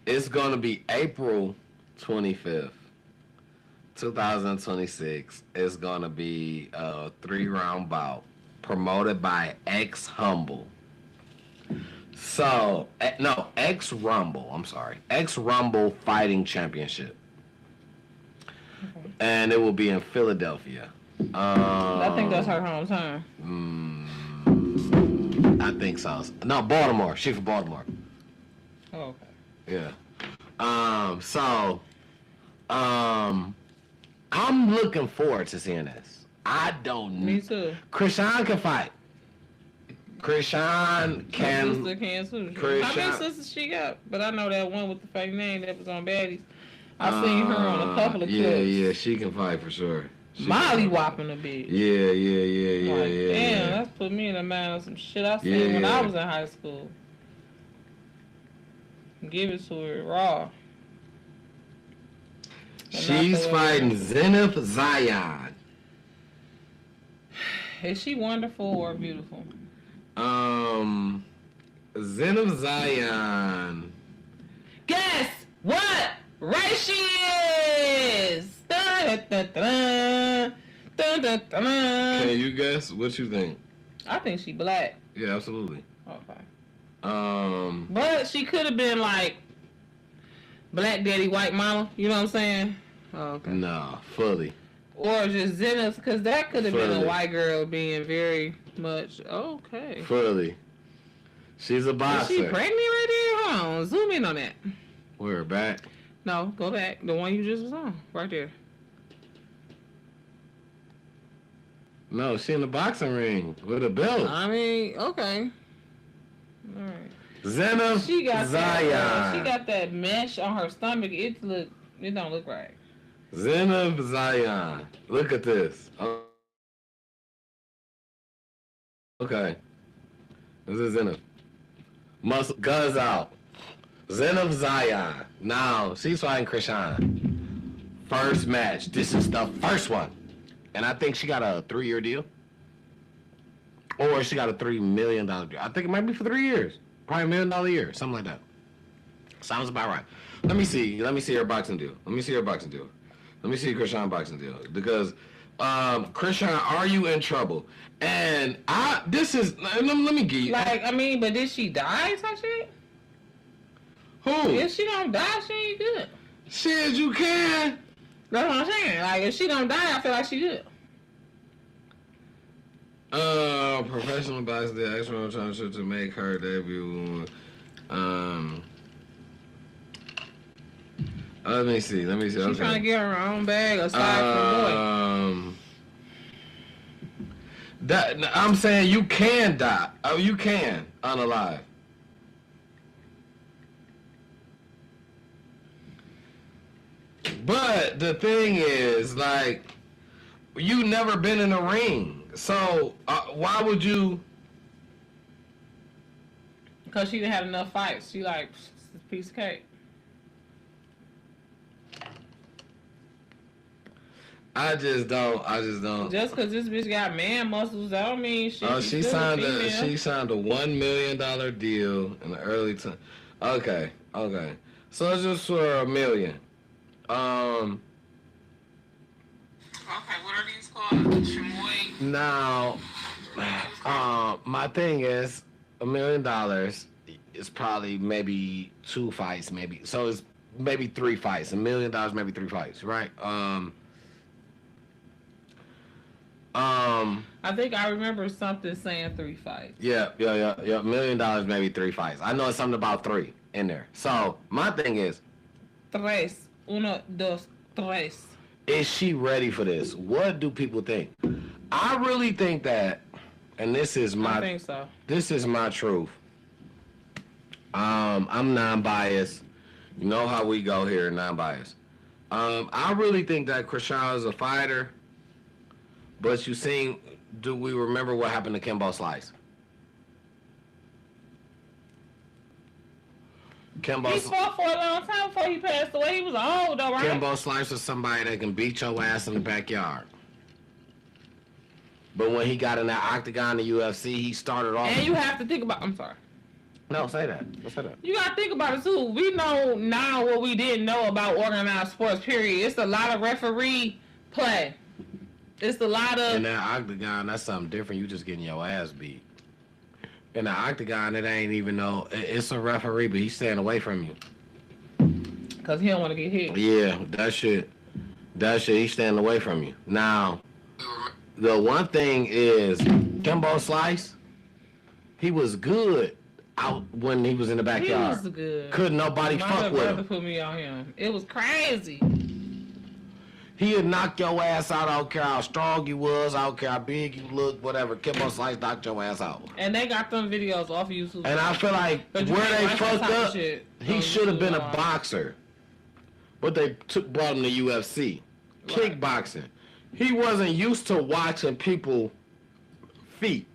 it's gonna be April 25th, 2026. It's gonna be a 3-round bout promoted by X Humble. So, no, X Rumble. I'm sorry, X Rumble Fighting Championship, and it will be in Philadelphia. I think that's her hometown. I think so. No, Baltimore. She from Baltimore. Oh, okay. Yeah. I'm looking forward to seeing this. I don't. Me too. Krishan can fight. Krishan My can. sister can too. Krishan- How many sisters she got? But I know that one with the fake name that was on Baddies. I seen her on a couple of clips. Yeah, she can fight for sure. She Molly can fight. whopping a bit. Yeah. Like, damn, Yeah. that's put me in the mind of some shit I seen when Yeah. I was in high school. Give it to her raw. And not She's the way- fighting Zenith Zion. Is she wonderful or beautiful? Zenith Zion. Guess what race she is? Dun, dun, dun, dun, dun, dun, dun. Can you guess what you think? I think she black. Yeah, absolutely. Okay. But She could have been like black daddy, white mama. You know what I'm saying? Oh, okay. no, fully. Or just Zenith, because that could have been a Fully. white girl being very much okay. Fully. She's a Is boxer. she pregnant right there? Hold on, zoom in on that. We're back. No, go back. The one you just was on, right there. No, she in the boxing ring with a belt. I mean, okay. All right. Zenith She got Zion. that. She got that mesh on her stomach. It don't look right. Zenith Zion. Look at this. Okay. This is Zenith. Guns out. Zenith Zion. Now, she's fighting Krishan. First match. This is the first one. And I think she got a 3-year deal. Or she got a $3 million deal. I think it might be for 3 years. Probably $1 million a year. Something like that. Sounds about right. Let me see her boxing deal. Let me see Krishan boxing deal. Because Krishan, are you in trouble? And let me give you. Like, I mean, but did she die type shit? Who? If she don't die, she ain't good. Shit, you can. That's what I'm saying. Like, if she don't die, I feel like she good. Professional boxer did extra championship to make her debut. Let me see. She's Okay. trying to get her own bag aside from I'm saying you can die. Oh, you can unalive. But the thing is, like, you never been in a ring, so why would you? because she didn't have enough fights. She like a piece of cake. I just don't. Just because this bitch got man muscles, that don't mean shit. Oh, She's she still a signed female. a $1 million deal in the early time. Okay. So it's just for $1 million. Okay, what are these called? Chamoy. Now, my thing is $1 million is probably maybe 2 fights, maybe. So it's maybe 3 fights. $1 million, maybe 3 fights, right? I think I remember something saying 3 fights. Yeah. $1 million, maybe 3 fights. I know it's something about 3 in there. So my thing is, Tres. Uno, dos, tres. is she ready for this? What do people think? I really think that, and this is I think so. my truth. I'm non-biased. You know how we go here, non-biased. I really think that Krishan is a fighter But you seen? Do we remember what happened to Kimbo Slice? Kimbo. He fought for a long time before he passed away. He was old though, right? Kimbo Slice was somebody that can beat your ass in the backyard. But when he got in that octagon in the UFC, he started off. And you have to think about. I'm sorry. No, say that. Don't say that. You gotta think about it too. We know now what we didn't know about organized sports. Period. It's a lot of referee play. It's a lot of. In that octagon, that's something different. You just getting your ass beat. In the octagon, it ain't even no. It's a referee, but he's staying away from you. Cause he don't want to get hit. Yeah, that shit. He's staying away from you. Now, the one thing is, Kimbo Slice, he was good out when he was in the He backyard. was good. Couldn't nobody My fuck with brother him. put me on him. It was crazy. He'd knock your ass out. I don't care how strong you was. I don't care how big you looked. Whatever. Kimbo Slice knocked your ass out. And they got them videos off of YouTube. And I feel like But you where can't they watch that fucked type of up, shit he on should have been a YouTube. boxer. But they brought him to UFC. Right. Kickboxing. He wasn't used to watching people feet.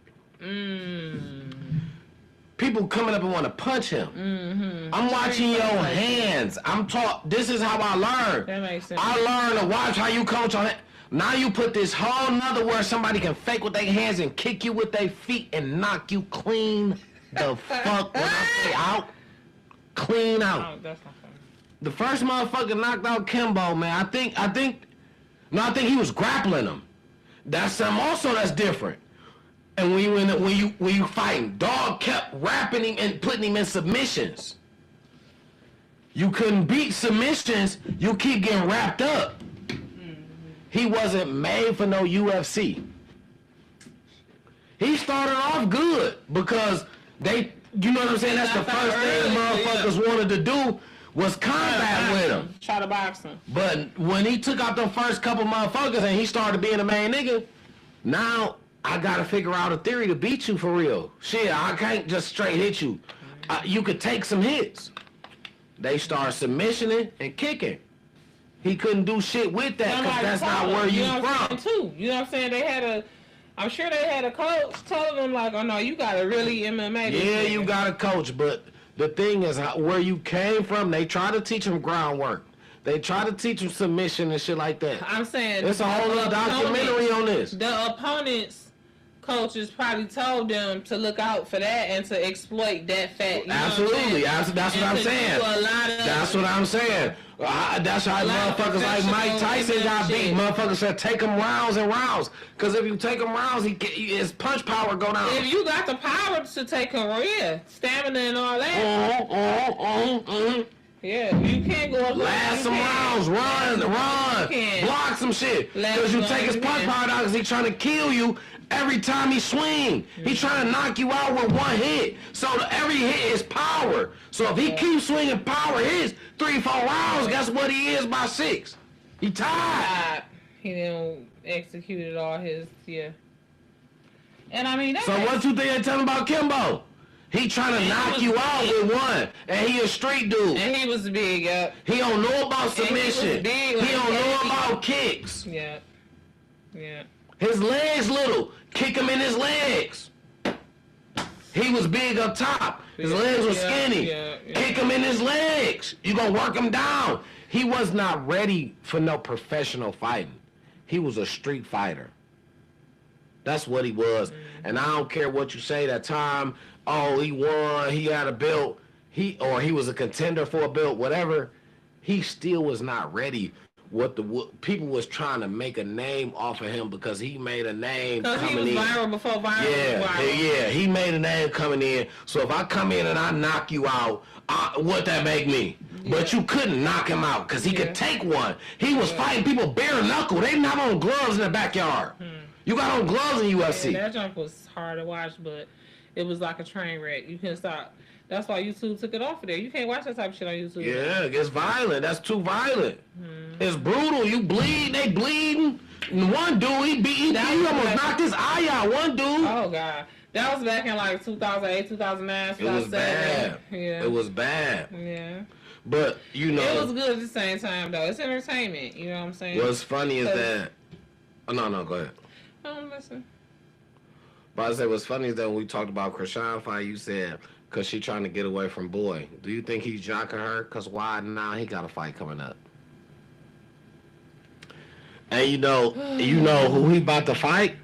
People coming up and want to punch him. I'm watching your hands. I'm taught. This is how I learned. That makes sense. I learned to watch how you coach on it. Now you put this whole nother where somebody can fake with their hands and kick you with their feet and knock you clean the fuck when I say out. Clean out. Oh, that's not funny. The first motherfucker knocked out Kimbo, man. I think he was grappling him. That's something also that's different. And when you fighting, dog kept wrapping him and putting him in submissions. You couldn't beat submissions. You keep getting wrapped up. He wasn't made for no UFC. He started off good because you know what I'm saying? That's the first thing motherfuckers wanted to do was combat with him. Try to box him. But when he took out the first couple motherfuckers and he started being a main nigga, now I gotta figure out a theory to beat you for real. Shit, I can't just straight hit you. You could take some hits. They start submissioning and kicking. He couldn't do shit with that because that's not where you know what I'm from. saying, too. You know what I'm saying? I'm sure they had a coach telling them like, oh no, you gotta really MMA this Yeah, nigga. you got a coach, but the thing is where you came from, they try to teach him groundwork. They try to teach him submission and shit like that. I'm saying It's a whole other documentary on this. The opponent's coaches probably told them to look out for that and to exploit that fact. You know Absolutely, what I'm saying? that's what I'm And to saying. do a lot of- That's what I'm saying. That's how A lot of motherfuckers like Mike professional Tyson got beat. shit. Motherfuckers said take him rounds and rounds. Because if you take him rounds, his punch power go down. If you got the power to take a yeah, stamina and all that, yeah, you can't go up. Last some rounds, run, can't. block some shit. Last Because you some take his rounds, punch you power down because he's trying to kill you every time he swing. He's trying to knock you out with one hit. So every hit is power. So if he keeps swinging power hits 3-4 rounds, guess what he is by 6? He tied. He didn't execute all his And I mean, So what you think they telling about Kimbo? He trying to knock you out with one, and he a street dude. And he was big, yeah. He don't know about he was submission. big, He don't know heavy. about kicks. Yeah. Yeah. His legs little. Kick him in his legs. He was big up top. His legs were skinny. Kick him in his legs. You gonna work him down. He was not ready for no professional fighting. He was a street fighter. That's what he was. And I don't care what you say that time. Oh, he won. He had a belt. He was a contender for a belt. Whatever. He still was not ready. What people was trying to make a name off of him because he made a name Because he coming was in. viral before viral was viral. Yeah, he made a name coming in. So if I come in and I knock you out, what that make me? But you couldn't knock him out because he could take one. He was fighting people bare knuckle. They didn't have on gloves in the backyard. You got on gloves in UFC. Yeah, that jump was hard to watch, but it was like a train wreck. You couldn't stop. That's why YouTube took it off of there. You can't watch that type of shit on YouTube. Yeah, it's violent. That's too violent. It's brutal. You bleed. They bleeding. And one dude, he almost knocked his eye out. One dude. Oh, God. That was back in like 2008, 2009, 2007. It was bad. Yeah. It was bad. Yeah. But, you know. It was good at the same time, though. It's entertainment. You know what I'm saying? What's funny is that. Oh, no, go ahead. listen. But I said what's funny is that when we talked about Krishan fight, you said because she trying to get away from Boy. Do you think he's jocking her? Because why now he got a fight coming up? And you know who he about to fight?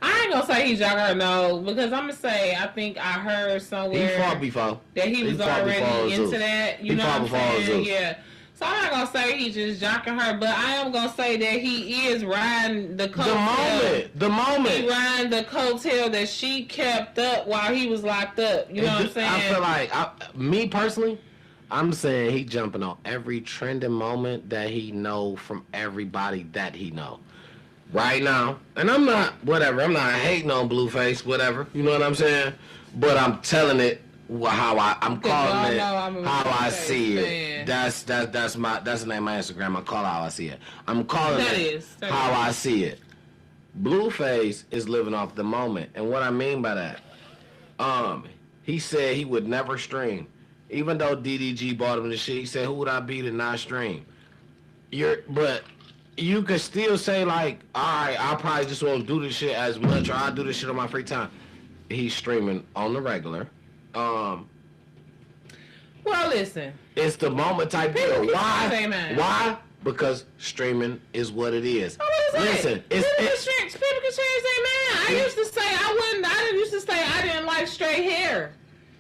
I ain't gonna say he's jocking her, no, because I'm gonna say I think I heard somewhere He fought before. that he was fought before already into Zeus. that. You He know fought what I'm before saying? Zeus. Yeah. So I'm not gonna say he's just jocking her, but I am gonna say that he is riding the coattail. The moment. He riding the coattail that she kept up while he was locked up. You know what I'm saying? I feel like, me personally, I'm saying he jumping on every trending moment that he know from everybody that he know. Right now, and I'm not hating on Blueface, whatever. You know what I'm saying? But I'm telling it how I'm calling it how I see it. That's the name of my Instagram. I call it how I see it. I'm calling it how I see it. Blueface is living off the moment, and what I mean by that, he said he would never stream, even though DDG bought him the shit. He said, "Who would I be to not stream?" But you could still say like, "All right, I probably just won't do this shit as much, or I'll do this shit on my free time." He's streaming on the regular. Well, listen. It's the moment type deal. Why? Man. Why? Because streaming is what it is. Listen, people can change their mind. I used to say I didn't used to say I didn't like straight hair.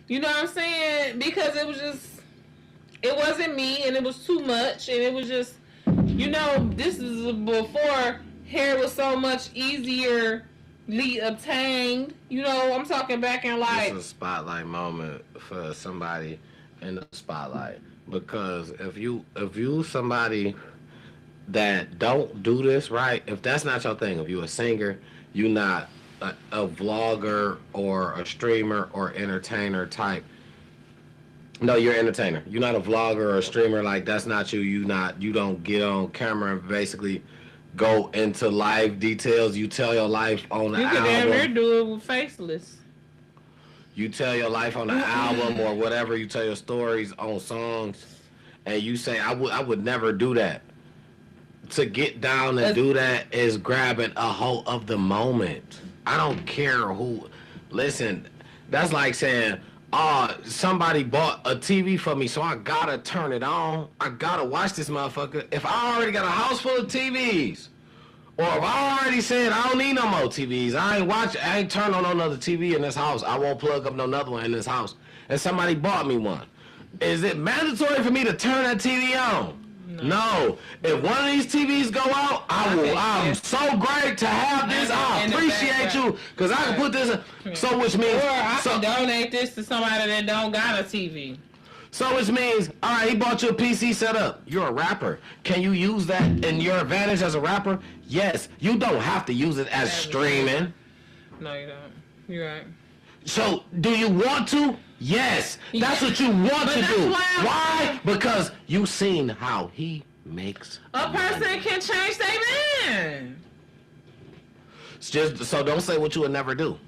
You know what I'm saying? Because it wasn't me, and it was too much, and it was just, this is before hair was so much easily obtained. I'm talking back in like. It's a spotlight moment for somebody in the spotlight, because if you somebody that don't do this right, if that's not your thing, if you're a singer, you're not a vlogger or a streamer or entertainer type. No, you're an entertainer. You're not a vlogger or a streamer. Like, that's not you. You don't get on camera and basically go into live details. You tell your life on the album. You can damn near do it with faceless. You tell your life on the album or whatever. You tell your stories on songs, and you say, I would never do that. To get down and do that is grabbing a hold of the moment. I don't care who. Listen, that's like saying, somebody bought a TV for me, so I gotta turn it on. I gotta watch this motherfucker. If I already got a house full of TVs, or if I already said I don't need no more TVs, I ain't turn on no other TV in this house. I won't plug up no another one in this house. And somebody bought me one. Is it mandatory for me to turn that TV on? No. If one of these TVs go out, I'm so great to have this. I appreciate you, because I can put this in. So which means, or I can donate this to somebody that don't got a TV. So which means, all right, he bought you a PC setup. You're a rapper. Can you use that in your advantage as a rapper? Yes. You don't have to use it as streaming. No, you don't. You're right. So, do you want to? Yes. That's what you want to do. Why? Because you seen how he makes a person can change their mind. So don't say what you would never do.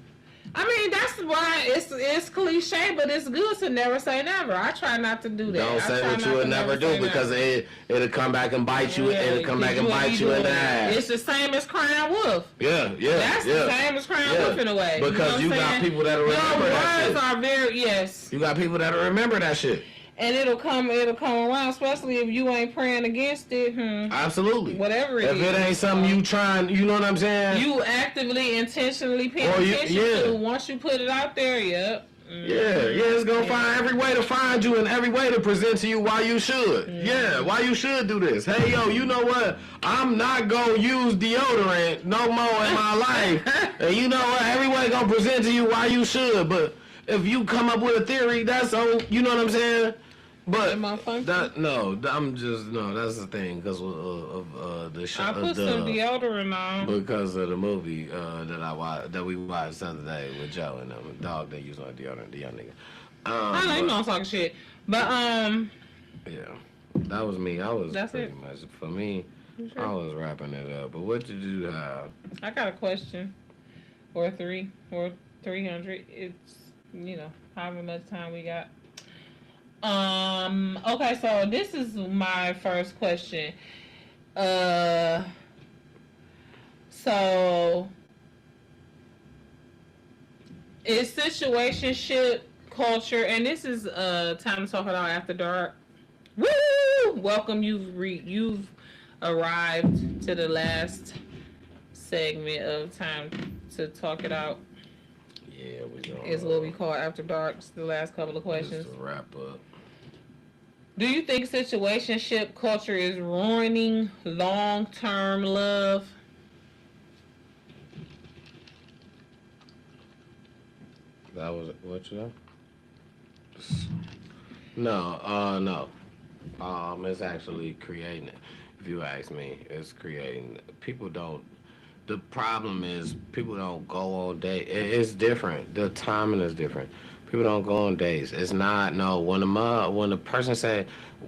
I mean, that's why it's cliche, but it's good to never say never. I try not to do that. Don't say what you would never do, because it'll come back and bite you. It'll come back and bite you in the ass. It's the same as crying wolf. Yeah. That's the same as crying wolf in a way. Because you got people that'll remember that shit. Your words are very, yes. You got people that'll remember that shit. And it'll come around, especially if you ain't praying against it. Absolutely. Whatever it is. If it ain't something you trying, you know what I'm saying? You actively, intentionally paying attention to. Once you put it out there, yep. It's gonna find every way to find you and every way to present to you why you should. Why you should do this. Hey, yo, you know what? I'm not gonna use deodorant no more in my life. And you know what? Every way gonna present to you why you should. But if you come up with a theory, that's on. You know what I'm saying? But that's the thing, because of the show. I put some deodorant on because of the movie that we watched Sunday with Joe and the dog that used on deodorant, the young nigga. I know you don't talk shit, but yeah, that was me. That's pretty much for me. Sure? I was wrapping it up. But what did you have? I got a question, or 300. It's however much time we got. Okay, so this is my first question. So It's situationship culture, and this is time to talk about After Dark. Woo! Welcome, you've arrived to the last segment of time to talk it out. Yeah, we going. Is what we call After Dark. It's the last couple of questions. Just to wrap up. Do you think situationship culture is ruining long-term love? That was what you know? No. It's actually creating it. If you ask me, it's creating. People don't. The problem is people don't go on dates. It's different. The timing is different. People don't go on dates. It's not when a person say,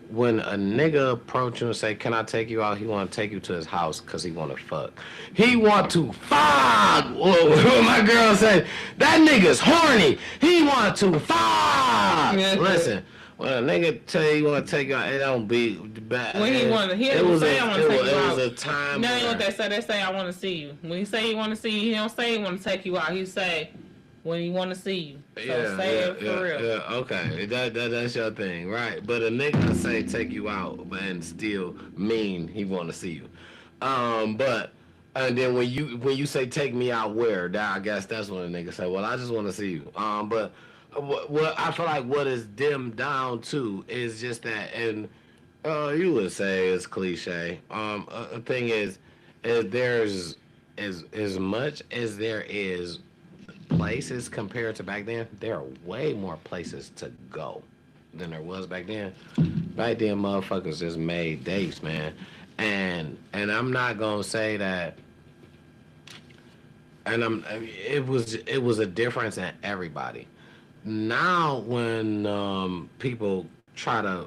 when a nigga approach you and say, "Can I take you out?" He want to take you to his house because he want to fuck. He want to fuck. What my girl said, that nigga's horny. He want to fuck. Listen, when a nigga tell you he want to take you out, it don't be bad. When he want to, he it don't was say I want to take you out. It was a time. No, what they say. They say I want to see you. When he say he want to see you, he don't say he want to take you out. He say when he want to see you. So say it for real. Yeah, okay. That's your thing, right? But a nigga say take you out, but and still mean he want to see you. But and then when you say take me out where, I guess that's when a nigga say, well, I just want to see you. But what I feel like what is dimmed down to is just that, and you would say it's cliche. The thing is there's as much as there is places compared to back then, there are way more places to go than there was back then. Back then, motherfuckers just made dates, man. And I'm not gonna say that. And it was a difference in everybody. Now, when people try to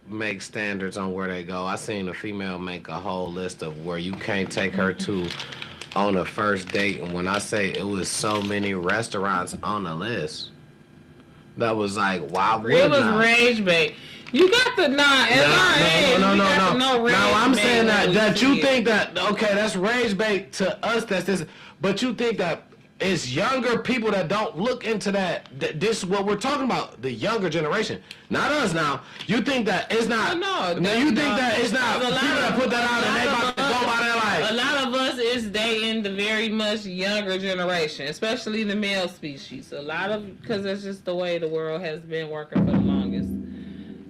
make standards on where they go, I seen a female make a whole list of where you can't take her to on a first date, and when I say it was so many restaurants on the list, that was like, why would it was not? rage bait. You got the No. No, I'm saying that you think that that's rage bait to us. That's this, but you think that it's younger people that don't look into that. This is what we're talking about, the younger generation, not us. Now you think that it's not. You think that it's not people that put that out and they about to go by their life. A lot of us is dating the very much younger generation, especially the male species. A lot of, because that's just the way the world has been working for the longest.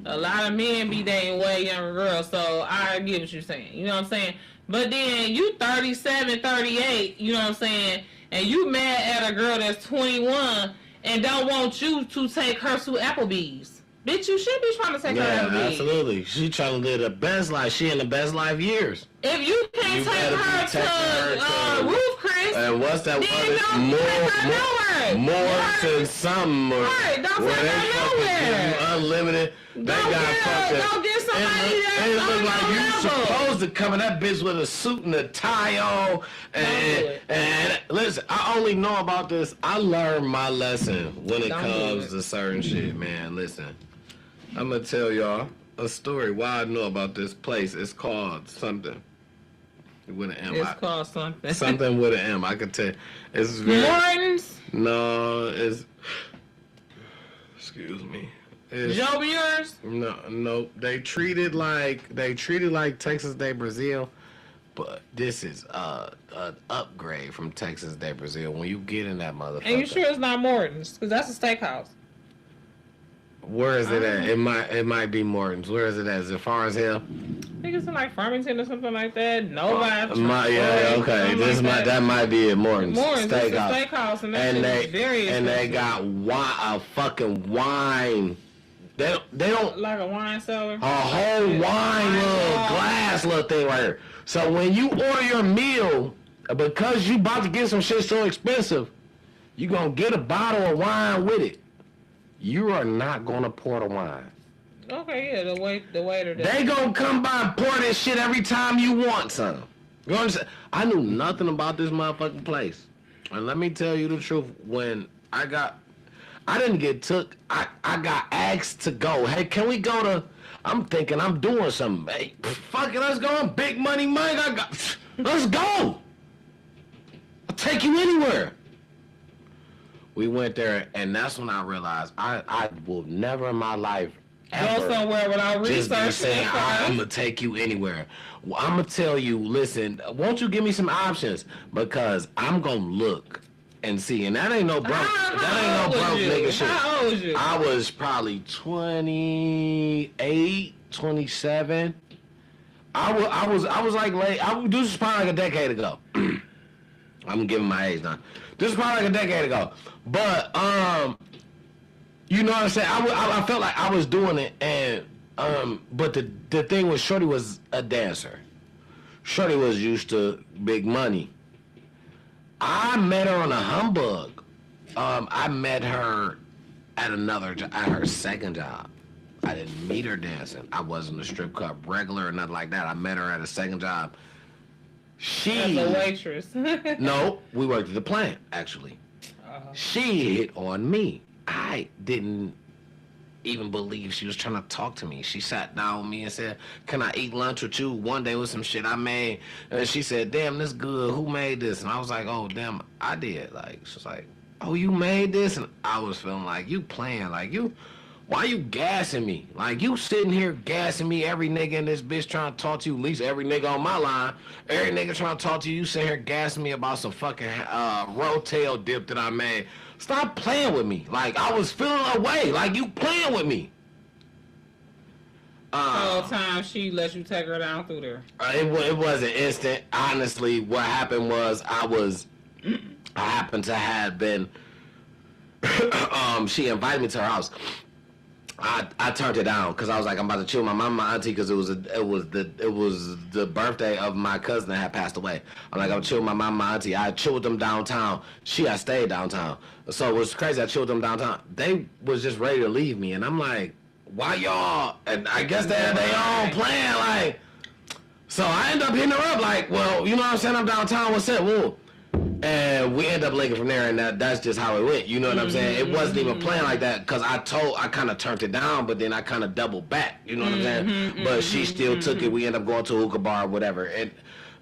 A lot of men be dating way younger girls, so I get what you're saying. You know what I'm saying? But then you 37, 38, you know what I'm saying? And you mad at a girl that's 21 and don't want you to take her to Applebee's. Bitch, you should be trying to take her to Applebee's. Absolutely. She trying to live the best life. She in the best life years. If you can't take her to Ruth Chris, and what's that one? More to some. Right, don't take her nowhere. Unlimited. They got fucking. Don't get somebody that's it look like you level. supposed to come in that bitch with a suit and a tie on. And listen, I only know about this. I learned my lesson when it comes to certain shit, man. Listen, I'm gonna tell y'all a story. Why I know about this place. It's called something with an M. It's called something. Something with an M. I could tell. It's Morton's? No, it's. Excuse me. Joe Beers? No. They treat it like Texas de Brazil, but this is an upgrade from Texas de Brazil. When you get in that motherfucker. And you sure it's not Morton's? Because that's a steakhouse. Where is it at? It might be Morton's. Where is it at? Is it far as hell? I think it's in like Farmington or something like that. Nobody. Okay. That might be it. Morton's Steakhouse. It's a steakhouse, and they got a fucking wine. They don't like a wine cellar. A whole wine little glass little thing right here. So when you order your meal, because you about to get some shit so expensive, you gonna get a bottle of wine with it. You are not gonna pour the wine. Okay, yeah, the waiter. They gonna come by and pour this shit every time you want some. You understand? I knew nothing about this motherfucking place, and let me tell you the truth. When I didn't get took. I got asked to go. Hey, can we go to? I'm thinking I'm doing something. Hey, fuck it, let's go. Big money, Mike. Let's go. I'll take you anywhere. We went there, and that's when I realized I will never in my life ever Go somewhere without just be researching. saying I'm gonna take you anywhere. Well, I'm gonna tell you, listen, won't you give me some options? Because I'm gonna look and see, and that ain't no broke, that ain't no broke nigga shit. How old was you? I was probably 28, 27. I was like late. This was probably like a decade ago. I'm giving my age now. This is probably like a decade ago. But you know what I'm saying? I felt like I was doing it, and but the thing was, Shorty was a dancer. Shorty was used to big money. I met her on a humbug. I met her at her second job. I didn't meet her dancing. I wasn't a strip club regular or nothing like that. I met her at a second job. As a waitress. No, we worked at the plant, actually. She hit on me. I didn't even believe she was trying to talk to me. She sat down with me and said, "Can I eat lunch with you one day with some shit I made?" And she said, "Damn, this good. Who made this?" And I was like, "Oh, damn, I did." Like, she was like, "Oh, you made this?" And I was feeling like, you playing. Like, why you gassing me? Like, you sitting here gassing me, every nigga in this bitch trying to talk to you, at least every nigga on my line, every nigga trying to talk to you, you sitting here gassing me about some fucking rotel dip that I made. Stop playing with me. Like, I was feeling away. Like, you playing with me. The whole time she let you take her down through there. It wasn't instant. Honestly, what happened was I happened to have been, she invited me to her house. I turned it down because I was like, I'm about to chill with my mom and my auntie because it was the birthday of my cousin that had passed away. I'm like, I'm chill with my mom and my auntie. I chilled with them downtown. I stayed downtown. So it was crazy. I chilled with them downtown. They was just ready to leave me, and I'm like, why y'all? And I guess they all playing like. So I end up hitting her up like, well, you know what I'm saying? I'm downtown. What's up? Woo. And we end up linking from there, and that's just how it went. You know what I'm saying? It wasn't even playing like that because I kind of turned it down, but then I kind of doubled back. You know what I'm saying? But she still took it. We ended up going to a hookah bar or whatever, and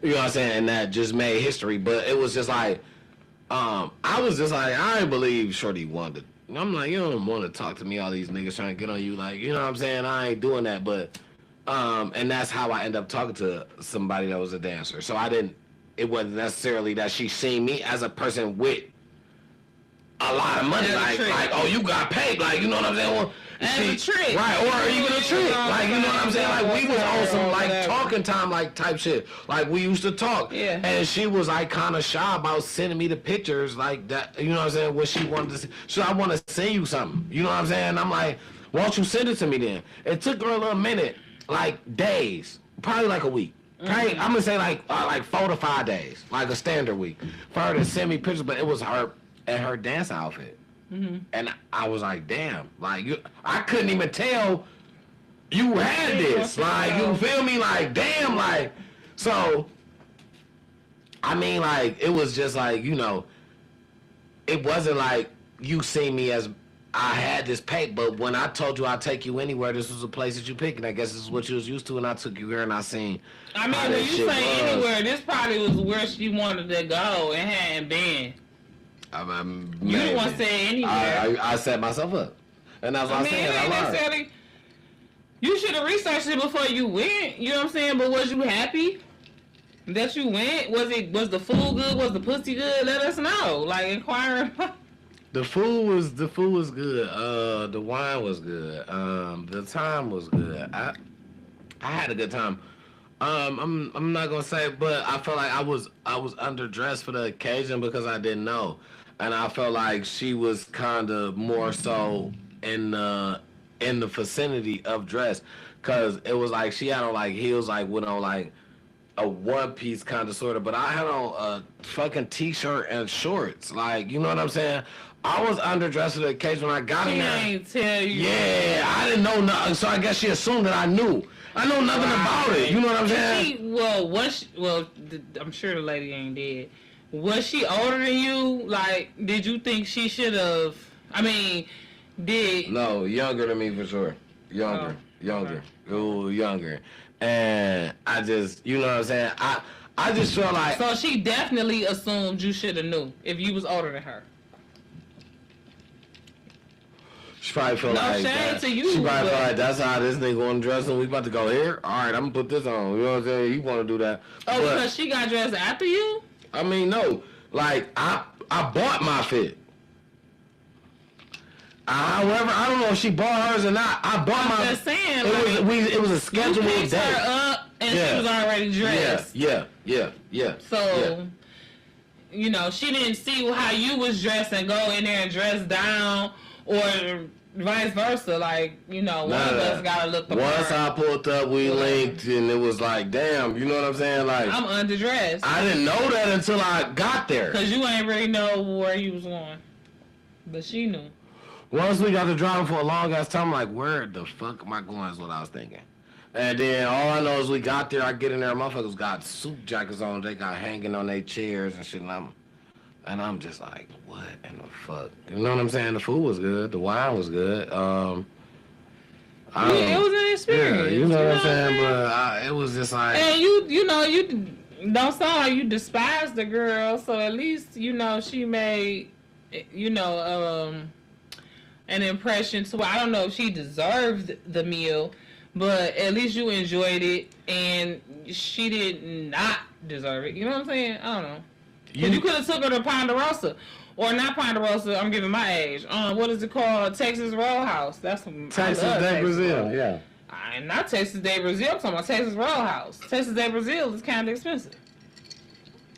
you know what I'm saying? And that just made history. But it was just like, I was just like, I didn't believe Shorty wanted. I'm like, you don't want to talk to me. All these niggas trying to get on you, like, you know what I'm saying? I ain't doing that. But and that's how I end up talking to somebody that was a dancer. So it wasn't necessarily that she seen me as a person with a lot of money, like oh, you got paid, like, you know what I'm saying? Well, as a trick, right? Or even a trick, like, you know what I'm saying? Like, we was on some like talking time, like type shit. Like, we used to talk, yeah. And she was like kind of shy about sending me the pictures, like that. You know what I'm saying? What she wanted to see. So I want to send you something. You know what I'm saying? I'm like, why don't you send it to me then? It took her a little minute, like days, probably like a week. Right? I'm gonna say like 4 to 5 days, like a standard week, for her to send me pictures. But it was her and her dance outfit, and I was like, damn, like I couldn't even tell you had this. Like, you feel me? Like, damn, like, so. I mean, like, it was just like, you know, it wasn't like you see me as I had this paint, but when I told you I'd take you anywhere, this was a place that you picked, and I guess this is what you was used to, and I took you here, and I seen. I mean, when you say anywhere, this probably was where she wanted to go and hadn't been. You didn't want to say anywhere. I set myself up, and that's what I'm saying. I learned. You should have researched it before you went. You know what I'm saying? But was you happy that you went? Was the food good? Was the pussy good? Let us know. Like, inquire. The food was good. The wine was good. The time was good. I had a good time. I'm not gonna say, but I felt like I was underdressed for the occasion because I didn't know, and I felt like she was kind of more so in the vicinity of dress, cause it was like she had on like heels, like with on like a one piece kind of sort of, but I had on a fucking t-shirt and shorts, like, you know what I'm saying? I was underdressed for the occasion when I got in there. She ain't tell you. Yeah, I didn't know nothing, so I guess she assumed that I knew. I know nothing about it. You know what I'm saying? I'm sure the lady ain't dead. Was she older than you? Like, did you think she should have? I mean, No, younger than me for sure. Younger. Ooh, younger. And I just, you know what I'm saying? I just feel like. So she definitely assumed you should have knew if you was older than her. She probably feel No like shade that. to you, She probably feel but- like that's how this nigga want to dress and we about to go here. All right, I'm gonna put this on. You know what I'm saying? You want to do that? Oh, But, because she got dressed after you? I mean, no. Like I bought my fit. However, I don't know if she bought hers or not. I bought my. I'm just saying, It was a you scheduled picked day. her up and Yeah. she was already dressed. Yeah. So, you know, she didn't see how you was dressed and go in there and dress down, or vice versa. Like, you know, one of us gotta look the Once part. I pulled up, we linked, and it was like, damn, you know what I'm saying? Like, I'm underdressed I didn't know that until I got there. because you ain't really know where you was going, but she knew. Once we got to driving for a long ass time, I'm like, where the fuck am I going is what I was thinking. And then all I know is we got there, I get in there, motherfuckers got suit jackets on, they got hanging on their chairs and shit. And I'm just like, what in the fuck? You know what I'm saying? The food was good, the wine was good. Yeah, it was an experience. Yeah, you know what I'm saying? But it was just like, And you know, you don't sound like you despise the girl, so at least, you know, she made, you know, an impression to, I don't know if she deserved the meal, but at least you enjoyed it, and she did not deserve it. You know what I'm saying? I don't know. Cause you could have took her to Ponderosa, or not Ponderosa. I'm giving my age. What is it called? Texas Roadhouse. That's what Texas de Brazil, yeah. Not Texas de Brazil. I'm talking about Texas Roadhouse. Texas de Brazil is kind of expensive.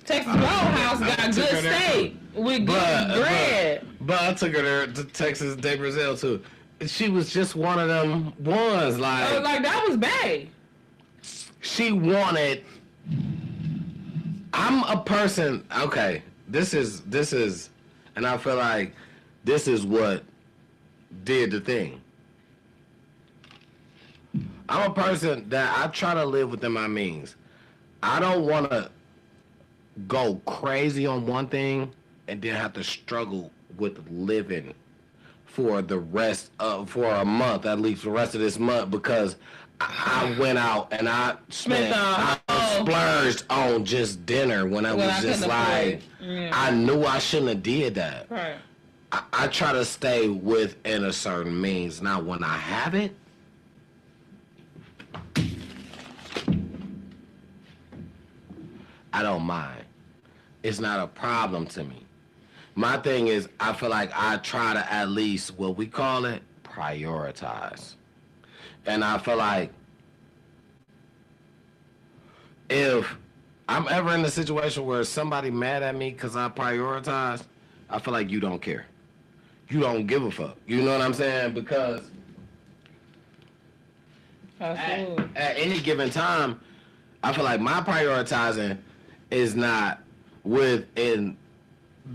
Texas Roadhouse got good steak with good bread. But I took her there to Texas de Brazil too. She was just one of them ones, like That was bad. she wanted. I'm a person. Okay, this is, and I feel like this is what did the thing. I'm a person that I try to live within my means. I don't want to go crazy on one thing and then have to struggle with living for the rest of, for a month, at least the rest of this month, because I went out and I splurged on just dinner when I was just like, I knew I shouldn't have did that. Right. I try to stay within a certain means. Now, when I have it, I don't mind. It's not a problem to me. My thing is, I feel like I try to at least, what we call it, prioritize. And I feel like if I'm ever in a situation where somebody mad at me because I prioritize, I feel like you don't care. You don't give a fuck. You know what I'm saying? Because at any given time, I feel like my prioritizing is not within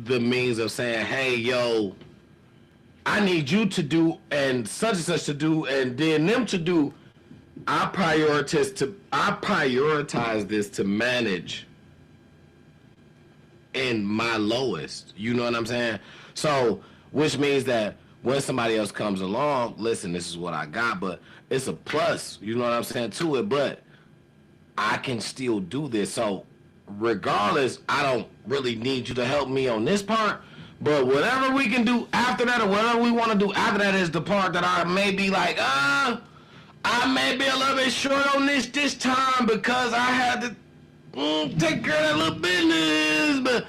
the means of saying, hey, yo, I need you to do and such to do and then them to do. I prioritize this to manage in my lowest. You know what I'm saying? So, which means that when somebody else comes along, listen, this is what I got, but it's a plus, you know what I'm saying, to it, but I can still do this. So, regardless, I don't really need you to help me on this part, but whatever we can do after that or whatever we want to do after that is the part that I may be like, I may be a little bit short on this time because I had to take care of that little business, but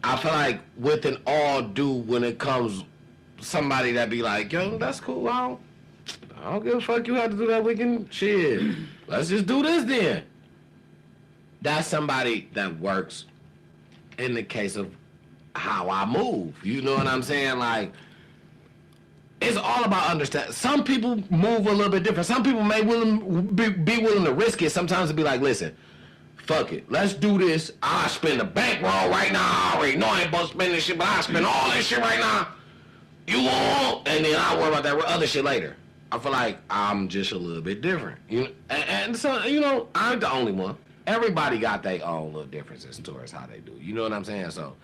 I feel like with an all due when it comes somebody that be like, yo, that's cool, I don't give a fuck you have to do that weekend. Shit, let's just do this then. That's somebody that works in the case of how I move. You know what I'm saying? Like, it's all about understanding. Some people move a little bit different. Some people may be willing to risk it sometimes to be like, listen, fuck it. Let's do this. I'll spend the bankroll right now. I already know I ain't supposed to spend this shit, but I'll spend all this shit right now. You won't? And then I'll worry about that other shit later. I feel like I'm just a little bit different. You know? And so, you know, I'm the only one. Everybody got their own little differences towards how they do. You know what I'm saying? So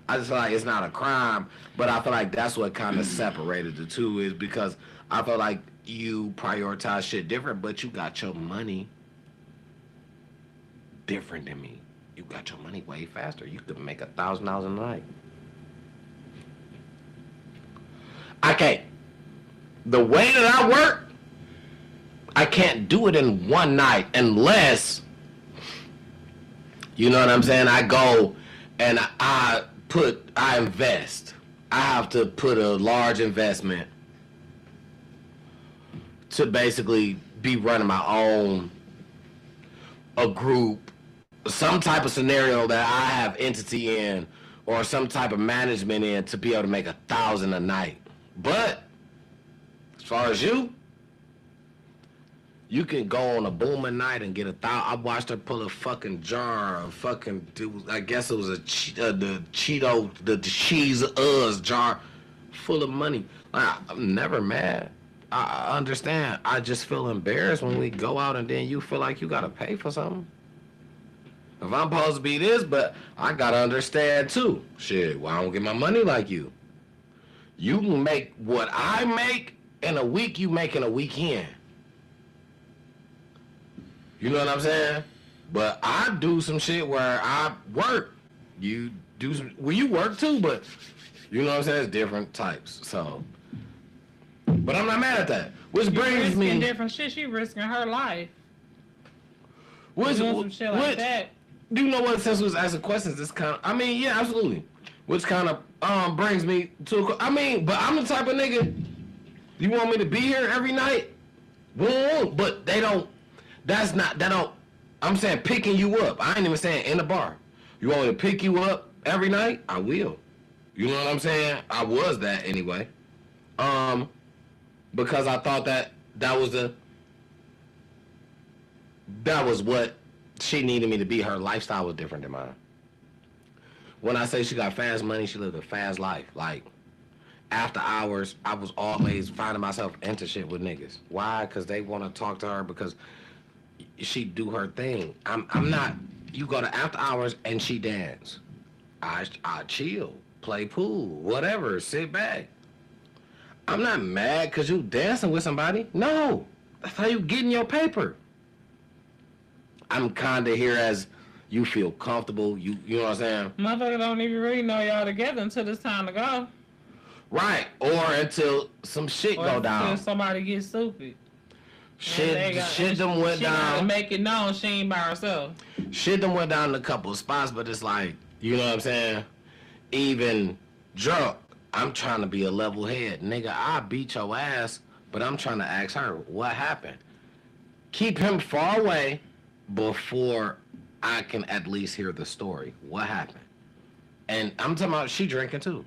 I just feel like it's not a crime, but I feel like that's what kind of separated the two is because I feel like you prioritize shit different, but you got your money different than me. You got your money way faster. You could make $1,000 a night. I can't. the way that I work, I can't do it in one night unless, you know what I'm saying, I go and I invest. I have to put a large investment to basically be running my own, a group, some type of scenario that I have entity in or some type of management in to be able to make 1,000 a night. But as far as you can go on a booming night and get 1,000. I watched her pull a fucking jar of fucking, I guess it was the Cheeto, the Cheese Us jar full of money. I'm never mad. I understand. I just feel embarrassed when we go out and then you feel like you gotta pay for something. If I'm supposed to be this, but I gotta understand too. Shit, well, I don't get my money like you. You can make what I make in a week, you make in a weekend. You know what I'm saying? But I do some shit where I work. You do some, well, you work too, but you know what I'm saying? It's different types. So, but I'm not mad at that. Which brings me different shit. She risking her life. Which, doing some shit like that. Do you know what? Since we was asking questions, this kind of, I mean, yeah, absolutely. Which kind of brings me to, I mean, but I'm the type of nigga. You want me to be here every night? Won't. But they don't. That's not, that don't, I'm saying picking you up. I ain't even saying in the bar. You want me to pick you up every night? I will. You know what I'm saying? I was that anyway. Because I thought that was what she needed me to be. Her lifestyle was different than mine. When I say she got fast money, she lived a fast life. Like, after hours, I was always finding myself into shit with niggas. Why? Because they want to talk to her because she do her thing. I'm not, you go to after hours and she dance. I chill, play pool, whatever, sit back. I'm not mad because you dancing with somebody. No, that's how you getting your paper. I'm kind of here as you feel comfortable. You know what I'm saying? Motherfucker don't even really know y'all together until it's time to go. Right, or until some shit go down. Until somebody gets stupid. Shit done went down. She make it known she ain't by herself. Shit done went down in a couple of spots, but it's like, you know what I'm saying? Even drunk, I'm trying to be a level head. Nigga, I beat your ass, but I'm trying to ask her, what happened? Keep him far away before I can at least hear the story. What happened? And I'm talking about she drinking too.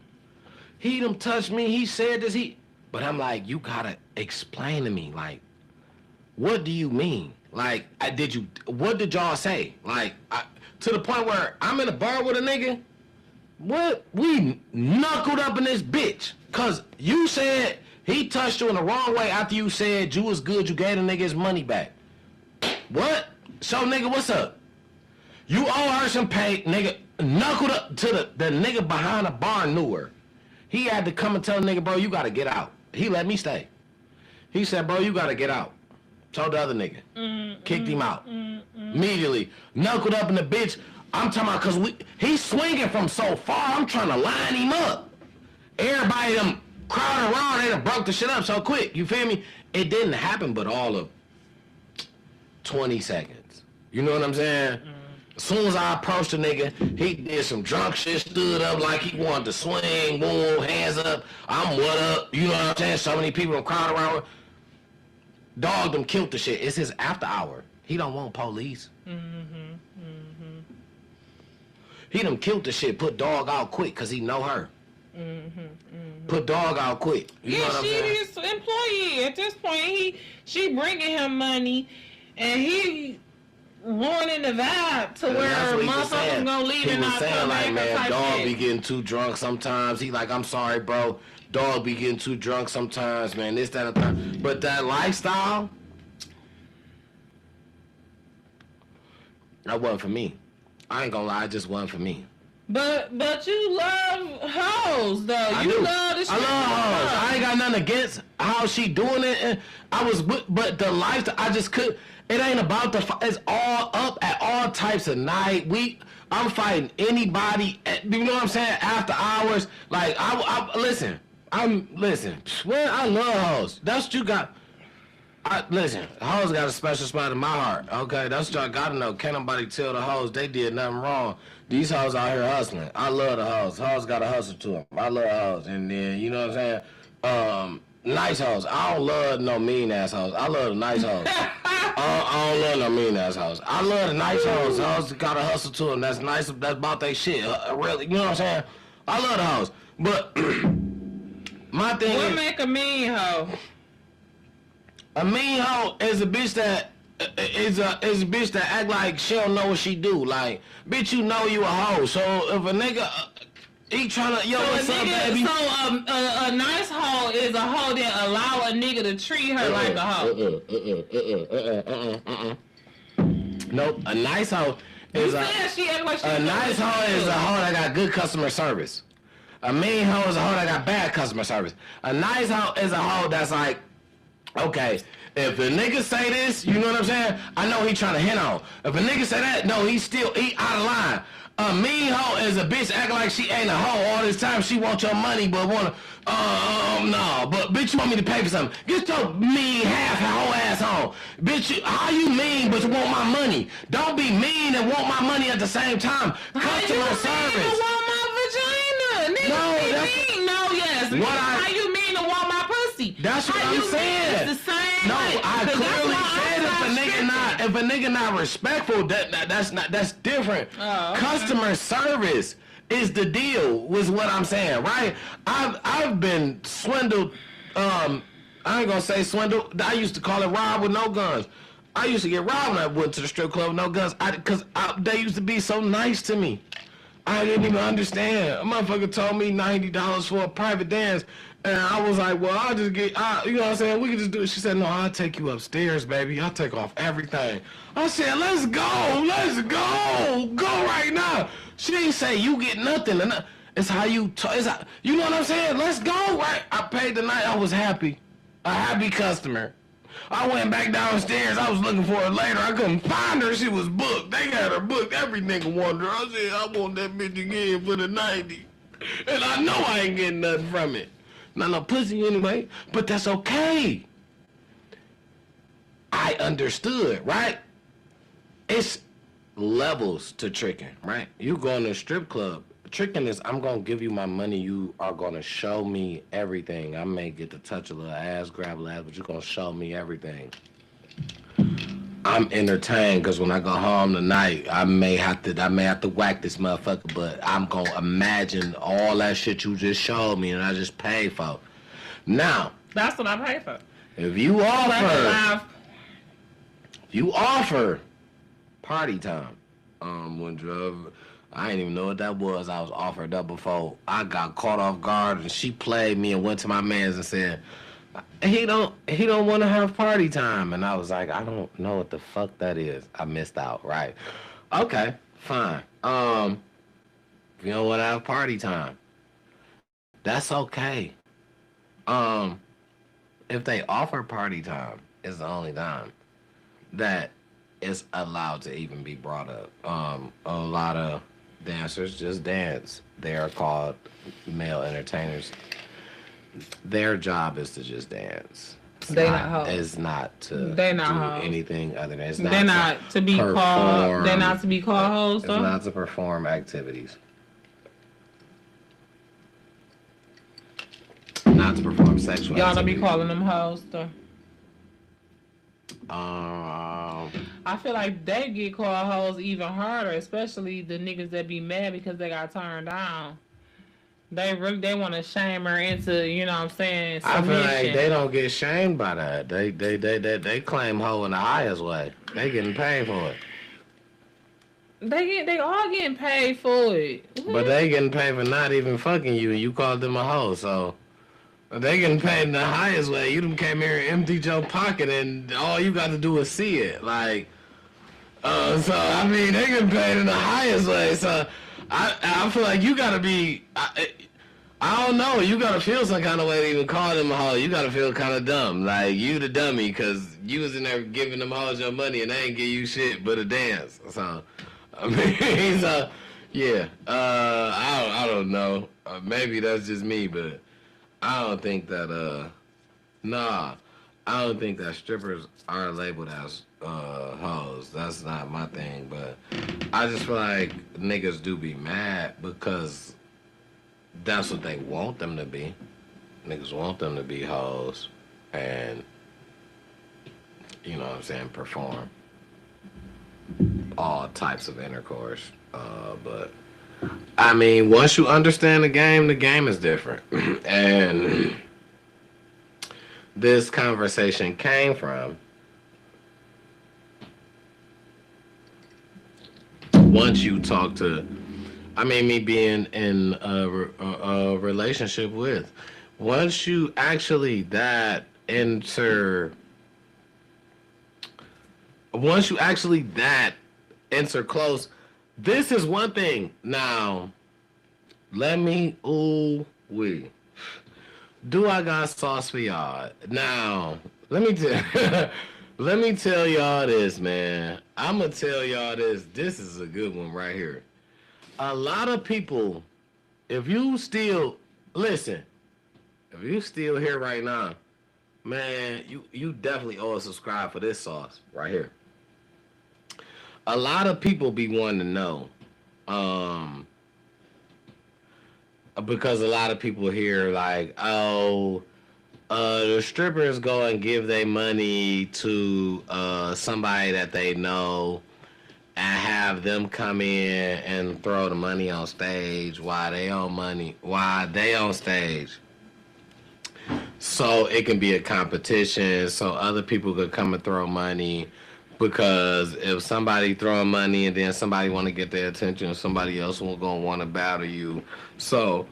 He done touched me, he said this, but I'm like, you gotta explain to me, like, what do you mean? Like, what did y'all say? Like, to the point where I'm in a bar with a nigga, what? We knuckled up in this bitch. Cause you said he touched you in the wrong way after you said you was good, you gave the nigga his money back. What? So nigga, what's up? You owe her some pay, nigga, knuckled up to the nigga behind the bar knew her. He had to come and tell the nigga, bro, you gotta get out. He let me stay. He said, bro, you gotta get out. Told the other nigga. Kicked him out. Immediately. Knuckled up in the bitch. I'm talking about because he's swinging from so far, I'm trying to line him up. Everybody them crowding around, they done broke the shit up so quick. You feel me? It didn't happen but all of 20 seconds. You know what I'm saying? As soon as I approached the nigga, he did some drunk shit, stood up like he wanted to swing, boom, hands up. I'm what up? You know what I'm saying? So many people done crowd around. Dog them killed the shit. It's his after hour. He don't want police. He done killed the shit, put dog out quick because he know her. Put dog out quick. You know what I'm saying? She is employee. At this point, she bringing him money, and he ruining the vibe to where motherfuckers gonna leave and not come back. He was saying, like, man, dog be getting too drunk sometimes. He like, I'm sorry, bro. Dog be getting too drunk sometimes, man. This, that, and that. But that lifestyle, that wasn't for me. I ain't gonna lie, it just wasn't for me. But you love hoes though. I love hoes. I ain't got nothing against how she doing it. And but the lifestyle, I just could. It ain't about it's all up at all types of night. I'm fighting anybody. You know what I'm saying? After hours, like I listen. Listen. Well, I love hoes. That's what you got. Listen, hoes got a special spot in my heart. Okay, that's what y'all gotta know. Can't nobody tell the hoes they did nothing wrong. These hoes out here hustling. I love the hoes. Hoes got a hustle to them. I love hoes, and then you know what I'm saying. Nice hoes. I don't love no mean ass hoes. I love the nice hoes. I don't love no mean ass hoes. I love the nice hoes. Hoes got a hustle to them. That's nice. That's about they shit. Really, you know what I'm saying? I love the hoes, but my thing What is, make a mean hoe? a mean hoe is a bitch that is a bitch that act like she don't know what she do. Like, bitch, you know you a hoe. So if a nigga he tryna what's up, baby? So a nice hoe is a hoe that allow a nigga to treat her like a hoe. Nope. A nice hoe is She act like she a nice hoe is a hoe that got good customer service. A mean hoe is a hoe that got bad customer service. A nice hoe is a hoe that's like, okay, if a nigga say this, you know what I'm saying? I know he trying to hit on. If a nigga say that, no, he out of line. A mean hoe is a bitch acting like she ain't a hoe all this time. She want your money, but wanna, no. But bitch, you want me to pay for something? Get your mean hoe ass home. Bitch, how you mean but you want my money? Don't be mean and want my money at the same time. Customer service. Want my vagina? Nigga, No, be that's- mean. No, yes. What How you mean to want my pussy? That's what How I'm you mean saying. it's the same No, way? I 'Cause that's clearly why said if a nigga not respectful, that's different. Oh, okay. Customer service is the deal, was what I'm saying, right? I've been swindled. I ain't gonna say swindled. I used to call it rob with no guns. I used to get robbed when I went to the strip club with no guns. Cause they used to be so nice to me. I didn't even understand. A motherfucker told me $90 for a private dance. And I was like, well, I'll just get, you know what I'm saying? We can just do it. She said, no, I'll take you upstairs, baby. I'll take off everything. I said, let's go. Let's go. Go right now. She didn't say you get nothing. It's how you, you know what I'm saying? Let's go, right? I paid the night. I was happy. A happy customer. I went back downstairs. I was looking for her later. I couldn't find her. She was booked. They had her booked. Every nigga wanted her. I said, I want that bitch again for the 90. And I know I ain't getting nothing from it. Not no pussy anyway, but that's okay. I understood, right? It's levels to tricking, right? You go in a strip club. Tricking is, I'm going to give you my money. You are going to show me everything. I may get to touch a little ass, grab a little ass, but you're going to show me everything. I'm entertained because when I go home tonight, I may have to whack this motherfucker, but I'm going to imagine all that shit you just showed me and I just paid for. Now, That's what I pay for. if you offer party time, I didn't even know what that was. I was offered that before. I got caught off guard and she played me and went to my mans and said, he don't want to have party time. And I was like, I don't know what the fuck that is. I missed out, right? Okay, fine. If you don't want to have party time, that's okay. If they offer party time, it's the only time that it's allowed to even be brought up. A lot of dancers just dance. They are called male entertainers. Their job is to just dance. It's not to do anything other than it's not. They're not to be called. They're not to be called hoes. It's not to perform activities. Not to perform sexual. Y'all don't be calling them hoes though. I feel like they get called hoes even harder, especially the niggas that be mad because they got turned down. They want to shame her into, you know what I'm saying, submission. I feel like they don't get shamed by that. They claim hoe in the highest way. They getting paid for it. They all getting paid for it. But they getting paid for not even fucking you, and you called them a hoe. So they getting paid in the highest way. You done came here and emptied your pocket, and all you got to do is see it. Like, so I mean, they getting paid in the highest way. So I feel like you gotta be. I don't know. You gotta feel some kind of way to even call them a hoe. You gotta feel kind of dumb, like you the dummy, because you was in there giving them hoes your money and they ain't give you shit but a dance. So I mean, so yeah. I don't know. Maybe that's just me, but I don't think that nah, I don't think that strippers are labeled as hoes. That's not my thing, but I just feel like niggas do be mad because that's what they want them to be. Niggas want them to be hoes and you know what I'm saying, perform all types of intercourse. But I mean, once you understand the game is different. And this conversation came from once you talk to, I mean, me being in a relationship with, once you actually enter close, this is one thing. Now, do I got sauce for y'all? Now, let me tell y'all this, man. I'm gonna tell y'all this. This is a good one right here. A lot of people, if you still here right now, man, you definitely owe a subscribe for this sauce right here. A lot of people be wanting to know, because a lot of people hear like, oh, the strippers go and give their money to somebody that they know and have them come in and throw the money on stage while they on stage. So it can be a competition, so other people could come and throw money. Because if somebody throwing money and then somebody want to get their attention, somebody else will gonna want to battle you. So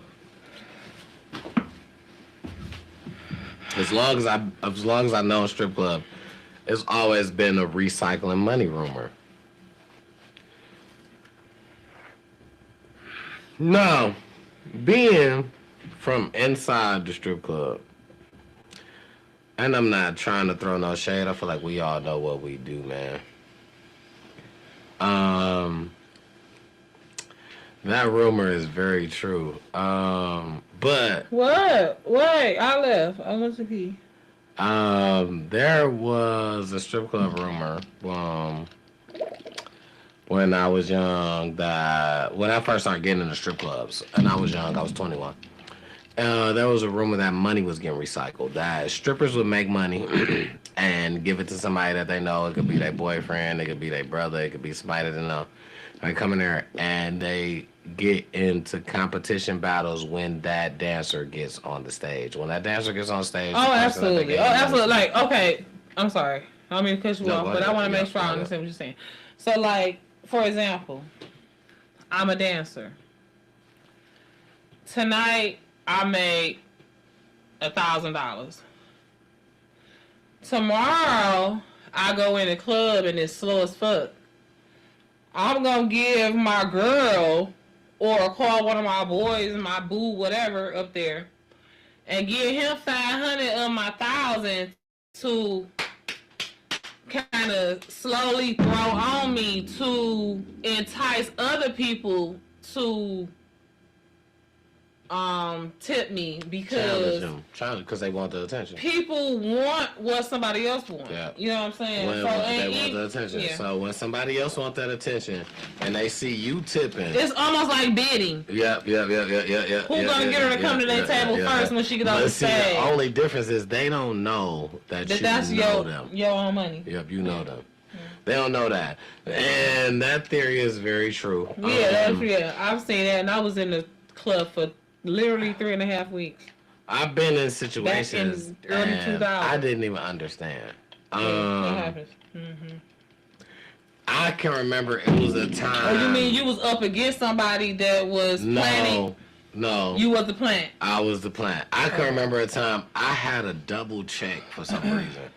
as long as I know a strip club, it's always been a recycling money rumor. Now, being from inside the strip club, and I'm not trying to throw no shade. I feel like we all know what we do, man. That rumor is very true. But What? Wait, I left. I went to pee. there was a strip club rumor when I was young that when I first started getting into strip clubs, and I was young, I was 21. There was a rumor that money was getting recycled, that strippers would make money and give it to somebody that they know. It could be their boyfriend, it could be their brother, it could be somebody that they know. They come in there and they get into competition battles when that dancer gets on the stage. When that dancer gets on stage. Oh, absolutely. Oh, absolutely. Like, okay, I'm sorry. I don't mean to cut you off, but I want to make sure I understand what you're saying. So, like, for example, I'm a dancer. Tonight, I made $1,000. Tomorrow, I go in the club and it's slow as fuck. I'm gonna give my girl or call one of my boys, my boo, whatever, up there, and give him 500 of my 1,000 to kind of slowly throw on me to entice other people to tip me, because challenge because they want the attention. People want what somebody else wants. Yeah. You know what I'm saying? They want the attention. Yeah. So when somebody else wants that attention and they see you tipping, it's almost like bidding. Yeah. Who's gonna get her to come to their table first when she get on the stage? The only difference is they don't know that's your them. Your own money. Yep, you know them. They don't know that, and that theory is very true. Yeah, I've seen that, and I was in the club for literally 3.5 weeks. I've been in situations back in early 2000s. I didn't even understand. That happens. Mm-hmm. I can remember it was a time. Oh, you mean you was up against somebody that was planning? No. You was the plant. I was the plant. I can remember a time I had a double check for some reason.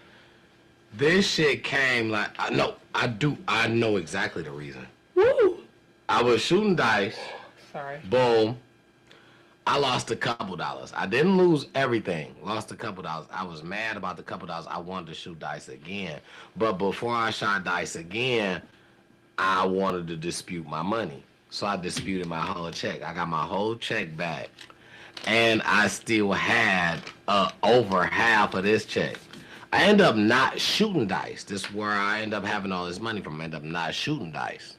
This shit came like I know exactly the reason. Woo! I was shooting dice. Sorry. Boom. I lost a couple dollars. I didn't lose everything. Lost a couple dollars. I was mad about the couple dollars. I wanted to shoot dice again. But before I shot dice again, I wanted to dispute my money. So I disputed my whole check. I got my whole check back. and I still had over half of this check. I end up not shooting dice. This is where I end up having all this money from. I end up not shooting dice.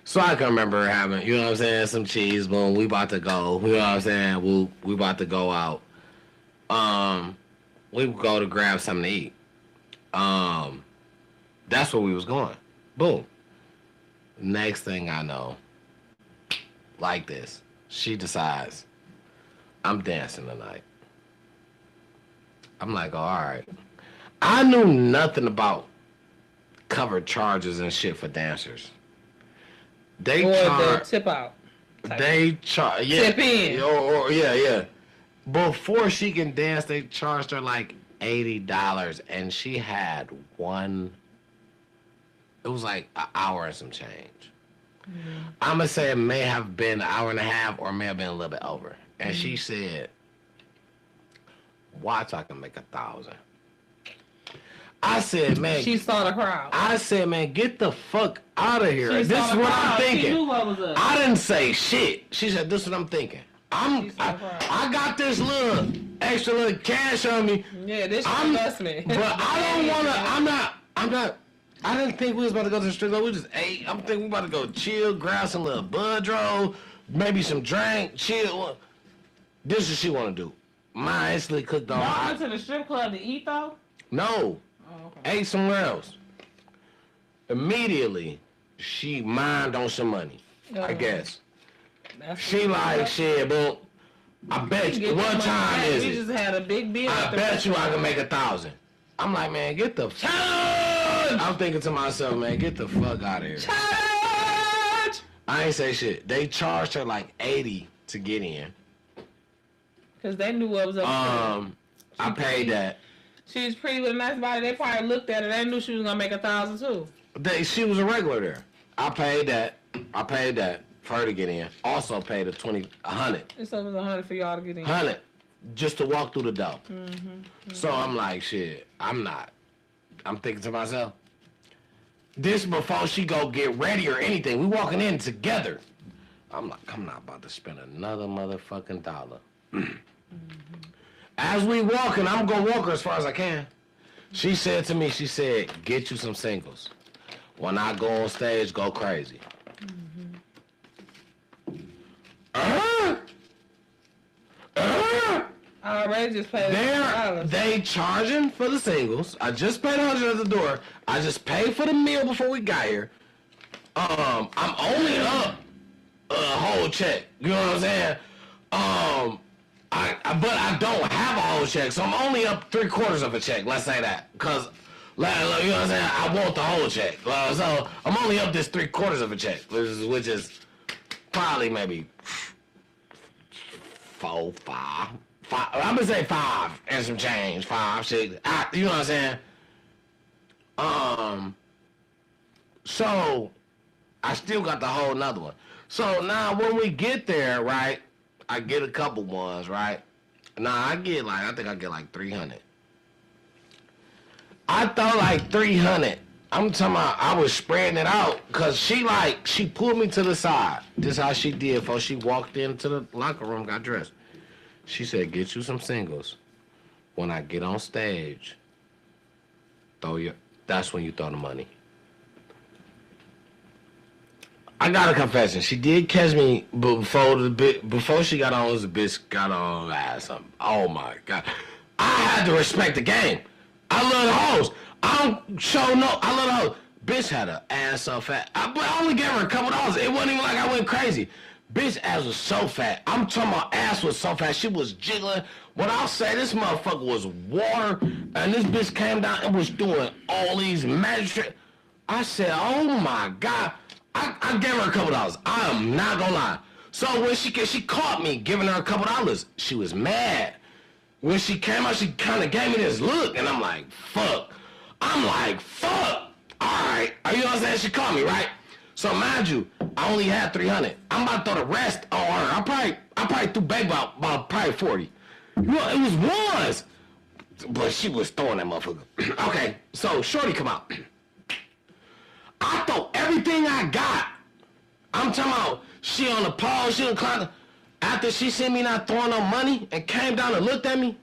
So I can remember having, you know what I'm saying, some cheese. Boom, we about to go. You know what I'm saying? We about to go out. We go to grab something to eat. That's where we was going. Boom. Next thing I know, like this, she decides, I'm dancing tonight. I'm like, oh, all right. I knew nothing about covered charges and shit for dancers. They Or charge. the tip out. They charge. Yeah. Tip in. Yeah. Before she can dance, they charged her like $80, and she had one. It was like an hour and some change. Mm-hmm. I'm gonna say it may have been an hour and a half, or may have been a little bit over. And she said, "Watch, I can make 1,000." I said, man. She saw the crowd. I said, man, get the fuck out of here. She This saw is the what crowd. I'm thinking. She knew what was up. I didn't say shit. She said, this is what I'm thinking. I got this little extra little cash on me. Yeah, this is investment. But I don't wanna, I'm not, I didn't think we was about to go to the strip club. We just ate. I'm thinking we about to go chill, grab some little bud roll, maybe some drink, chill. This is what she wanna do. Mine instantly cooked on. Y'all went to the strip club to eat though? No. Oh, okay. Ate somewhere else. Immediately, she mined on some money. I guess. She like, shit, boom. I bet you, what time is We it? just had a big bill. I bet you I can make 1,000. I'm like, man, get the fuck. I'm thinking to myself, man, get the fuck out of here. Charge! I ain't say shit. They charged her like 80 to get in. Cause they knew what was up. I paid that. She was pretty with a nice body. They probably looked at her. They knew she was gonna make 1,000 too. She was a regular there. I paid that for her to get in. Also paid a 100. It's over 100 for y'all to get in. 100 just to walk through the door. So I'm like, shit, I'm thinking to myself, this before she go get ready or anything. We walking in together. I'm like, I'm not about to spend another motherfucking dollar. As we walking, I'm gonna walk her as far as I can. She said to me, get you some singles. When I go on stage, go crazy. I already just paid $100. They charging for the singles. I just paid 100 at the door. I just paid for the meal before we got here. I'm only up a whole check. You know what I'm saying? But I don't have a whole check, so I'm only up 3/4 of a check. Let's say that, cause you know what I'm saying. I want the whole check, so I'm only up this 3/4 of a check, which is probably maybe 4, 5. I'm gonna say 5 and some change, 5, 6. You know what I'm saying? So I still got the whole another one. So now when we get there, right, I get a couple ones, right? Now I think I get like 300. I thought like 300. I'm talking about I was spreading it out because she pulled me to the side. This is how she did before she walked into the locker room, got dressed. She said, get you some singles. When I get on stage, that's when you throw the money. I got a confession. She did catch me before she got on. This bitch got on something. Oh my God! I had to respect the game. I love the hoes. I don't show no. I love the hoes. Bitch had her ass so fat. But I only gave her a couple dollars. It wasn't even like I went crazy. Bitch ass was so fat. I'm talking about ass was so fat. She was jiggling. When I say this motherfucker was water, and this bitch came down and was doing all these magic tricks. I said, oh my God. I gave her a couple dollars. I am not gonna lie. So when she caught me giving her a couple dollars, she was mad. When she came out, she kind of gave me this look, and I'm like, fuck. I'm like, fuck. All right. You know what I'm saying? She caught me, right? So mind you, I only had 300. I'm about to throw the rest on her. I probably threw back about probably 40. You know, it was ones. But she was throwing that motherfucker. Okay, so shorty come out. I throw everything I got. I'm talking about she on the pole, she on the clock. after she seen me not throwing no money and came down and looked at me,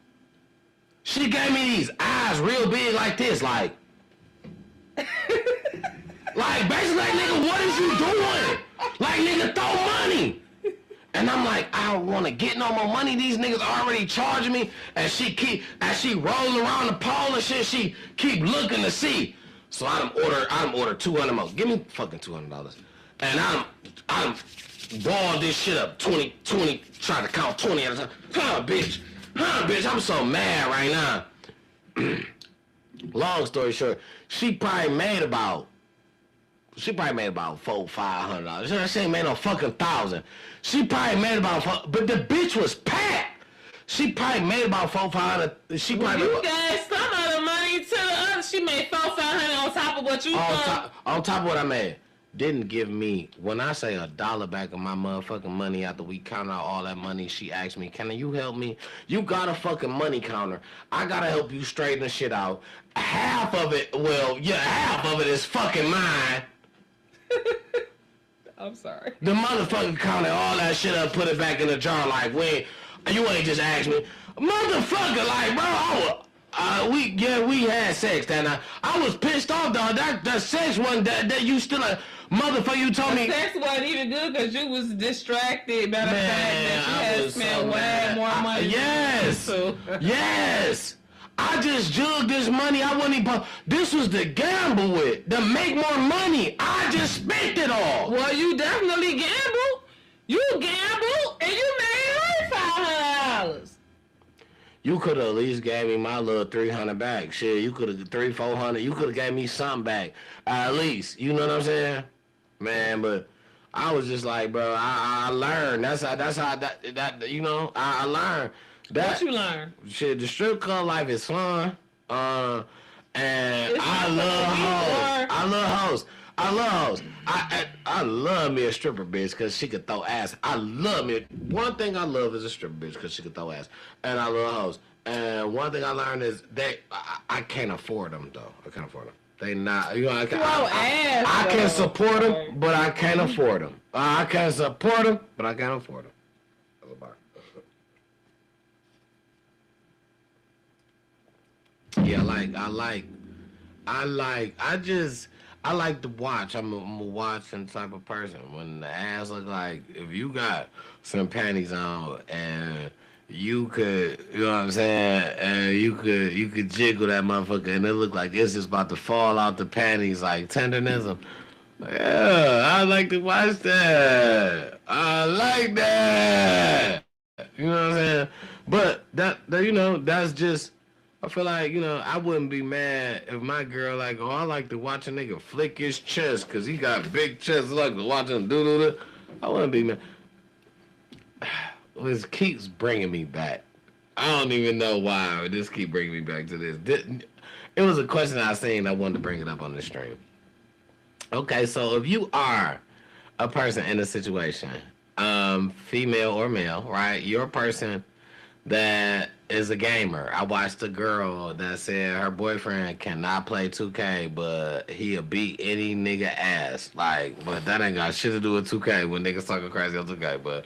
she gave me these eyes real big like this, like basically, like, nigga, what is you doing? Like, nigga, throw money. And I'm like, I don't want to get no more money. These niggas already charging me. And she as she rolling around the pole and shit, she keep looking to see. So I done order 200 more. Give me fucking $200. And I'm balling this shit up. 20, trying to count 20 at a time. Huh, bitch, I'm so mad right now. Long story short, she probably made about $400-500. She ain't made no fucking $1,000. She probably made about but the bitch was packed. She probably made about $400-500. She probably you gave some of the money to the other. She made $400-500 on top of what you on top of what I made. Didn't give me, when I say $1 back of my motherfucking money after we count out all that money, she asked me, can you help me? You got a fucking money counter. I gotta help you straighten the shit out. Half of it is fucking mine. I'm sorry. The motherfucker counted all that shit up, put it back in the jar like, you ain't just asked me. Motherfucker, like, bro, we had sex that night. I was pissed off, dog. That sex wasn't that you still a motherfucker. You told me sex wasn't even good because you was distracted by the fact that you had spent way more money. Yes. I just jugged this money. I wasn't even. This was to gamble with, to make more money. I just spent it all. Well, you definitely gambled. You gambled and you made $500. You could have at least gave me my little $300 back. Shit, you could have $300-400. You could have gave me something back at least. You know what I'm saying, man? But I was just like, bro, I learned. That's how you know. I learned. What you learn? Shit, the strip club life is fun. And I love hoes. I love me a stripper bitch because she could throw ass. One thing I love is a stripper bitch because she could throw ass. And I love hoes. And one thing I learned is I can't afford them, though. I can't afford them. They not, you know, I can support them, but I can't afford them. I can support them, but I can't afford them. Yeah, I like to watch. I'm a watching type of person. When the ass look like, if you got some panties on and you could, you know what I'm saying, and you could jiggle that motherfucker and it look like it's just about to fall out the panties like tenderness. Yeah, I like to watch that. I like that. You know what I'm saying? But that you know, that's just, I feel like, you know, I wouldn't be mad if my girl like, I like to watch a nigga flick his chest because he got big chest. I like to watch him do. I wouldn't be mad. This keeps bringing me back. I don't even know why this keep bringing me back to this. It was a question I seen. I wanted to bring it up on the stream. Okay, so if you are a person in a situation, female or male, right? You're a person that is a gamer. I watched a girl that said her boyfriend cannot play 2K, but he'll beat any nigga ass. Like, but that ain't got shit to do with 2K when niggas talking crazy on 2K. But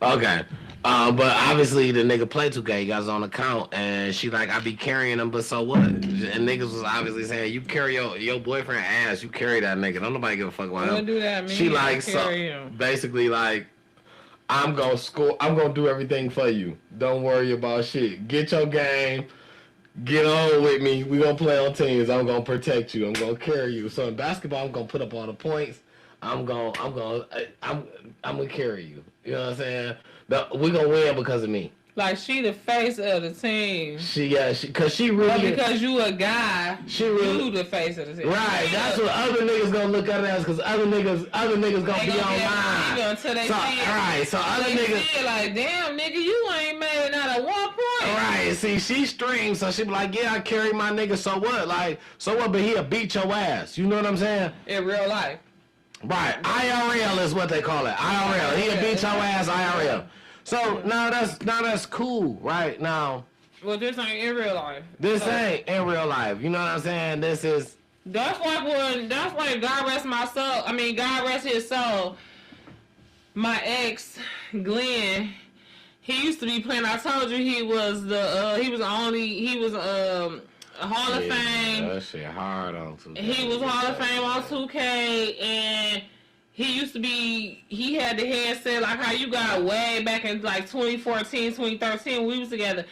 okay, but obviously the nigga play 2K. He got his own account, and she like, I be carrying him, but so what? And niggas was obviously saying, you carry your boyfriend ass, you carry that nigga. Don't nobody give a fuck about him. What do that mean? She like, so basically like, I'm gonna score. I'm gonna do everything for you. Don't worry about shit. Get your game. Get on with me. We gonna play on teams. I'm gonna protect you. I'm gonna carry you. So in basketball, I'm gonna put up all the points. I'm gonna carry you. You know what I'm saying? We gonna win because of me. Like she the face of the team. Cause she really. But because you a guy, you the face of the team. Right. That's what other niggas gonna look at it as. Cause other niggas gonna be online. Until they see it. So other niggas feel like, damn nigga, you ain't made not at 1 point. Right. See, she streams, so she be like, yeah, I carry my nigga. So what? Like, so what? But he'll beat your ass. You know what I'm saying? In real life. Right. IRL is what they call it. IRL. He'll beat your ass. IRL. So now that's cool, right? Now, well, this ain't in real life. This ain't in real life. You know what I'm saying? This is. That's why God rest my soul. I mean, God rest his soul. My ex, Glenn, he used to be playing. I told you he was a Hall of Fame. That shit hard on 2K. He was Hall of Fame on 2K, and he used to be. He had the headset like how you got way back in like 2014, 2013 when we was together,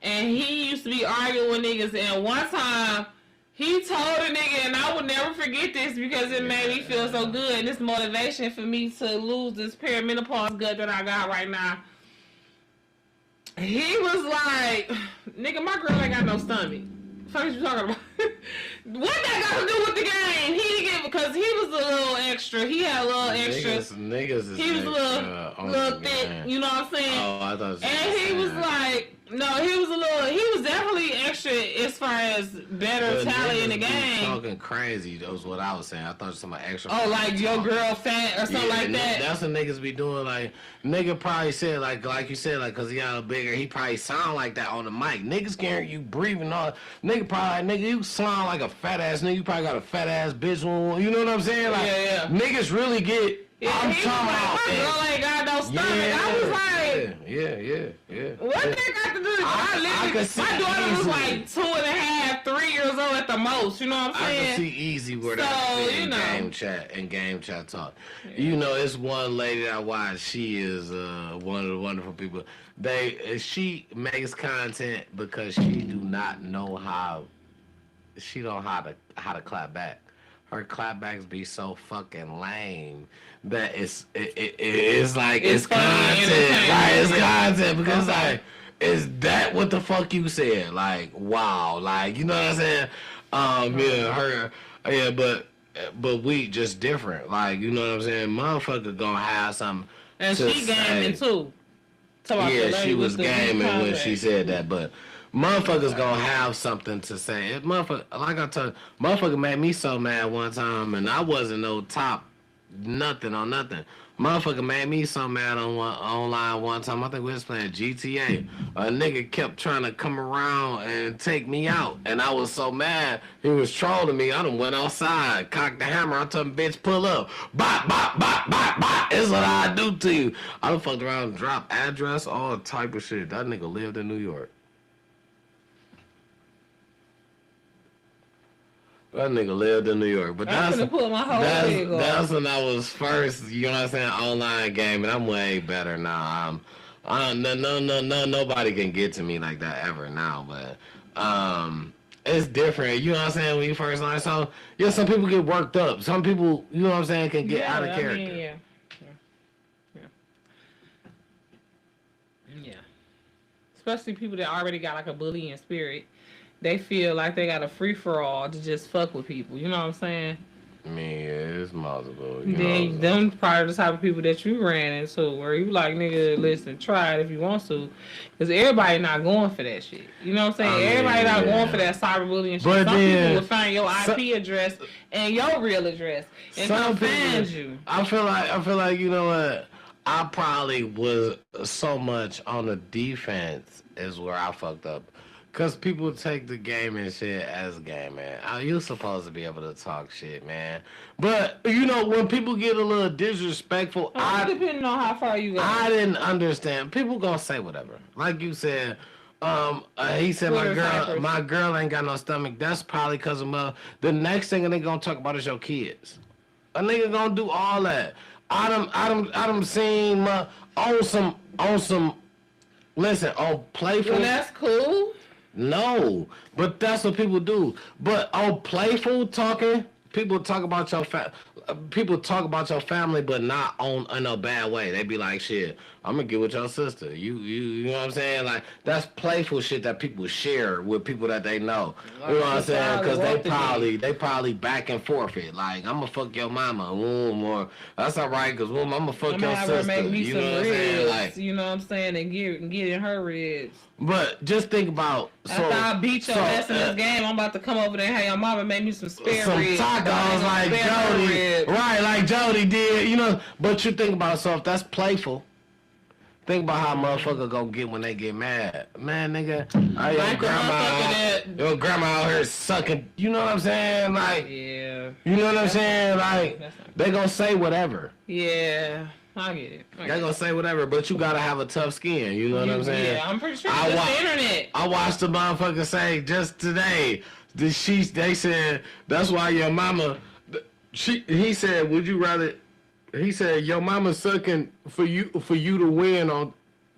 and he used to be arguing with niggas. And one time, he told a nigga, and I will never forget this because it made me feel so good, and this motivation for me to lose this perimenopause gut that I got right now. He was like, "Nigga, my girl ain't got no stomach." What you talking about? What that got to do with the game? He didn't get because he was a little extra. He had a little extra. Niggas is he was a little thick. You know what I'm saying? Oh, I thought. And he was like, no, he was definitely extra as far as better talent in the game. Talking crazy. That was what I was saying. I thought something extra. Oh, like your girl fat or something like that. That's what niggas be doing. Like nigga probably said like you said like because he got a bigger. He probably sound like that on the mic. Niggas can hear you breathing all. Nigga you sound like a fat ass nigga. You probably got a fat ass bitch one. You know what I'm saying? Like niggas really get. Yeah, I'm talking about. My girl ain't got no stomach. Yeah, I was like. Yeah. What that got to do? My daughter was like 2.5, 3 years old at the most. You know what I'm saying? I can see easy where that in game chat talk. Yeah. You know, it's one lady I watch. She is one of the wonderful people. She makes content because she do not know how. She don't know how to clap back. Her clapbacks be so fucking lame that it's like it's content. Like it's content because like is that what the fuck you said? Like wow, like you know what I'm saying? But we just different. Like you know what I'm saying? Motherfucker gonna have something. And she gaming too. Yeah, she was gaming when she said that, but. Motherfuckers gonna have something to say. Motherfucker, like I told you, motherfucker made me so mad one time, and I wasn't no top nothing on nothing. Motherfucker made me so mad online one time. I think we was playing GTA. A nigga kept trying to come around and take me out, and I was so mad. He was trolling me. I done went outside, cocked the hammer. I told him, bitch, pull up. Bop, bop, bop, bop, bop. That's what I do to you. I done fucked around and dropped address, all type of shit. That nigga lived in New York. That nigga lived in New York, but that's when I was first. You know what I'm saying? Online game, and I'm way better now. Nobody can get to me like that ever now. But it's different. You know what I'm saying? When you first learn, so yeah, some people get worked up. Some people, you know what I'm saying, can get out of character. Yeah. Especially people that already got like a bullying spirit. They feel like they got a free-for-all to just fuck with people. You know what I'm saying? I mean, it's multiple. Them probably the type of people that you ran into where you like, nigga, listen, try it if you want to. Because everybody not going for that shit. You know what I'm saying? Everybody not going for that cyberbullying shit. But some people will find your IP address and your real address and come find you. I feel like, you know what? I probably was so much on the defense is where I fucked up. Because people take the game and shit as a game, man. You're supposed to be able to talk shit, man. But, you know, when people get a little disrespectful, depending on how far you go. I didn't understand. People gonna say whatever. Like you said, he said, my girl ain't got no stomach. That's probably because of the next thing they gonna talk about is your kids. A nigga gonna do all that. I done seen on some, listen, on playful. Well, that's cool. No, but that's what people do. But on playful talking, people talk about your family, but not in a bad way. They be like, shit, I'm gonna get with your sister. You know what I'm saying? Like that's playful shit that people share with people that they know. You know what I'm saying? Because they probably back and forth it. Like I'm gonna fuck your mama, or that's all right. Because I'm gonna fuck your sister. Make me you some know what I'm saying? Like, you know what I'm saying? And get in her ribs. But just think about. After I beat your ass in this game, I'm about to come over there and have your mama make me some spare ribs. Some tacos like Jody. Right, like Jody did, you know. But you think about, so if that's playful, think about how motherfucker gonna get when they get mad. Man, nigga, your grandma out here sucking, you know what I'm saying? Like, yeah. You know what I'm saying? Like, they gonna say whatever. Yeah. I get it. They're gonna say whatever, but you gotta have a tough skin. You know what I'm saying? Yeah, I'm pretty sure I it's wa- the internet. I watched the motherfucker say just today. They said that's why your mama. He said, would you rather? He said your mama sucking for you to win on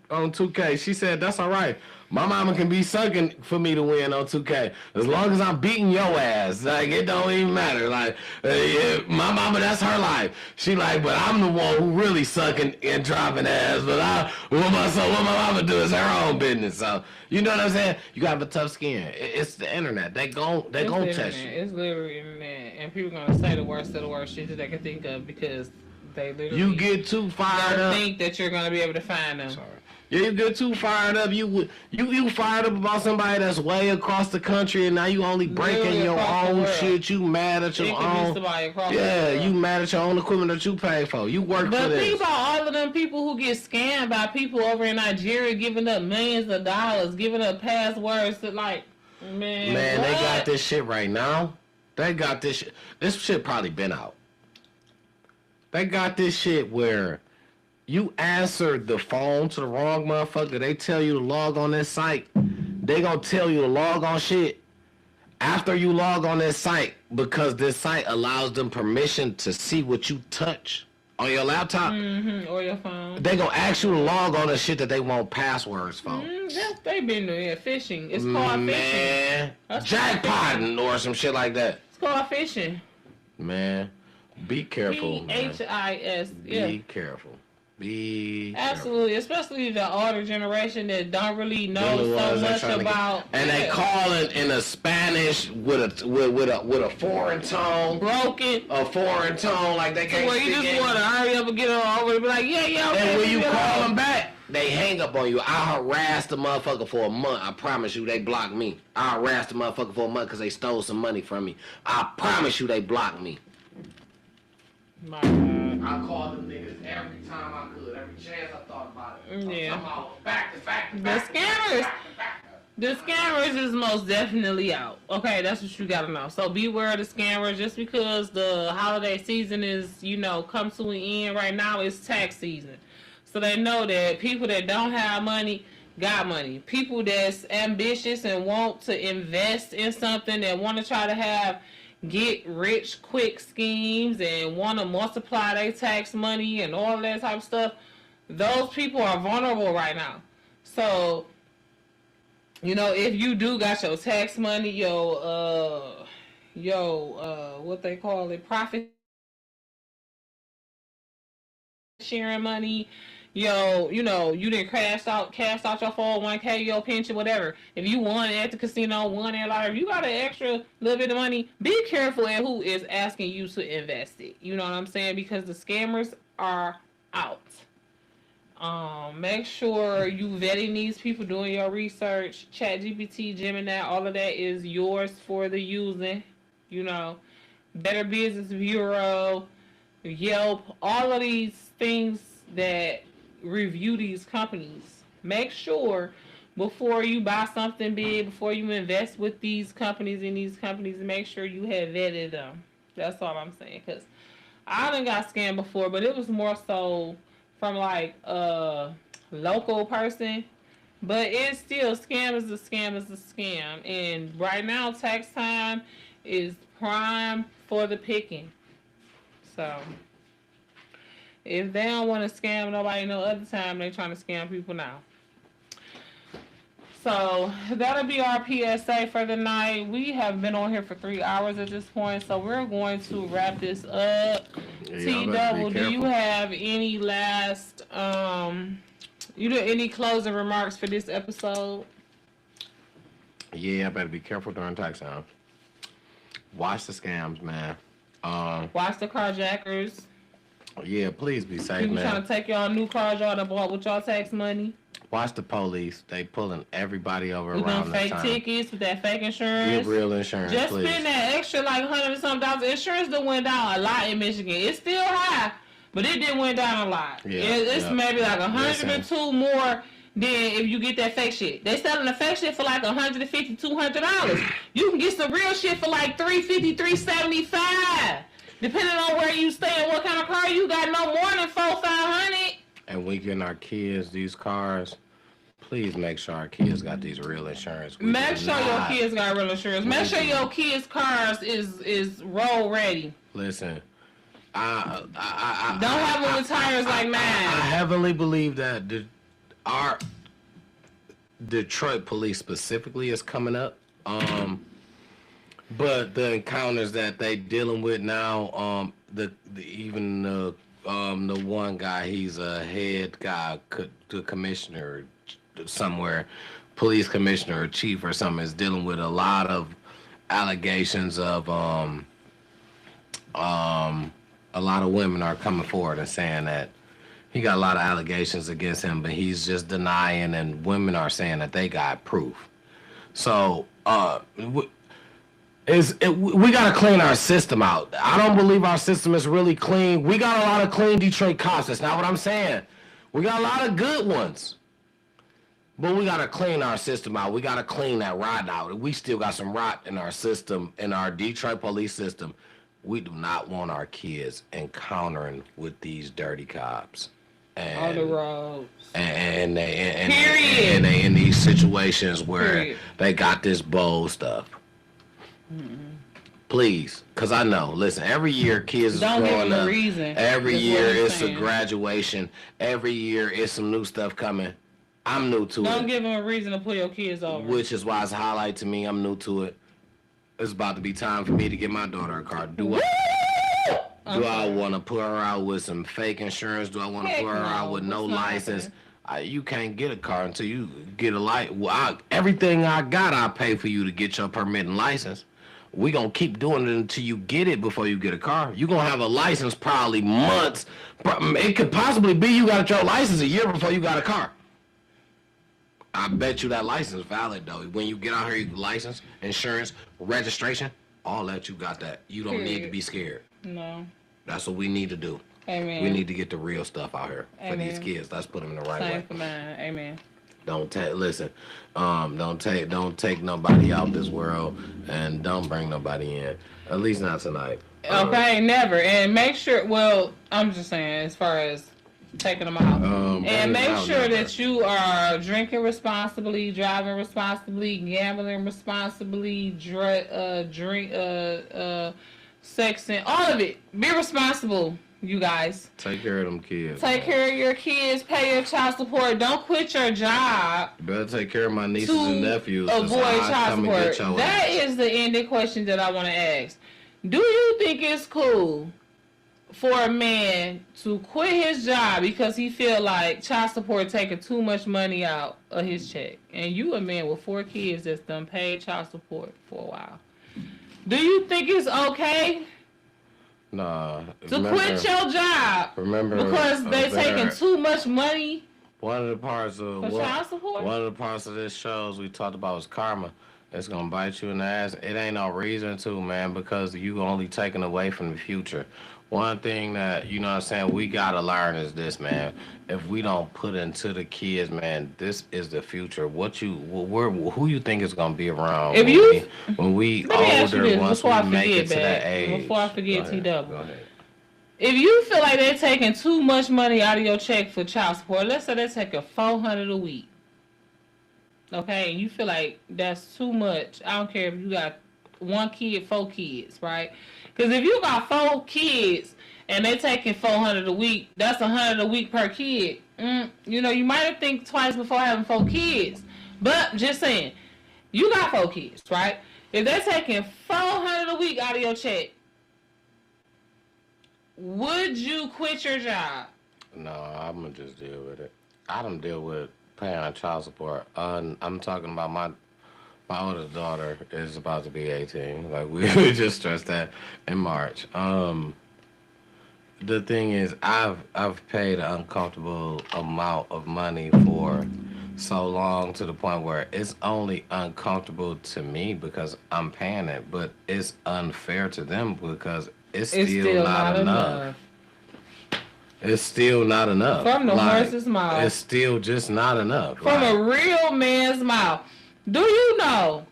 2K. She said that's all right. My mama can be sucking for me to win on 2K as long as I'm beating your ass. Like it don't even matter. Like yeah, my mama, that's her life. She like, but I'm the one who really sucking and dropping ass. But what my mama do is her own business. So you know what I'm saying? You gotta have a tough skin. It's the internet. They gon' test you. It's literally internet, and people gonna say the worst of the worst shit that they can think of because they literally You get too fired up. think that you're gonna be able to find them. Sorry. Yeah, you get too fired up. You fired up about somebody that's way across the country, and now you only breaking Literally your across the own world. shit. You mad at your It could be own. somebody across the Yeah, world. you mad at your own equipment that you pay for. You work for But this. think about all of them people who get scammed by people over in Nigeria, giving up millions of dollars, giving up passwords to Man, what? they got this shit right now. They got this shit. This shit probably been out. They got this shit where you answered the phone to the wrong motherfucker. They tell you to log on this site. They gonna tell you to log on shit after you log on this site because this site allows them permission to see what you touch on your laptop. Or your phone. They gonna ask you to log on the shit that they want passwords for. They been doing it. Fishing. It's called fishing. Man, That's jackpotting or some shit like that. It's called fishing. Man, be careful, man. PHIS. Yeah. Be careful. Be Absolutely, especially the older generation that don't really know Them the so ones that much tryna about. and they call it in a Spanish with a foreign tone, broken. a foreign tone, like they can't Where you speak just English. want to hurry up and get on over and be like, yeah, okay. And when you get call on. them back, they hang up on you. I harassed the motherfucker for a month. I promise you, they blocked me. I harassed the motherfucker for a month because they stole some money from me. I promise you, they blocked me. My God. I called them niggas every time I could, every chance I thought about it. Yeah. Somehow, back to back to The back. scammers. The scammers is most definitely out. Okay, that's what you gotta know. So beware of the scammers. Just because the holiday season is, come to an end right now, it's tax season. So they know that people that don't have money got money. People that's ambitious and want to invest in something and want to try to get rich quick schemes and want to multiply their tax money and all that type of stuff, those people are vulnerable right now. So, if you do got your tax money, what they call it, profit sharing money, you didn't cash out your 401k, your pension, whatever. If you won at the casino, won at lottery, if you got an extra little bit of money, be careful at who is asking you to invest it. You know what I'm saying? Because the scammers are out. Make sure you vetting these people, doing your research. ChatGPT, Gemini, all of that is yours for the using. Better Business Bureau, Yelp, all of these things that review these companies. Make sure before you buy something big, before you invest with these companies, make sure you have vetted them. That's all I'm saying. Because I done got scammed before, but it was more so from like a local person. But it's still, scam is a scam. And right now, tax time is prime for the picking. So if they don't want to scam nobody no other time, they trying to scam people now. So that'll be our PSA for the night. We have been on here for 3 hours at this point, so we're going to wrap this up. T-Double, do you have any last, any closing remarks for this episode? Yeah, I better be careful during tax time. Watch the scams, man. Watch the carjackers. Yeah, please be safe, People man. trying to take y'all new cars y'all done bought with y'all tax money. Watch the police. They pulling everybody over With around them this fake time. tickets, with that fake insurance. Get real insurance, Just please. spend that extra like $100 and something dollars. Insurance done went down a lot in Michigan. It's still high, but it did went down a lot. Yeah, It's maybe like $102 Listen. more than if you get that fake shit. They selling the fake shit for like $150, $200. You can get some real shit for like $350, $375. Depending on where you stay and what kind of car you got, no more than 400-500. And we getting our kids these cars. Please make sure our kids got these real insurance. Make sure your kids got real insurance. Make sure your kids' cars is road ready. Listen, Don't have them with tires like mine. I heavily believe that our Detroit police specifically is coming up. But the encounters that they dealing with now, even the one guy, he's a head guy, the commissioner somewhere, police commissioner or chief or something, is dealing with a lot of allegations of a lot of women are coming forward and saying that he got a lot of allegations against him, but he's just denying, and women are saying that they got proof. So we got to clean our system out. I don't believe our system is really clean. We got a lot of clean Detroit cops. That's not what I'm saying. We got a lot of good ones. But we got to clean our system out. We got to clean that rot out. We still got some rot in our system, in our Detroit police system. We do not want our kids encountering with these dirty cops. On the roads. And they in these situations where they got this bold stuff. Please, because I know, listen, every year kids is growing up. Every year it's a graduation. Every year it's some new stuff coming. I'm new to it. Don't give them a reason to pull your kids over. Which is why it's a highlight to me. I'm new to it. It's about to be time for me to get my daughter a car. Do I want to put her out with some fake insurance? Do I want to put her out with no license? You can't get a car until you get a license. Well, everything I got, I pay for you to get your permit and license. We gonna keep doing it until you get it before you get a car. You gonna have a license probably months. It could possibly be you got your license a year before you got a car. I bet you that license valid though. When you get out here, license, insurance, registration, all that, you got that. You don't need to be scared. No. That's what we need to do. Amen. We need to get the real stuff out here for these kids. Let's put them in the right way. Same for mine. Amen. Don't take nobody out this world, and don't bring nobody in. At least not tonight. Okay, never. And make sure. Well, I'm just saying, as far as taking them out, and make sure that you are drinking responsibly, driving responsibly, gambling responsibly, sexing, all of it. Be responsible, you guys. Take care of them kids. Take care of your kids. Pay your child support. Don't quit your job. You better take care of my nieces and nephews. Avoid child support. That is the ending question that I want to ask. Do you think it's cool for a man to quit his job because he feel like child support taking too much money out of his check? And you a man with 4 kids that's done paid child support for a while. Do you think it's okay? Nah. To quit your job. Because they taking too much money. One of the parts of child support? One of the parts of this shows we talked about was karma. It's gonna bite you in the ass. It ain't no reason to, man, because you only taking away from the future. One thing that, you know what I'm saying, we gotta learn is this, man. If we don't put into the kids, man, this is the future. Who you think is gonna be around when we older, once we make it to that age? Before I forget, TW. Go ahead. If you feel like they're taking too much money out of your check for child support, let's say they're taking $400 a week. Okay, and you feel like that's too much. I don't care if you got 1 kid, 4 kids, right? Because if you got 4 kids and they taking $400 a week, that's $100 a week per kid. You know, you might have think twice before having 4 kids. But just saying, you got 4 kids, right? If they're taking $400 a week out of your check, would you quit your job? No, I'm gonna just deal with it. I don't deal with paying child support. I'm talking about my oldest daughter is about to be 18. Like we just stressed that in March. The thing is, I've paid an uncomfortable amount of money for so long to the point where it's only uncomfortable to me because I'm paying it, but it's unfair to them because it's still not enough. It's still not enough. From the horse's mouth. It's still just not enough. From a real man's mouth. Do you know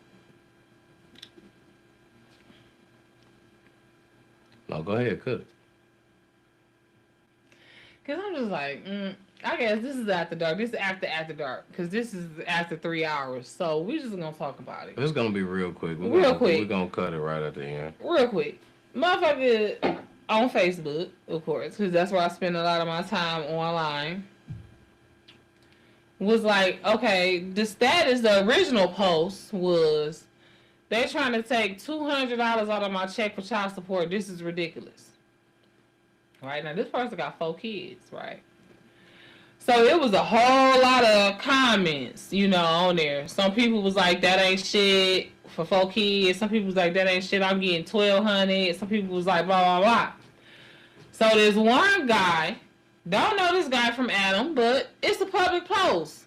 No, go ahead, cook. Cause I'm just like, I guess this is after dark. This is after dark. Cause this is after 3 hours. So we just gonna talk about it. It's gonna be real quick. Real quick. We're gonna cut it right at the end. Real quick. Motherfucker on Facebook, of course, because that's where I spend a lot of my time online, was like, okay, the status, the original post was, they're trying to take $200 out of my check for child support. This is ridiculous. Right? Now, this person got 4 kids, right? So it was a whole lot of comments, you know, on there. Some people was like, that ain't shit for 4 kids. Some people was like, that ain't shit, I'm getting $1,200. Some people was like, blah, blah, blah. So there's one guy, don't know this guy from Adam, but it's a public post.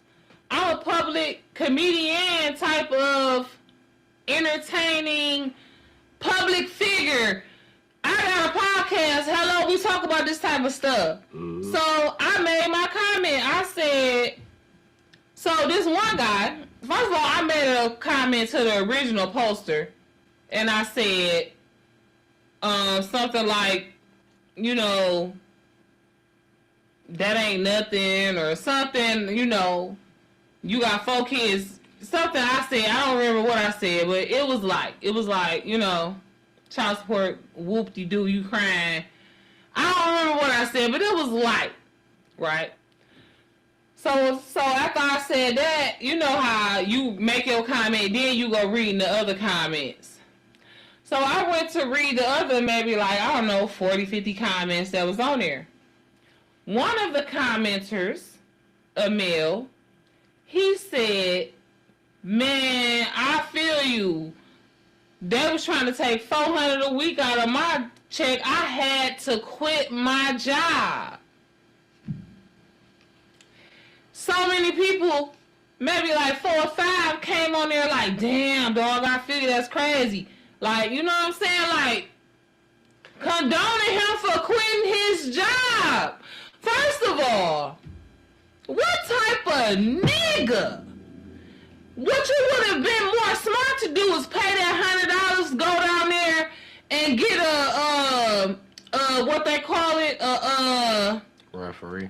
I'm a public comedian type of entertaining public figure. I got a podcast. Hello, we talk about this type of stuff. Mm-hmm. So I made my comment. I said, so this one guy, first of all, I made a comment to the original poster, and I said something like, you know, that ain't nothing, or something, you know, you got 4 kids. Something I said, I don't remember what I said, but it was like, you know, child support, whoop-de-doo, you crying. I don't remember what I said, but it was light, right? So after I said that, you know how you make your comment, then you go reading the other comments. So I went to read the other, maybe like, I don't know, 40, 50 comments that was on there. One of the commenters, a male, he said, man, I feel you. They was trying to take $400 a week out of my check. I had to quit my job. So many people, maybe like 4 or 5, came on there like, damn, dog, I feel you, that's crazy. Like, you know what I'm saying? Like, condoning him for quitting his job. First of all, what type of nigga? What you would have been more smart to do is pay that $100, go down there and get what they call it, referee.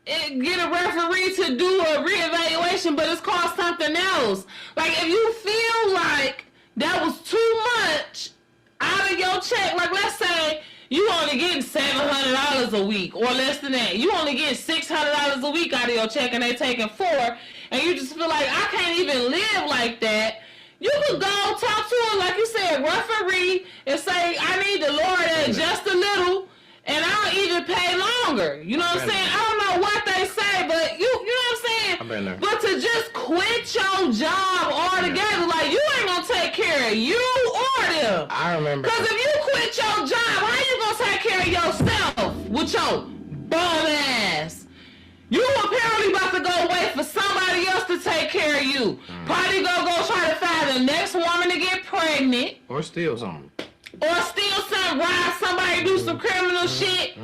Get a referee to do a reevaluation, but it's called something else. Like, if you feel like that was too much out of your check, like let's say you only getting $700 a week or less than that. You only get $600 a week out of your check and they taking 4, and you just feel like I can't even live like that. You could go talk to her, like you said, referee, and say, I need to lower that just a little, and I'll even pay longer. You know what I'm saying? I don't know what they say, but you know what I'm saying? I've been there. But to just quit your job altogether, like you ain't gonna take care of you or them. I remember. Because if you quit your job, how you gonna take care of yourself with your bum ass? You apparently about to go wait for somebody else to take care of you. Probably go try to find the next woman to get pregnant. Or steal something. Or steal something, rob somebody, do some criminal shit.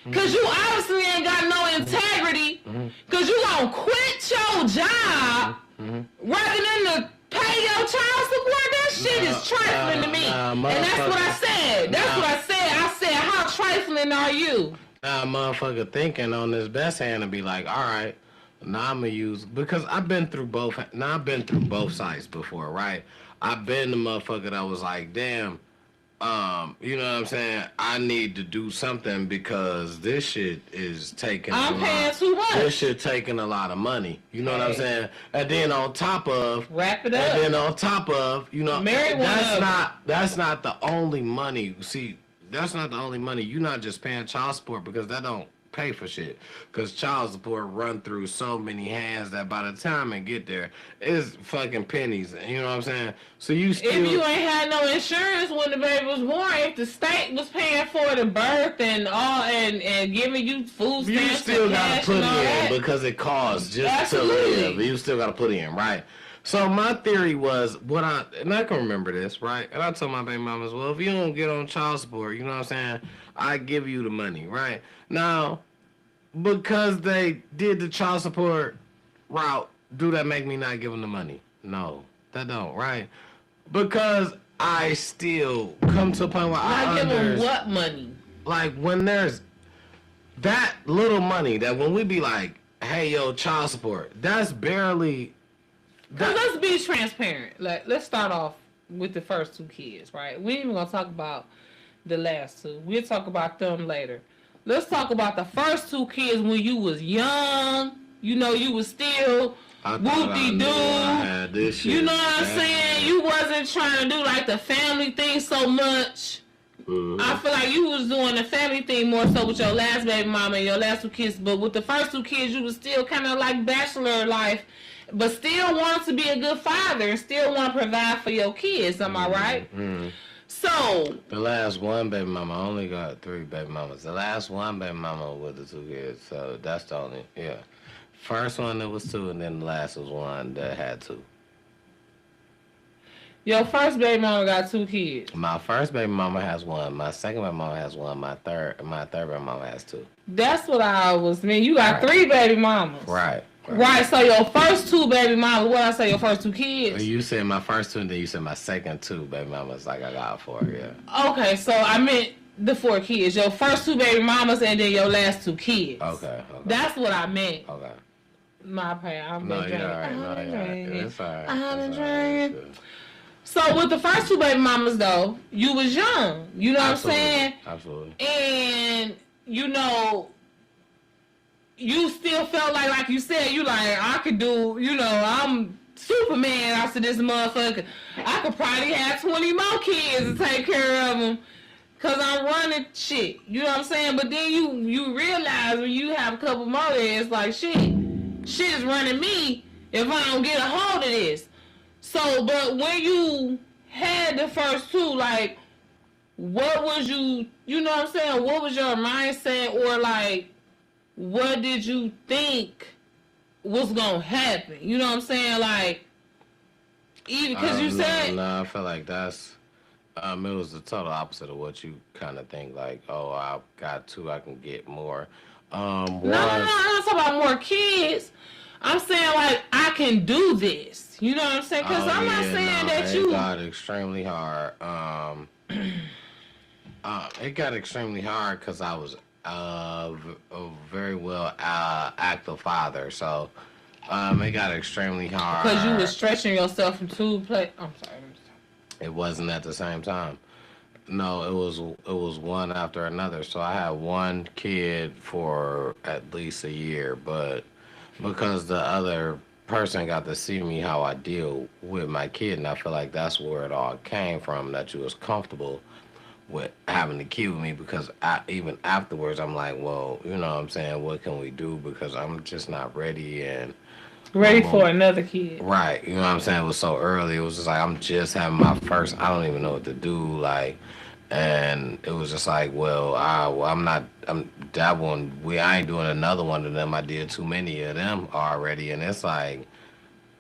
Because you obviously ain't got no integrity. Because you gonna quit your job rather than to pay your child support. That shit is trifling to me. And that's what I said. That's what I said. I said, how trifling are you? Now, motherfucker thinking on this best hand and be like, all right, now I'm gonna use, because I've been through both. Now I've been through both sides before, right? I've been the motherfucker that was like, damn, you know what I'm saying? I need to do something because this shit is taking. I'm paying too much. This shit taking a lot of money. You know what I'm saying? And then on top of, wrap it up. And then on top of, you know, that's not the only money. See, that's not the only money. You're not just paying child support because that don't pay for shit. Because child support run through so many hands that by the time it get there, it's fucking pennies. You know what I'm saying? So you still... If you ain't had no insurance when the baby was born, if the state was paying for the birth and all and giving you food stamps, you still gotta put in because it costs just to live. You still gotta put in, right? So my theory was, and I can remember this, right? And I told my baby mamas, well, if you don't get on child support, you know what I'm saying, I give you the money, right? Now, because they did the child support route, do that make me not give them the money? No, that don't, right? Because I still come to a point where Not give them what money? like when there's that little money that when we be like, hey yo, child support, that's barely. Cause let's be transparent. Like, let's start off with the first 2 kids, right? We ain't even gonna talk about the last 2. We'll talk about them later. Let's talk about the first 2 kids when you was young. You know, you was still whoop-de-doo. You know what I'm saying? You wasn't trying to do like the family thing so much. Mm-hmm. I feel like you was doing the family thing more so with your last baby mama and your last 2 kids. But with the first 2 kids, you was still kind of like bachelor life. But still want to be a good father and still want to provide for your kids. Am I right? Mm-hmm. So the last one baby mama, I only got 3 baby mamas. The last one baby mama with the 2 kids, so that's the only, yeah. First one that was 2, and then the last was 1 that had 2. your first baby mama got 2 kids. My first baby mama has 1. My second baby mama has 1. My third baby mama has 2. That's what I was mean. You got 3 baby mamas. Right. Right. So your first 2 baby mamas. What I say? Your first 2 kids. You said my first 2, and then you said my second 2 baby mamas. Like I got 4. Yeah. Okay. So I meant the 4 kids. Your first 2 baby mamas, and then your last 2 kids. Okay. That's what I meant. Okay. My pay. I'm No, drinking. you're all right. No, you're all right. It's all right. I'm It's all right. drinking. So with the first 2 baby mamas though, you was young. You know Absolutely. what I'm saying? Absolutely. And you know, you still felt like you said, you like, I could do, you know, I'm Superman after this motherfucker. I could probably have 20 more kids to take care of them. Cause I'm running shit. You know what I'm saying? But then you realize when you have a couple more, it's like shit is running me if I don't get a hold of this. So, but when you had the first 2, like, what was you know what I'm saying? What was your mindset, or like, what did you think was gonna happen? You know what I'm saying? Like, even because you said. No, I feel like that's. It was the total opposite of what you kind of think. Like, oh, I got 2, I can get more. No, I'm not talking about more kids. I'm saying like I can do this. You know what I'm saying? Because I'm not saying that you. It got extremely hard. It got extremely hard because I was a very well active father. So it got extremely hard. Because you were stretching yourself from 2 play. I'm sorry. It wasn't at the same time. No, it was one after another. So I had 1 kid for at least a year, but because the other person got to see me how I deal with my kid, and I feel like that's where it all came from, that you was comfortable with having the kid with me, because even afterwards I'm like, well, you know what I'm saying, what can we do, because I'm just not ready and ready for another kid. Right. You know what I'm saying? It was so early. It was just like, I'm just having my first, I don't even know what to do. Like, and it was just like, well, that one, I ain't doing another one of them. I did too many of them already. And it's like,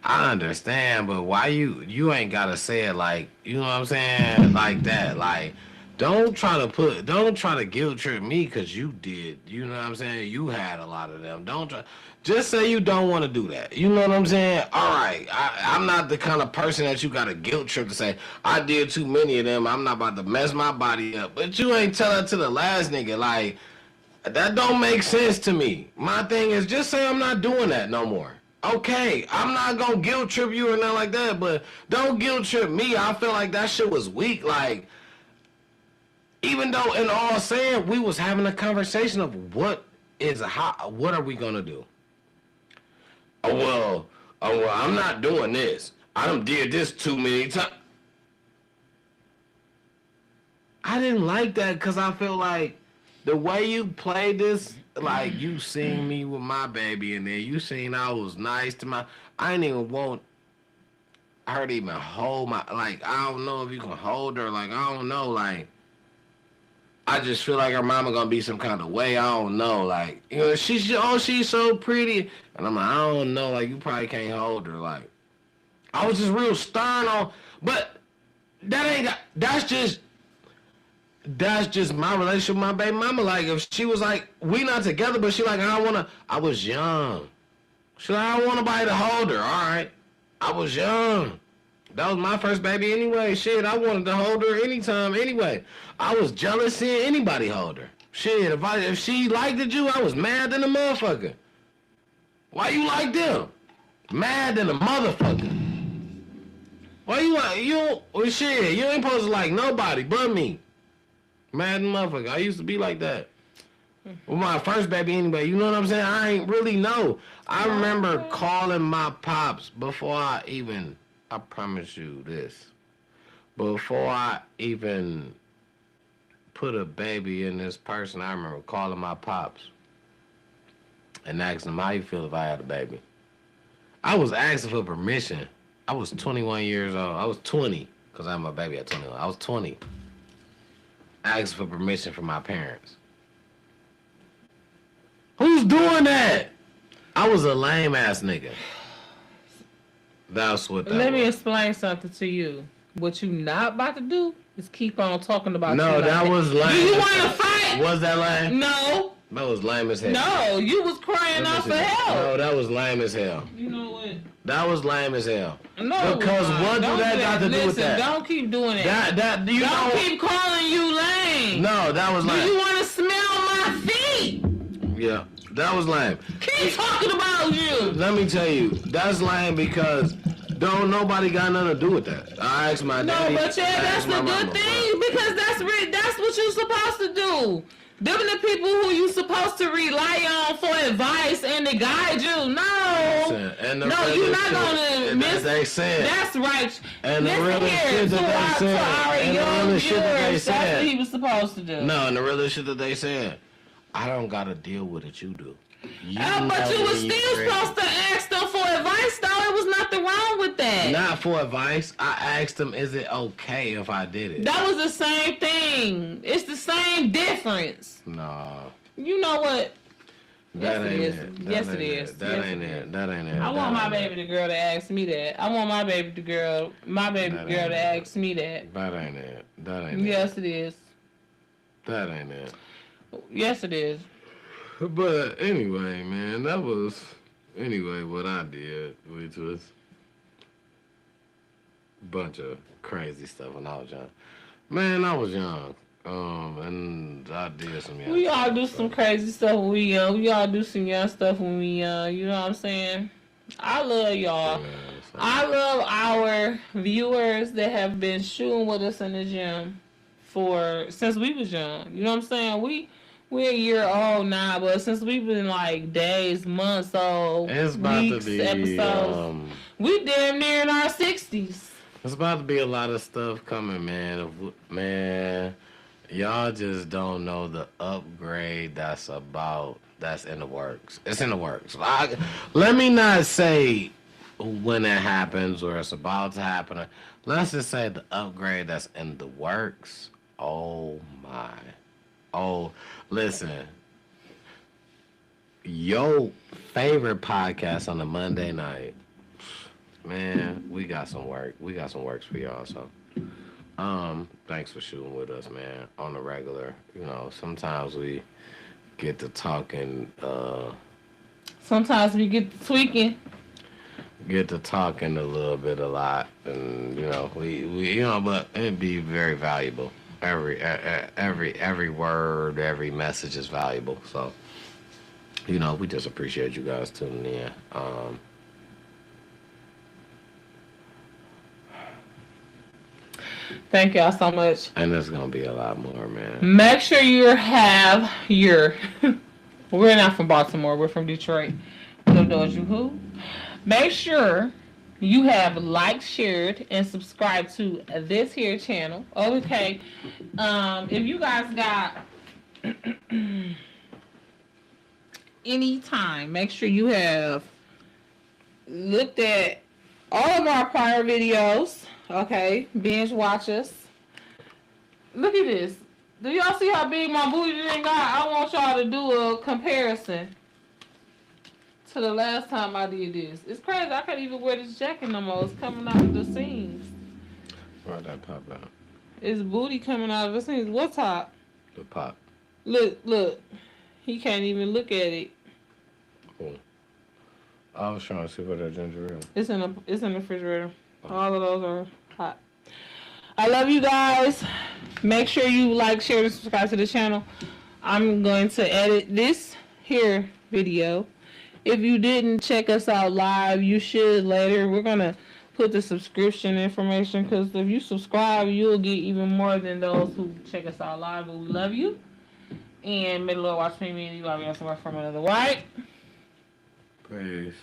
I understand, but why you ain't got to say it like, you know what I'm saying? Like that. Like, don't try to guilt trip me because you did. You know what I'm saying? You had a lot of them. Just say you don't want to do that. You know what I'm saying? All right. I'm not the kind of person that you got a guilt trip to say, I did too many of them. I'm not about to mess my body up. But you ain't tell that to the last nigga. Like, that don't make sense to me. My thing is, just say I'm not doing that no more. Okay, I'm not going to guilt trip you or nothing like that, but don't guilt trip me. I feel like that shit was weak. Like, even though in all saying, we was having a conversation of what are we going to do? Oh, well, I'm not doing this. I done did this too many times. I didn't like that because I feel like the way you played this, like you seen me with my baby in there, you seen I was nice to I didn't even want her to even hold like, I don't know if you can hold her, like, I don't know, like, I just feel like her mama gonna be some kind of way. I don't know. Like, you know, she's so pretty. And I'm like, I don't know. Like, you probably can't hold her. Like, I was just real stern on, but that's just my relationship with my baby mama. Like, if she was like, we not together, but she like, I was young. She like, I don't want nobody to hold her. All right. I was young. That was my first baby anyway. Shit, I wanted to hold her anytime anyway. I was jealous seeing anybody hold her. Shit, if she liked you, I was mad than a motherfucker. Why you like them? Mad than a motherfucker. Why you like, well, shit, you ain't supposed to like nobody but me. Mad than a motherfucker. I used to be like that. Well, my first baby anyway, you know what I'm saying? I ain't really know. I remember calling my pops before I promise you this, before I even put a baby in this person, I remember calling my pops and asking them how you feel if I had a baby. I was asking for permission. I was 21 years old. I was 20 because I had my baby at 21. I was 20. Asking for permission from my parents. Who's doing that? I was a lame ass nigga. That's what that Let me was. explain something to you. What you not about to do is keep on talking about No, you like that was lame. Do you want to fight? Was that lame? No. That was lame as hell. No, you was crying out for help. No, that was lame as hell. You know what? That was lame as hell. No, Because what do that got to do with that? Don't keep doing that. That you Don't know. keep calling you lame. No, that was Do lame. you want to smell my feet? Yeah, that was lame. Keep talking about you. Let me tell you, that's lame because don't nobody got nothing to do with that. I asked my No, daddy. but yeah, I that's asked the my good mama, thing because that's what you're supposed to do. Them the people who you supposed to rely on for advice and to guide you. No, and the no, real you're not shit gonna that miss. they said. That's right. And the Listen real here shit to that they said. our And the young real shit that they viewers. That's said. what he was supposed to do. No, and the real shit that they said, I don't gotta deal with it. You do. You But you know was when still ready. supposed to ask them for advice, though. It was nothing wrong with that. Not for advice. I asked them, is it okay if I did it? That was the same thing. It's the same difference. No. You know what? That Yes, it ain't is. it. Yes, That it ain't is. That Yes, ain't it it. is. That ain't it. I want my baby girl to ask me that. I want my baby girl to ask me that. That ain't it. That ain't it. Yes, it is. That ain't it. Yes, it is. But anyway, man, that was what I did, which was a bunch of crazy stuff when I was young. Man, I was young. And I did some young We all stuff, do so. some crazy stuff when we young. We all do some young stuff when we young. You know what I'm saying? I love y'all. Yeah, so. I love our viewers that have been shooting with us in the gym since we was young. You know what I'm saying? We're a year old now, but since we've been like days, months old, It's about weeks, to be episodes, we damn near in our 60s. it's about to be a lot of stuff coming, man. Man, y'all just don't know the upgrade that's in the works. It's in the works. Let me not say when it happens or it's about to happen. Let's just say the upgrade that's in the works. Oh my. Oh, listen. Your favorite podcast on a Monday night. Man, we got some work. We got some works for y'all, so thanks for shooting with us, man, on the regular. You know, sometimes we get to talking Sometimes we get to tweaking. a lot, and you know, we but it'd be very valuable. Every word, every message is valuable. So, you know, we just appreciate you guys tuning in. Thank y'all so much. And there's gonna be a lot more, man. Make sure you have your. We're not from Baltimore. We're from Detroit. Don't know you who. Make sure you have liked, shared, and subscribed to this here channel. Okay. If you guys got any time, make sure you have looked at all of our prior videos. Okay, binge watch us. Look at this. Do y'all see how big my booty done got? I want y'all to do a comparison to the last time I did this. It's crazy. I can't even wear this jacket no more. It's coming out of the seams. Why'd that pop out? It's booty coming out of the seams. What's top? The pop. Look. He can't even look at it. Cool. I was trying to see what that ginger is. It's in the refrigerator. All of those are hot. I love you guys. Make sure you like, share, and subscribe to the channel. I'm going to edit this here video. If you didn't check us out live, you should later. We're going to put the subscription information because if you subscribe, you'll get even more than those who check us out live. But we love you. And may the Lord watch me and you. I'll be on somewhere from another white. Praise.